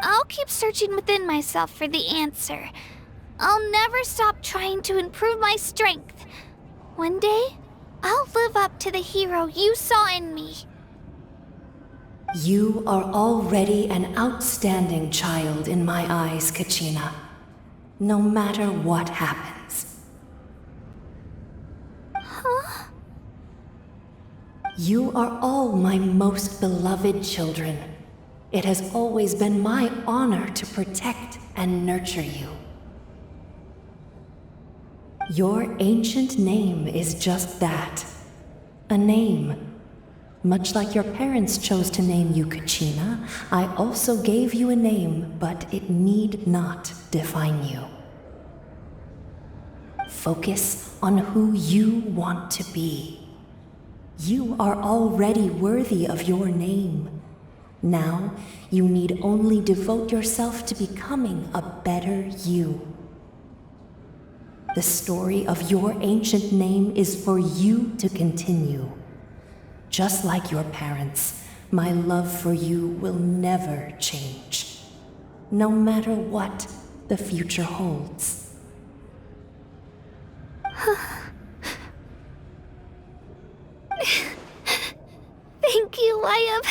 I'll keep searching within myself for the answer. I'll never stop trying to improve my strength. One day, I'll live up to the hero you saw in me.
You are already an outstanding child in my eyes, Kachina. No matter what happens.
Huh?
You are all my most beloved children. It has always been my honor to protect and nurture you. Your ancient name is just that. A name. Much like your parents chose to name you Kachina, I also gave you a name, but it need not define you. Focus on who you want to be. You are already worthy of your name. Now, you need only devote yourself to becoming a better you. The story of your ancient name is for you to continue. Just like your parents, my love for you will never change, no matter what the future holds.
Thank you, Wyatt.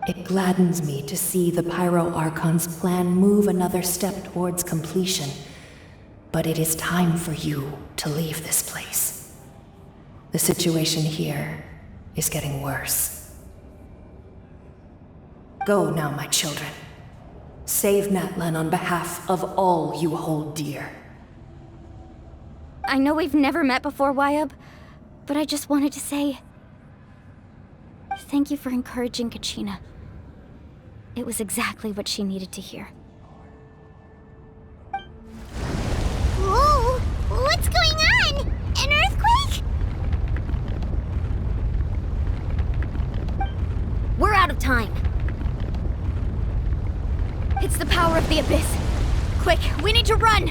It gladdens me to see the Pyro Archon's plan move another step towards completion, but it is time for you to leave this place. The situation here is getting worse. Go now, my children. Save Natlan on behalf of all you hold dear.
I know we've never met before, Wyatt, but I just wanted to say thank you for encouraging Kachina. It was exactly what she needed to hear.
Whoa! What's going on? An earthquake?
We're out of time.
It's the power of the Abyss. Quick, we need to run!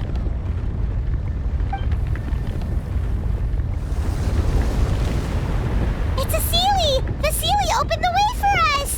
It's a Seelie! The Seelie opened the way for us!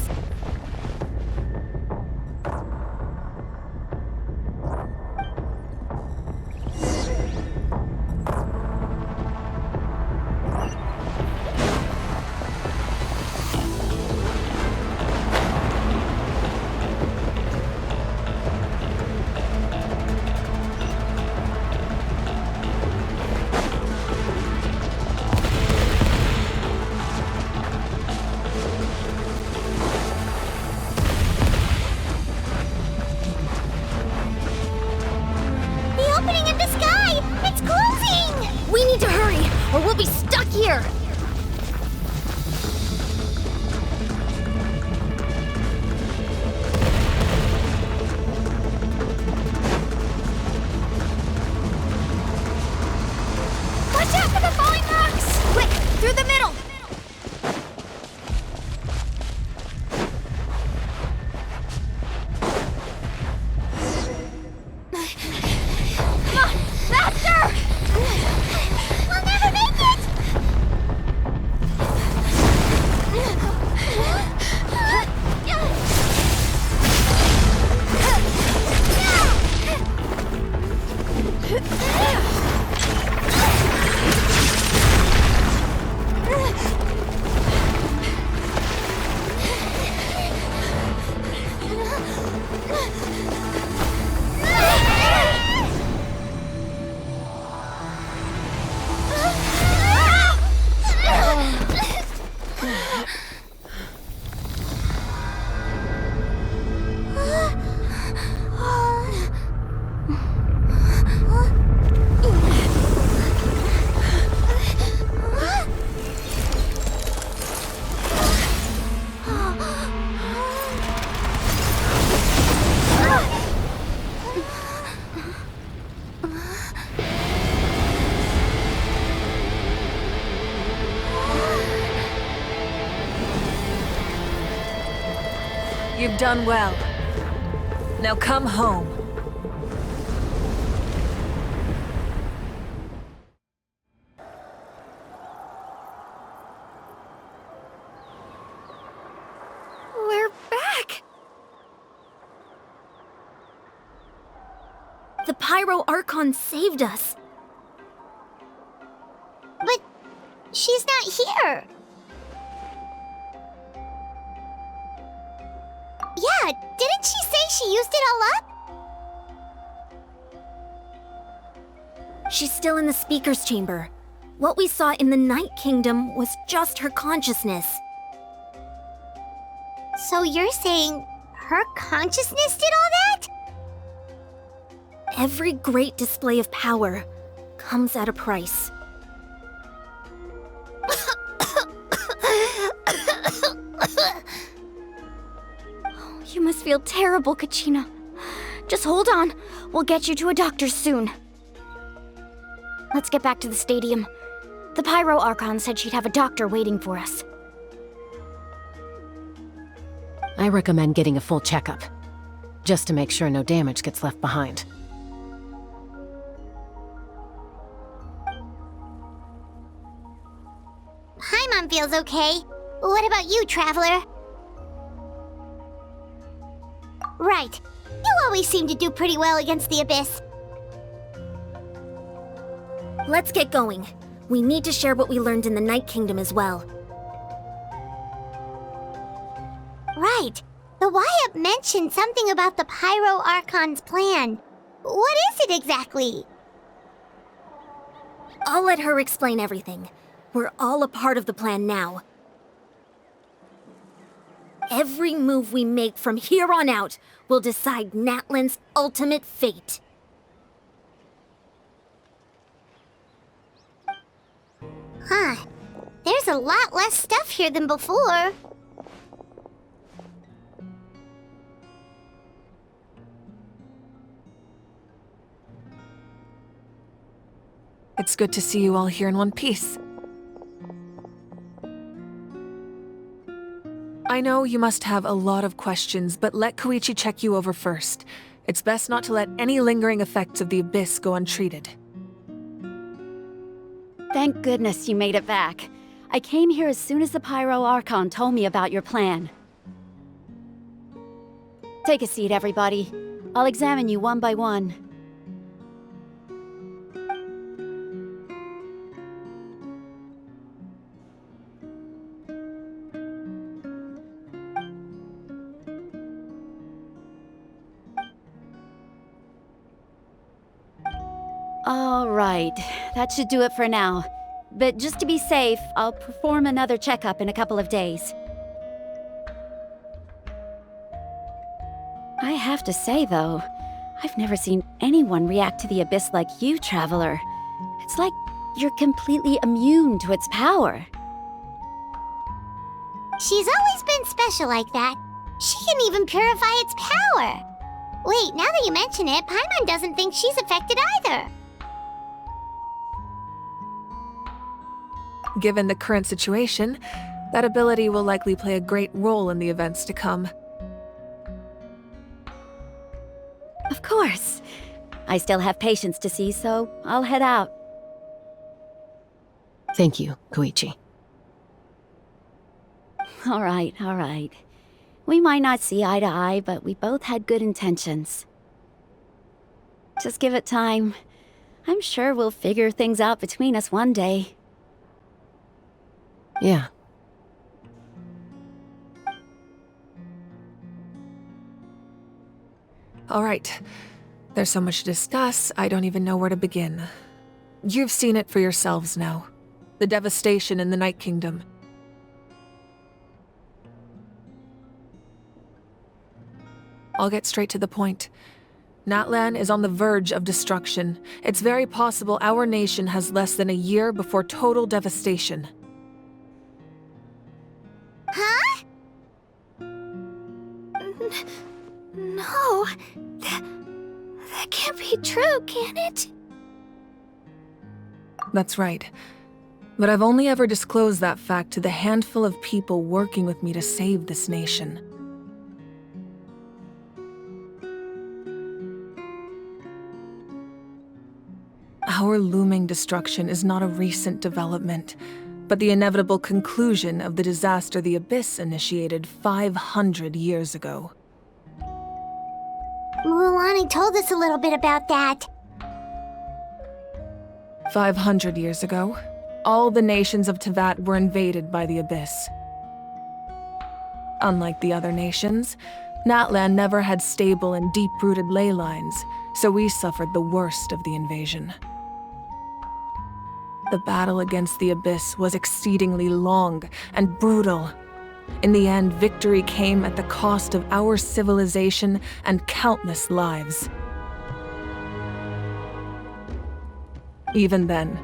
We need to hurry, or we'll be stuck here!
Watch out for the falling rocks!
Quick, through the middle!
You've done well. Now come home.
We're back! The Pyro Archon saved us.
But she's not here. Yeah, didn't she say she used it all up?
She's still in the speaker's chamber. What we saw in the Night Kingdom was just her consciousness.
So you're saying her consciousness did all that?
Every great display of power comes at a price.
You must feel terrible, Kachina. Just hold on. We'll get you to a doctor soon. Let's get back to the stadium. The Pyro Archon said she'd have a doctor waiting for us.
I recommend getting a full checkup, just to make sure no damage gets left behind.
Paimon feels okay. What about you, Traveler? Right. You always seem to do pretty well against the Abyss.
Let's get going. We need to share what we learned in the Night Kingdom as well.
Right. The Wyatt mentioned something about the Pyro Archon's plan. What is it exactly?
I'll let her explain everything. We're all a part of the plan now. Every move we make from here on out will decide Natlan's ultimate fate.
Huh. There's a lot less stuff here than before.
It's good to see you all here in one piece. I know you must have a lot of questions, but let Koichi check you over first. It's best not to let any lingering effects of the Abyss go untreated.
Thank goodness you made it back. I came here as soon as the Pyro Archon told me about your plan. Take a seat, everybody. I'll examine you one by one. All right, that should do it for now. But just to be safe, I'll perform another checkup in a couple of days. I have to say, though, I've never seen anyone react to the Abyss like you, Traveler. It's like you're completely immune to its power.
She's always been special like that. She can even purify its power. Wait, now that you mention it, Paimon doesn't think she's affected either.
Given the current situation, that ability will likely play a great role in the events to come.
Of course. I still have patients to see, so I'll head out.
Thank you, Koichi.
All right. We might not see eye to eye, but we both had good intentions. Just give it time. I'm sure we'll figure things out between us one day.
Yeah.
All right. There's so much to discuss, I don't even know where to begin. You've seen it for yourselves now. The devastation in the Night Kingdom. I'll get straight to the point. Natlan is on the verge of destruction. It's very possible our nation has less than a year before total devastation.
Huh? No. That can't be true, can it?
That's right. But I've only ever disclosed that fact to the handful of people working with me to save this nation. Our looming destruction is not a recent development, but the inevitable conclusion of the disaster the Abyss initiated 500 years ago.
Mulani told us a little bit about that.
500 years ago, all the nations of Teyvat were invaded by the Abyss. Unlike the other nations, Natlan never had stable and deep-rooted ley lines, so we suffered the worst of the invasion. The battle against the Abyss was exceedingly long and brutal. In the end, victory came at the cost of our civilization and countless lives. Even then,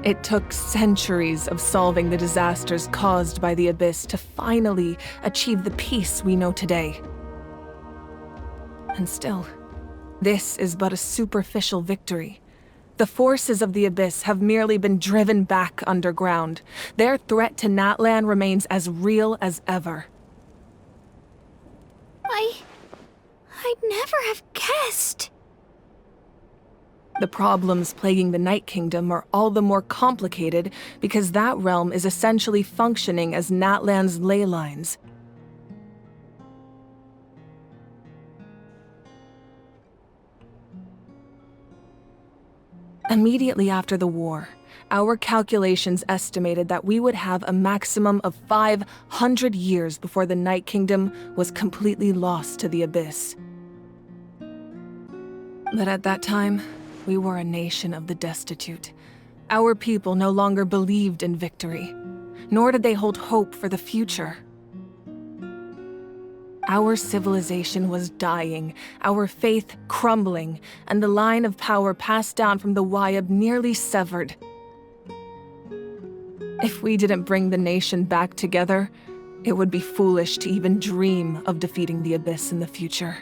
it took centuries of solving the disasters caused by the Abyss to finally achieve the peace we know today. And still, this is but a superficial victory. The forces of the Abyss have merely been driven back underground. Their threat to Natlan remains as real as ever.
I'd never have guessed.
The problems plaguing the Night Kingdom are all the more complicated because that realm is essentially functioning as Natlan's ley lines. Immediately after the war, our calculations estimated that we would have a maximum of 500 years before the Night Kingdom was completely lost to the Abyss. But at that time, we were a nation of the destitute. Our people no longer believed in victory, nor did they hold hope for the future. Our civilization was dying, our faith crumbling, and the line of power passed down from the Wayab nearly severed. If we didn't bring the nation back together, it would be foolish to even dream of defeating the Abyss in the future.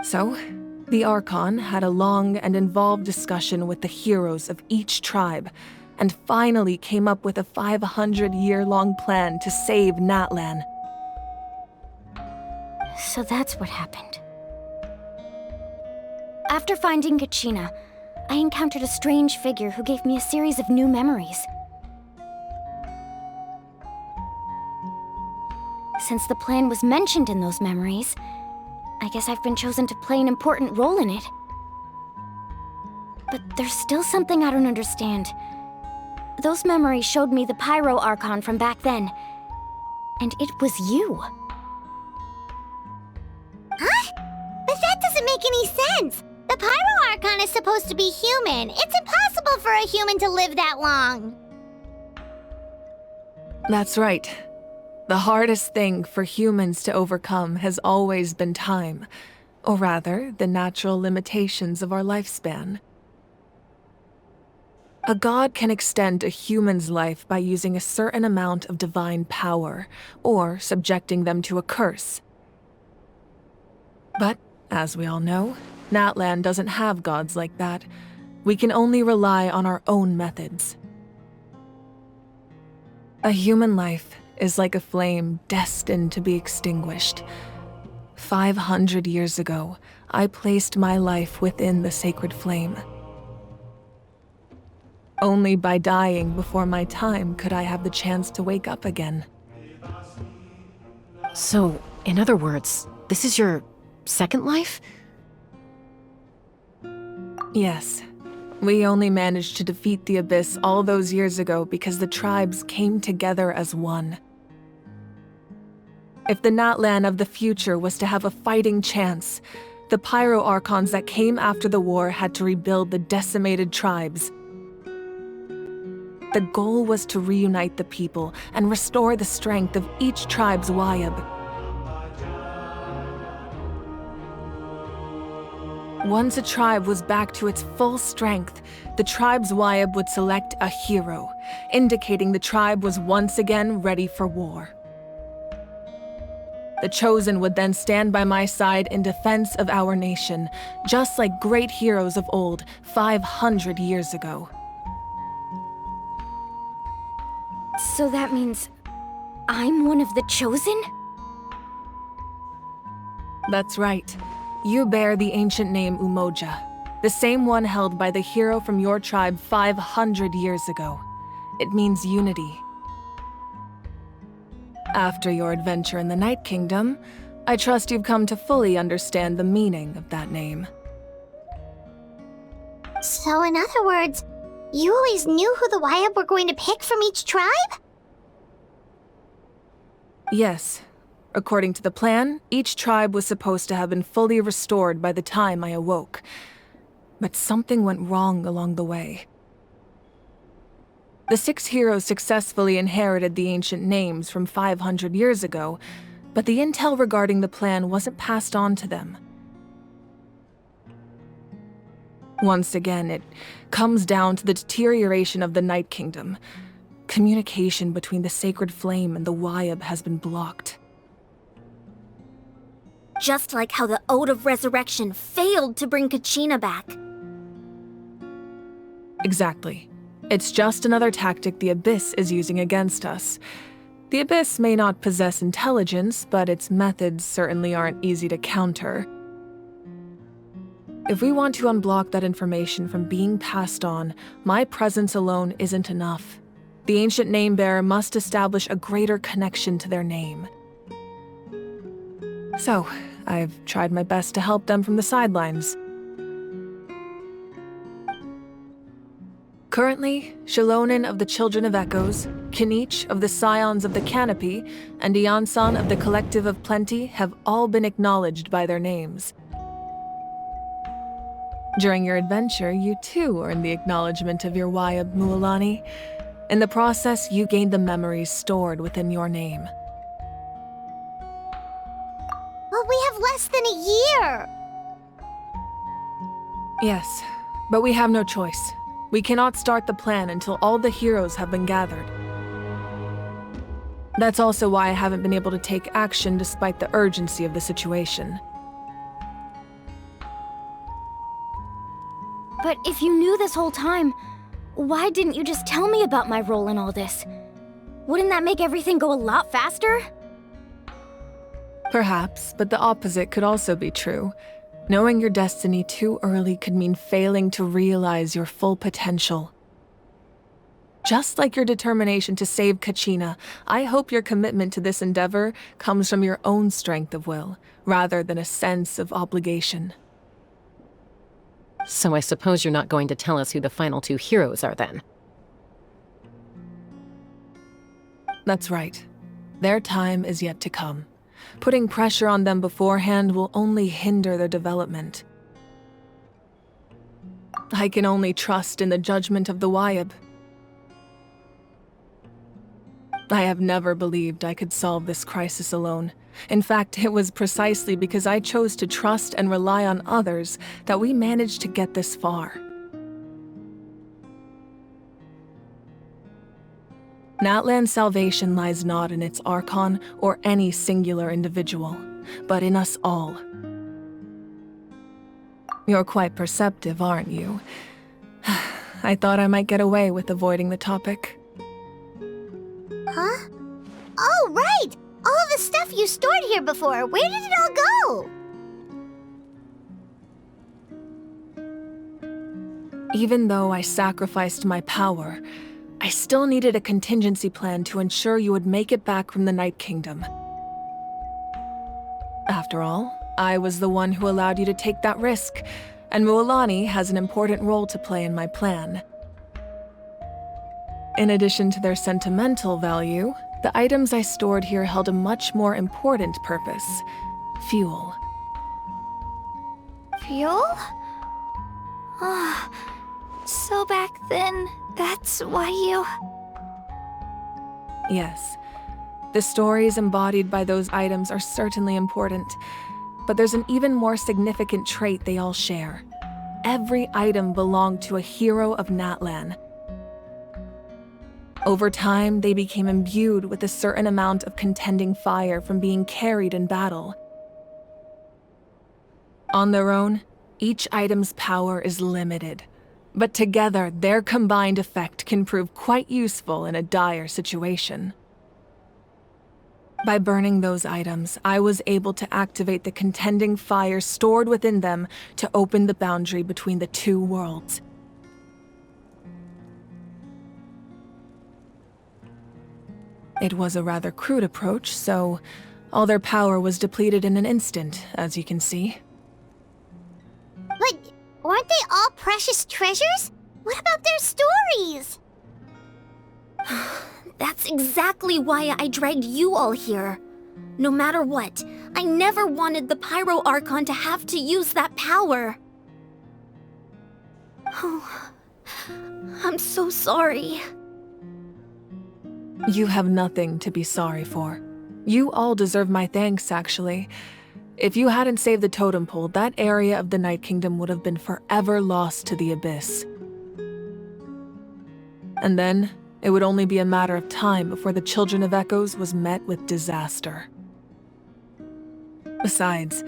So, the Archon had a long and involved discussion with the heroes of each tribe, and finally came up with a 500-year-long plan to save Natlan.
So that's what happened. After finding Kachina, I encountered a strange figure who gave me a series of new memories. Since the plan was mentioned in those memories, I guess I've been chosen to play an important role in it. But there's still something I don't understand. Those memories showed me the Pyro Archon from back then, and it was you.
Huh? But that doesn't make any sense! The Pyro Archon is supposed to be human. It's impossible for a human to live that long.
That's right. The hardest thing for humans to overcome has always been time, or rather, the natural limitations of our lifespan. A god can extend a human's life by using a certain amount of divine power, or subjecting them to a curse. But, as we all know, Natlan doesn't have gods like that. We can only rely on our own methods. A human life is like a flame destined to be extinguished. 500 years ago, I placed my life within the sacred flame. Only by dying before my time could I have the chance to wake up again.
So, in other words, this is your second life?
Yes. We only managed to defeat the Abyss all those years ago because the tribes came together as one. If the Natlan of the future was to have a fighting chance, the Pyro Archons that came after the war had to rebuild the decimated tribes. The goal was to reunite the people and restore the strength of each tribe's Wayab. Once a tribe was back to its full strength, the tribe's Wayab would select a hero, indicating the tribe was once again ready for war. The Chosen would then stand by my side in defense of our nation, just like great heroes of old 500 years ago.
So that means I'm one of the Chosen?
That's right. You bear the ancient name Umoja, the same one held by the hero from your tribe 500 years ago. It means unity. After your adventure in the Night Kingdom, I trust you've come to fully understand the meaning of that name.
So in other words, you always knew who the Wayab were going to pick from each tribe?
Yes. According to the plan, each tribe was supposed to have been fully restored by the time I awoke. But something went wrong along the way. The 6 heroes successfully inherited the ancient names from 500 years ago, but the intel regarding the plan wasn't passed on to them. Once again, it comes down to the deterioration of the Night Kingdom. Communication between the Sacred Flame and the Wayab has been blocked.
Just like how the Ode of Resurrection failed to bring Kachina back.
Exactly. It's just another tactic the Abyss is using against us. The Abyss may not possess intelligence, but its methods certainly aren't easy to counter. If we want to unblock that information from being passed on, my presence alone isn't enough. The ancient name-bearer must establish a greater connection to their name. So, I've tried my best to help them from the sidelines. Currently, Shilonen of the Children of Echoes, Kinich of the Scions of the Canopy, and Iansan of the Collective of Plenty have all been acknowledged by their names. During your adventure, you too earned the acknowledgement of your Wayab Mualani. In the process, you gained the memories stored within your name.
But we have less than a year!
Yes, but we have no choice. We cannot start the plan until all the heroes have been gathered. That's also why I haven't been able to take action despite the urgency of the situation.
But if you knew this whole time, why didn't you just tell me about my role in all this? Wouldn't that make everything go a lot faster?
Perhaps, but the opposite could also be true. Knowing your destiny too early could mean failing to realize your full potential. Just like your determination to save Kachina, I hope your commitment to this endeavor comes from your own strength of will, rather than a sense of obligation.
So I suppose you're not going to tell us who the final two heroes are then?
That's right. Their time is yet to come. Putting pressure on them beforehand will only hinder their development. I can only trust in the judgment of the Wayab. I have never believed I could solve this crisis alone. In fact, it was precisely because I chose to trust and rely on others that we managed to get this far. Natlan's salvation lies not in its Archon or any singular individual, but in us all. You're quite perceptive, aren't you? I thought I might get away with avoiding the topic.
Huh? Oh, right! All of the stuff you stored here before, where did it all go?
Even though I sacrificed my power, I still needed a contingency plan to ensure you would make it back from the Night Kingdom. After all, I was the one who allowed you to take that risk, and Mualani has an important role to play in my plan. In addition to their sentimental value, the items I stored here held a much more important purpose: fuel.
Fuel? Ah, so back then, that's why you...
Yes. The stories embodied by those items are certainly important, but there's an even more significant trait they all share. Every item belonged to a hero of Natlan. Over time, they became imbued with a certain amount of contending fire from being carried in battle. On their own, each item's power is limited, but together, their combined effect can prove quite useful in a dire situation. By burning those items, I was able to activate the contending fire stored within them to open the boundary between the two worlds. It was a rather crude approach, so all their power was depleted in an instant, as you can see.
But weren't they all precious treasures? What about their stories?
That's exactly why I dragged you all here. No matter what, I never wanted the Pyro Archon to have to use that power. Oh, I'm so sorry.
You have nothing to be sorry for. You all deserve my thanks, actually. If you hadn't saved the totem pole, that area of the Night Kingdom would have been forever lost to the Abyss. And then, it would only be a matter of time before the Children of Echoes was met with disaster. Besides,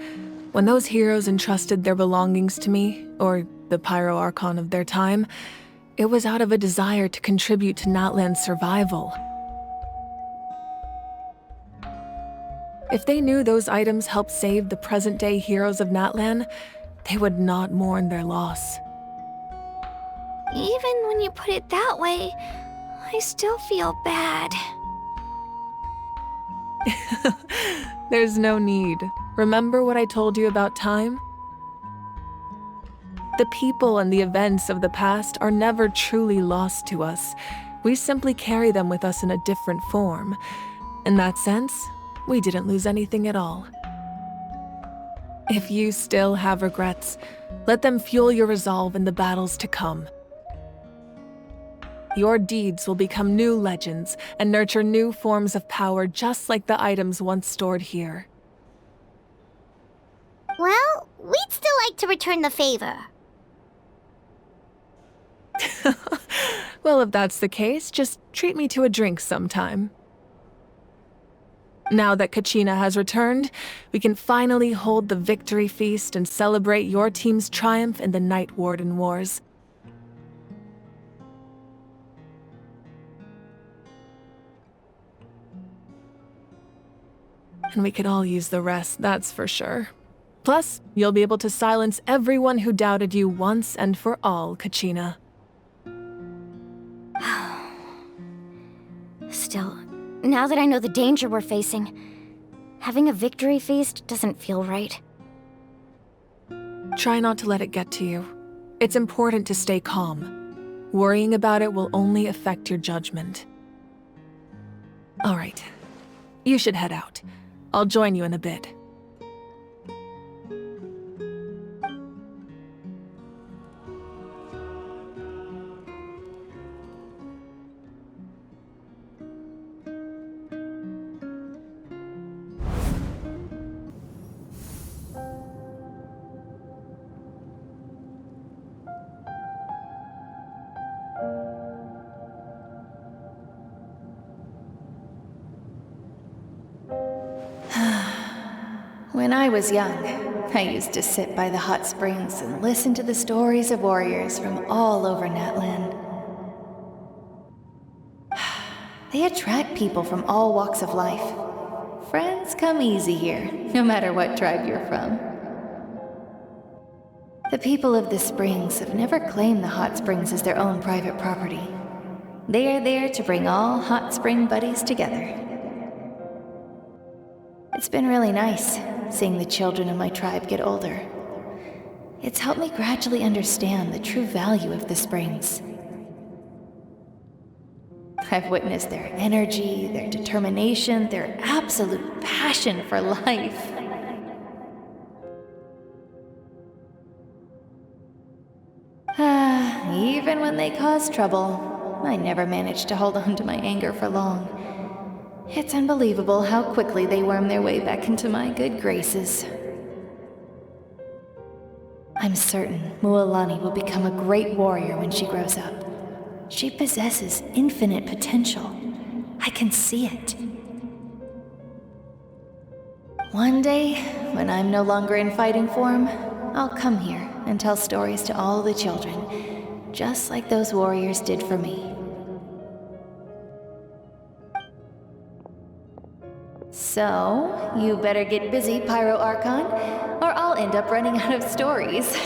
when those heroes entrusted their belongings to me, or the Pyro Archon of their time, It was out of a desire to contribute to Natlan's survival. If they knew those items helped save the present-day heroes of Natlan, they would not mourn their loss.
Even when you put it that way, I still feel bad.
There's no need. Remember what I told you about time? The people and the events of the past are never truly lost to us. We simply carry them with us in a different form. In that sense, we didn't lose anything at all. If you still have regrets, let them fuel your resolve in the battles to come. Your deeds will become new legends and nurture new forms of power just like the items once stored here.
Well, we'd still like to return the favor.
Well, if that's the case, just treat me to a drink sometime. Now that Kachina has returned, we can finally hold the victory feast and celebrate your team's triumph in the Night Warden Wars. And we could all use the rest, that's for sure. Plus, you'll be able to silence everyone who doubted you once and for all, Kachina.
Still, now that I know the danger we're facing, having a victory feast doesn't feel right.
Try not to let it get to you. It's important to stay calm. Worrying about it will only affect your judgment. All right. You should head out. I'll join you in a bit.
When I was young, I used to sit by the hot springs and listen to the stories of warriors from all over Natlan. They attract people from all walks of life. Friends come easy here, no matter what tribe you're from. The people of the springs have never claimed the hot springs as their own private property. They are there to bring all hot spring buddies together. It's been really nice, seeing the children of my tribe get older. It's helped me gradually understand the true value of the springs. I've witnessed their energy, their determination, their absolute passion for life. Even when they cause trouble, I never managed to hold on to my anger for long. It's unbelievable how quickly they worm their way back into my good graces. I'm certain Mualani will become a great warrior when she grows up. She possesses infinite potential. I can see it. One day, when I'm no longer in fighting form, I'll come here and tell stories to all the children, just like those warriors did for me. So, you better get busy, Pyro Archon, or I'll end up running out of stories.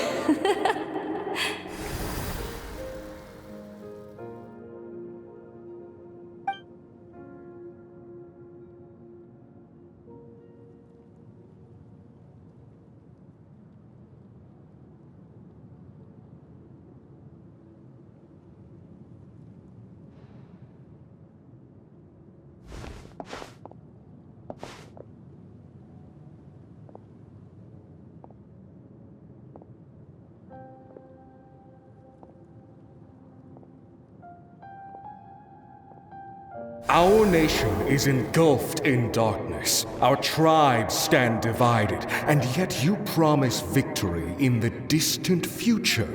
Our nation is engulfed in darkness. Our tribes stand divided, and yet you promise victory in the distant future.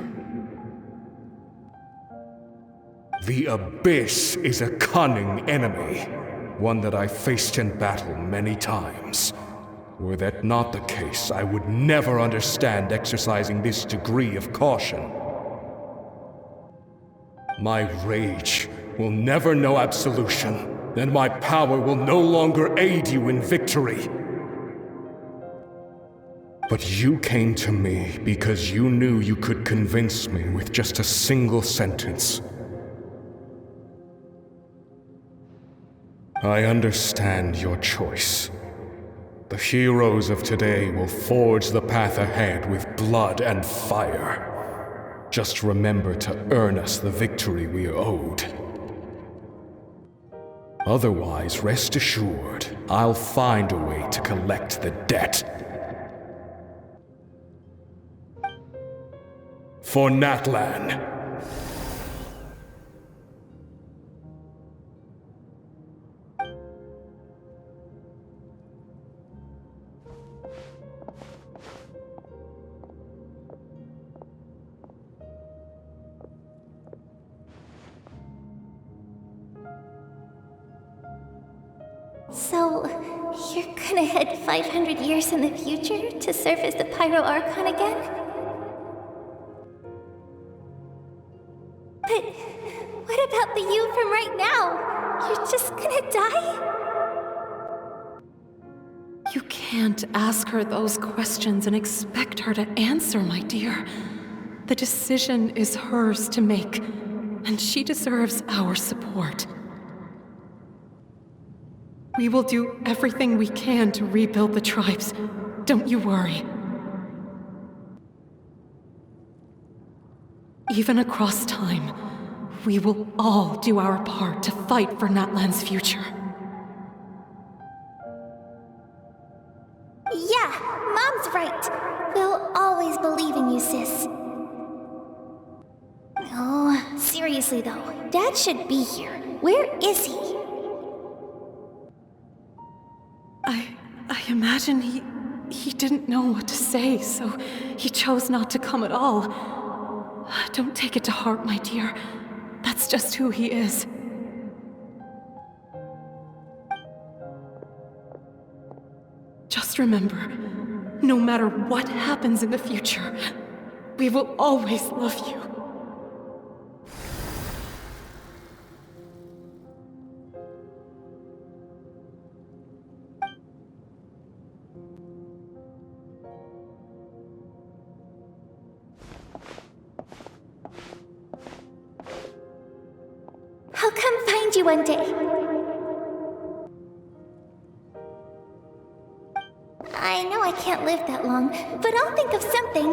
The Abyss is a cunning enemy, one that I faced in battle many times. Were that not the case, I would never understand exercising this degree of caution. My rage will never know absolution, and my power will no longer aid you in victory. But you came to me because you knew you could convince me with just a single sentence. I understand your choice. The heroes of today will forge the path ahead with blood and fire. Just remember to earn us the victory we are owed. Otherwise, rest assured, I'll find a way to collect the debt. For Natlan.
So, you're gonna head 500 years in the future to serve as the Pyro Archon again? But what about the you from right now? You're just gonna die?
You can't ask her those questions and expect her to answer, my dear. The decision is hers to make, and she deserves our support. We will do everything we can to rebuild the tribes. Don't you worry. Even across time, we will all do our part to fight for Natlan's future.
Yeah, Mom's right. We'll always believe in you, sis. Oh, seriously though, Dad should be here. Where is he?
I imagine he didn't know what to say, so he chose not to come at all. Don't take it to heart, my dear. That's just who he is. Just remember, no matter what happens in the future, we will always love you.
I'll come find you one day. I know I can't live that long, but I'll think of something.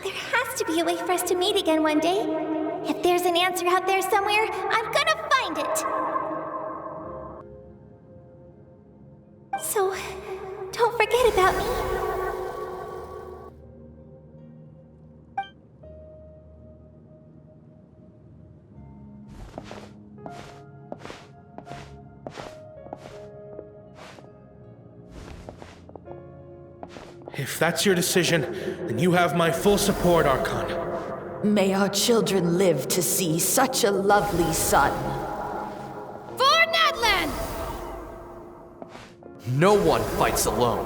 There has to be a way for us to meet again one day. If there's an answer out there somewhere, I'm gonna find it. So, don't forget about me.
If that's your decision, then you have my full support, Archon.
May our children live to see such a lovely son.
For Natlan!
No one fights alone.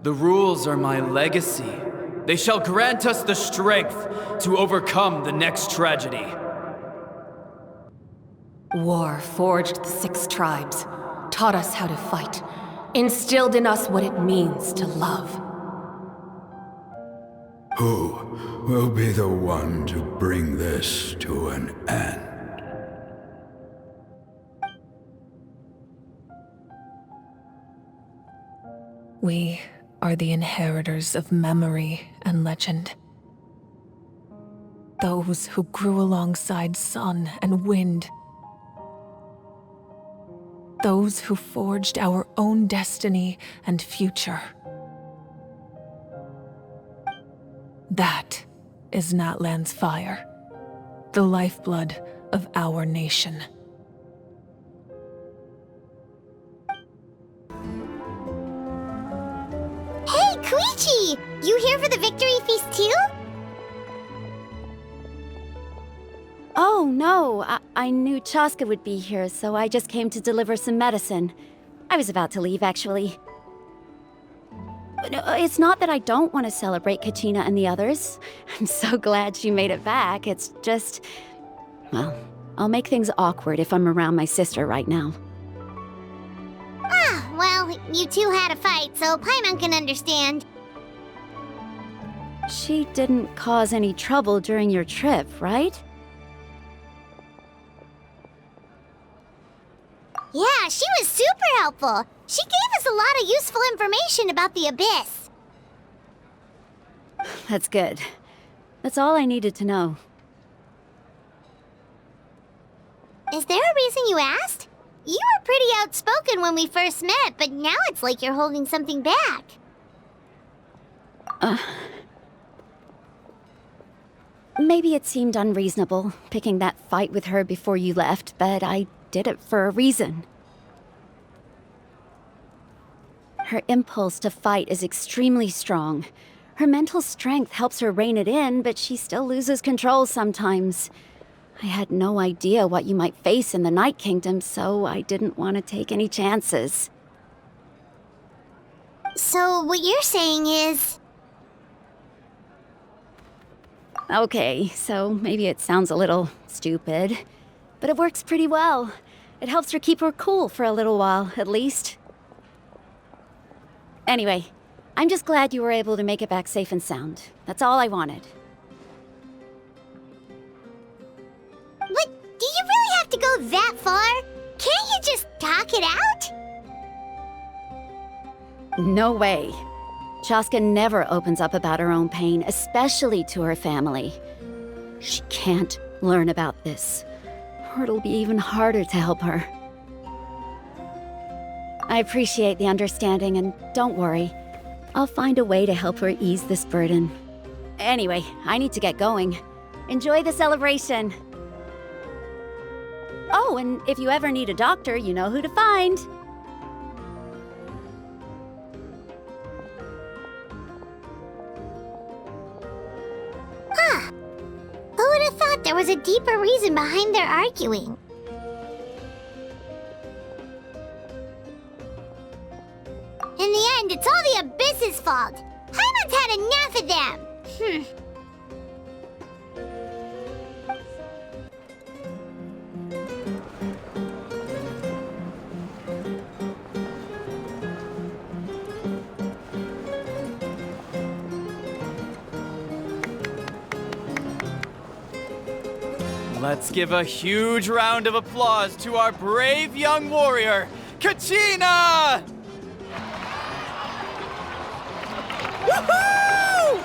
The rules are my legacy. They shall grant us the strength to overcome the next tragedy.
War forged the 6 tribes, taught us how to fight, instilled in us what it means to love.
Who will be the one to bring this to an end?
We are the inheritors of memory and legend. Those who grew alongside sun and wind. Those who forged our own destiny and future. That is Natlan's fire, the lifeblood of our nation.
Hey, Koichi! You here for the victory feast too?
Oh, Oh, no. I knew Chaska would be here, so I just came to deliver some medicine. I was about to leave, actually. No, it's not that I don't want to celebrate Kachina and the others. I'm so glad she made it back. It's just... well, I'll make things awkward if I'm around my sister right now.
Ah, well, you two had a fight, so Paimon can understand.
She didn't cause any trouble during your trip, right?
Yeah, she was super helpful. She gave us a lot of useful information about the Abyss.
That's good. That's all I needed to know.
Is there a reason you asked? You were pretty outspoken when we first met, but now it's like you're holding something back.
Maybe it seemed unreasonable, picking that fight with her before you left, but I did it for a reason. Her impulse to fight is extremely strong. Her mental strength helps her rein it in, but she still loses control sometimes. I had no idea what you might face in the Night Kingdom, so I didn't want to take any chances.
So what you're saying is...
Okay, so maybe it sounds a little stupid, but it works pretty well. It helps her keep her cool for a little while, at least. Anyway, I'm just glad you were able to make it back safe and sound. That's all I wanted.
But do you really have to go that far? Can't you just talk it out?
No way. Chaska never opens up about her own pain, especially to her family. She can't learn about this, or it'll be even harder to help her. I appreciate the understanding, and don't worry. I'll find a way to help her ease this burden. Anyway, I need to get going. Enjoy the celebration. Oh, and if you ever need a doctor, you know who to find.
Huh. Who would have thought there was a deeper reason behind their arguing? In the end, it's all the Abyss's fault. Paimon's had enough of them.
Let's give a huge round of applause to our brave young warrior, Kachina! Woohoo!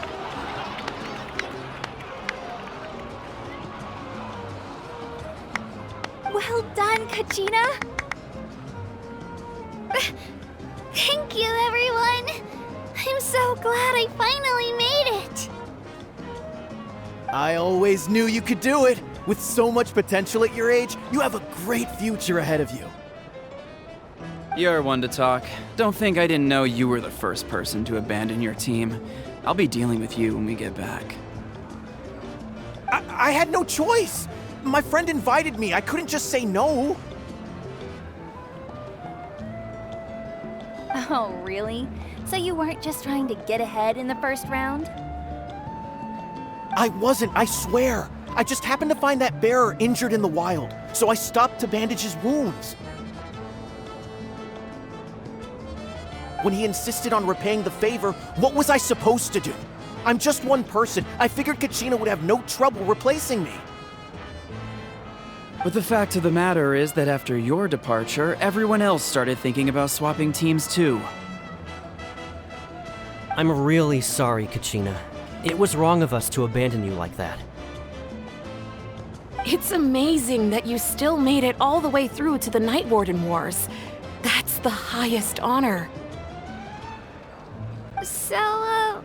Well done, Kachina! Thank you, everyone! I'm so glad I finally made it!
I always knew you could do it! With so much potential at your age, you have a great future ahead of you.
You're one to talk. Don't think I didn't know you were the first person to abandon your team. I'll be dealing with you when we get back.
I had no choice! My friend invited me, I couldn't just say no!
Oh, really? So you weren't just trying to get ahead in the first round?
I wasn't, I swear! I just happened to find that bearer injured in the wild, so I stopped to bandage his wounds. When he insisted on repaying the favor, what was I supposed to do? I'm just one person. I figured Kachina would have no trouble replacing me.
But the fact of the matter is that after your departure, everyone else started thinking about swapping teams too.
I'm really sorry, Kachina. It was wrong of us to abandon you like that.
It's amazing that you still made it all the way through to the Night Warden Wars. That's the highest honor.
So,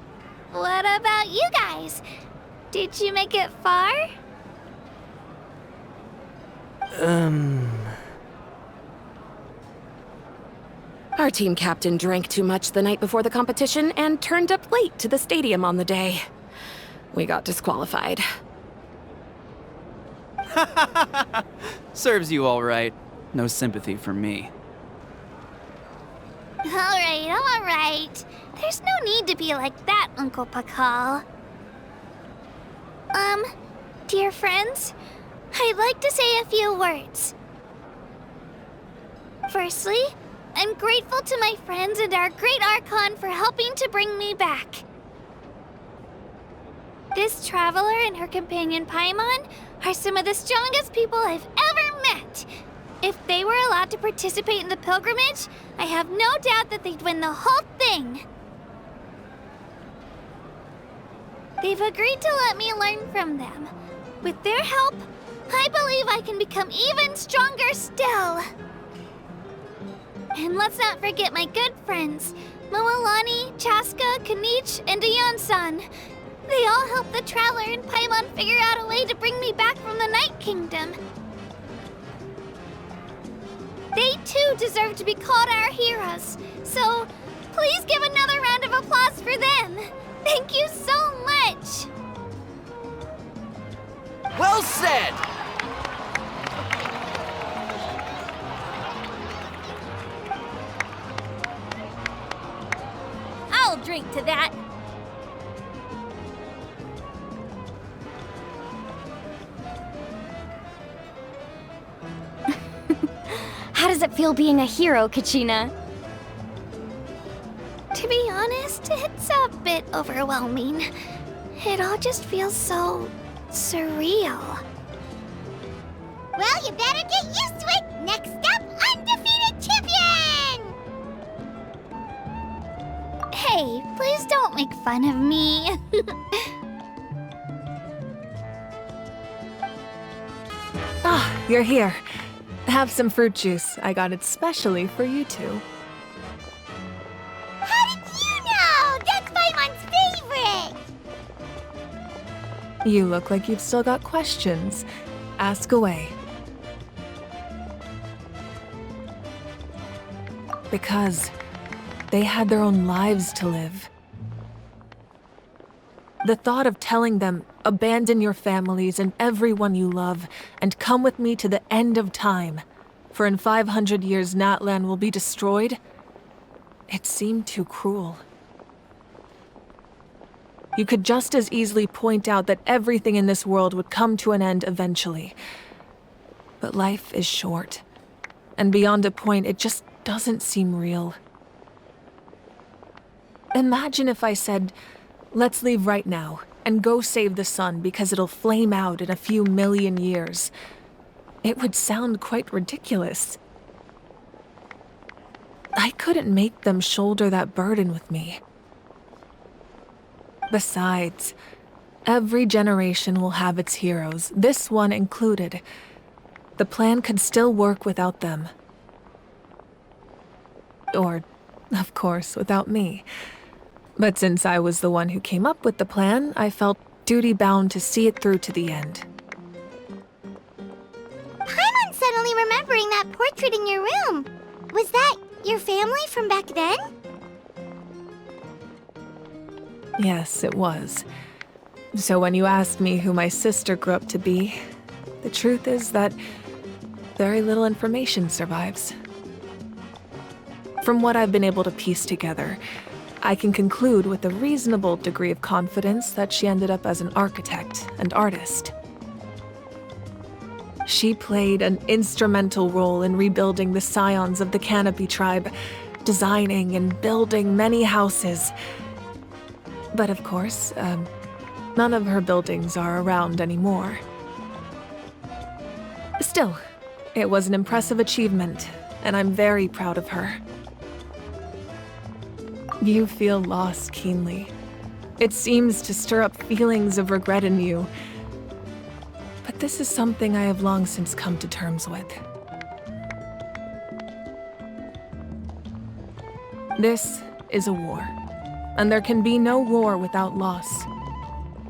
what about you guys? Did you make it far?
Our team captain drank too much the night before the competition and turned up late to the stadium on the day. We got disqualified.
Serves you all right. No sympathy from me.
All right. There's no need to be like that, Uncle Pakal. Dear friends, I'd like to say a few words. Firstly, I'm grateful to my friends and our great Archon for helping to bring me back. This traveler and her companion Paimon are some of the strongest people I've ever met. If they were allowed to participate in the pilgrimage, I have no doubt that they'd win the whole thing. They've agreed to let me learn from them. With their help, I believe I can become even stronger still. And let's not forget my good friends, Moalani, Chaska, Kanich, and Aeon-san. They all helped the Traveler and Paimon figure out a way to bring me back from the Night Kingdom. They too deserve to be called our heroes, so please give another round of applause for them. Thank you so much!
Well said!
I'll drink to that.
How does it feel being a hero, Kachina?
To be honest, it's a bit overwhelming. It all just feels so surreal. Well, you better get used to it! Next up, undefeated champion! Hey, please don't make fun of me.
Ah, you're here. Have some fruit juice. I got it specially for you two.
How did you know? That's Paimon's favorite!
You look like you've still got questions. Ask away. Because they had their own lives to live. The thought of telling them, abandon your families and everyone you love, and come with me to the end of time, for in 500 years Natlan will be destroyed, it seemed too cruel. You could just as easily point out that everything in this world would come to an end eventually. But life is short, and beyond a point, it just doesn't seem real. Imagine if I said, let's leave right now, and go save the sun because it'll flame out in a few million years. It would sound quite ridiculous. I couldn't make them shoulder that burden with me. Besides, every generation will have its heroes, this one included. The plan could still work without them. Or, of course, without me. But since I was the one who came up with the plan, I felt duty-bound to see it through to the end.
Paimon's suddenly remembering that portrait in your room. Was that your family from back then?
Yes, it was. So when you asked me who my sister grew up to be, the truth is that very little information survives. From what I've been able to piece together, I can conclude with a reasonable degree of confidence that she ended up as an architect and artist. She played an instrumental role in rebuilding the scions of the Canopy tribe, designing and building many houses. But of course, none of her buildings are around anymore. Still, it was an impressive achievement, and I'm very proud of her. You feel loss keenly. It seems to stir up feelings of regret in you. But this is something I have long since come to terms with. This is a war, and there can be no war without loss.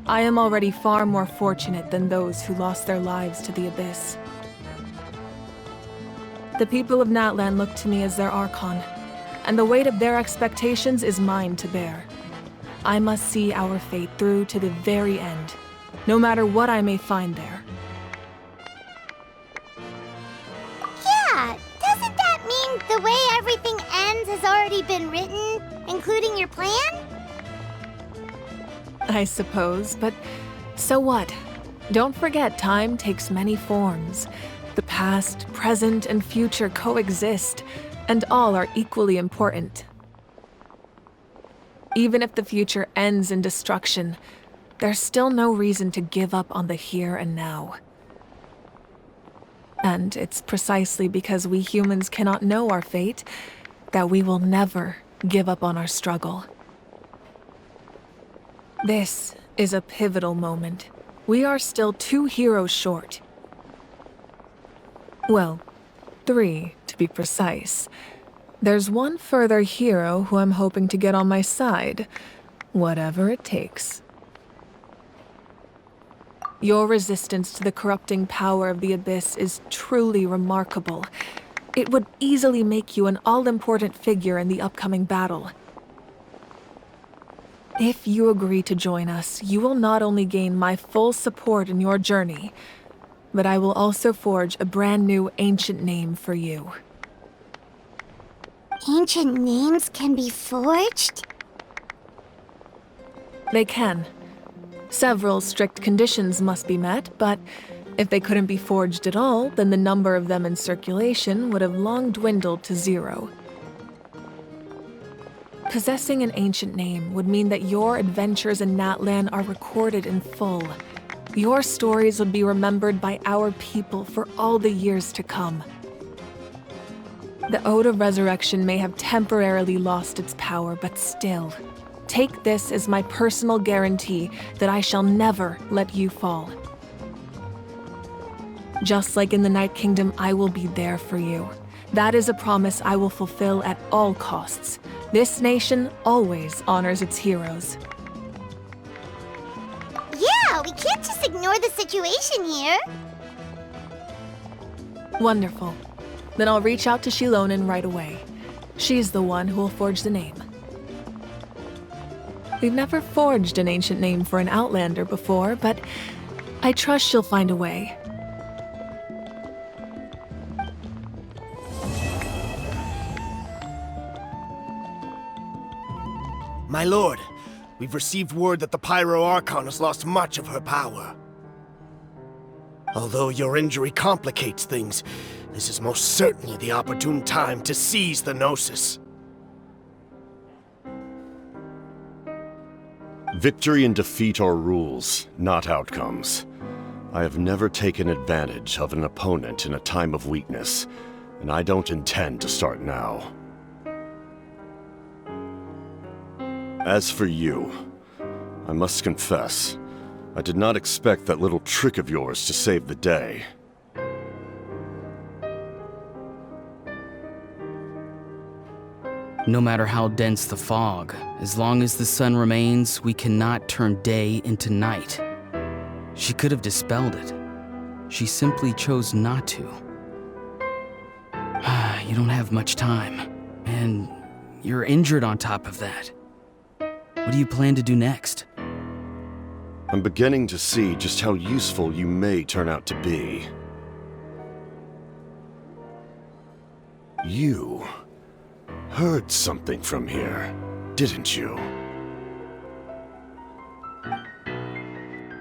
I am already far more fortunate than those who lost their lives to the Abyss. The people of Natlan look to me as their Archon, and the weight of their expectations is mine to bear. I must see our fate through to the very end, no matter what I may find there.
already been written, including your plan?
I suppose, but so what? Don't forget, time takes many forms. The past, present, and future coexist, and all are equally important. Even if the future ends in destruction, there's still no reason to give up on the here and now. And it's precisely because we humans cannot know our fate that we will never give up on our struggle. This is a pivotal moment. We are still 2 heroes short. Well, 3 to be precise. There's one further hero who I'm hoping to get on my side, whatever it takes. Your resistance to the corrupting power of the Abyss is truly remarkable. It would easily make you an all-important figure in the upcoming battle. If you agree to join us, you will not only gain my full support in your journey, but I will also forge a brand new ancient name for you.
Ancient names can be forged?
They can. Several strict conditions must be met, but if they couldn't be forged at all, then the number of them in circulation would have long dwindled to 0. Possessing an ancient name would mean that your adventures in Natlan are recorded in full. Your stories would be remembered by our people for all the years to come. The Ode of Resurrection may have temporarily lost its power, but still, take this as my personal guarantee that I shall never let you fall. Just like in the Night Kingdom, I will be there for you. That is a promise I will fulfill at all costs. This nation always honors its heroes.
Yeah, we can't just ignore the situation here.
Wonderful. Then I'll reach out to Shilonen right away. She's the one who will forge the name. We've never forged an ancient name for an Outlander before, but I trust she'll find a way.
My lord, we've received word that the Pyro Archon has lost much of her power. Although your injury complicates things, this is most certainly the opportune time to seize the Gnosis.
Victory and defeat are rules, not outcomes. I have never taken advantage of an opponent in a time of weakness, and I don't intend to start now. As for you, I must confess, I did not expect that little trick of yours to save the day.
No matter how dense the fog, as long as the sun remains, we cannot turn day into night. She could have dispelled it. She simply chose not to. You don't have much time, and you're injured on top of that. What do you plan to do next?
I'm beginning to see just how useful you may turn out to be. You heard something from here, didn't you?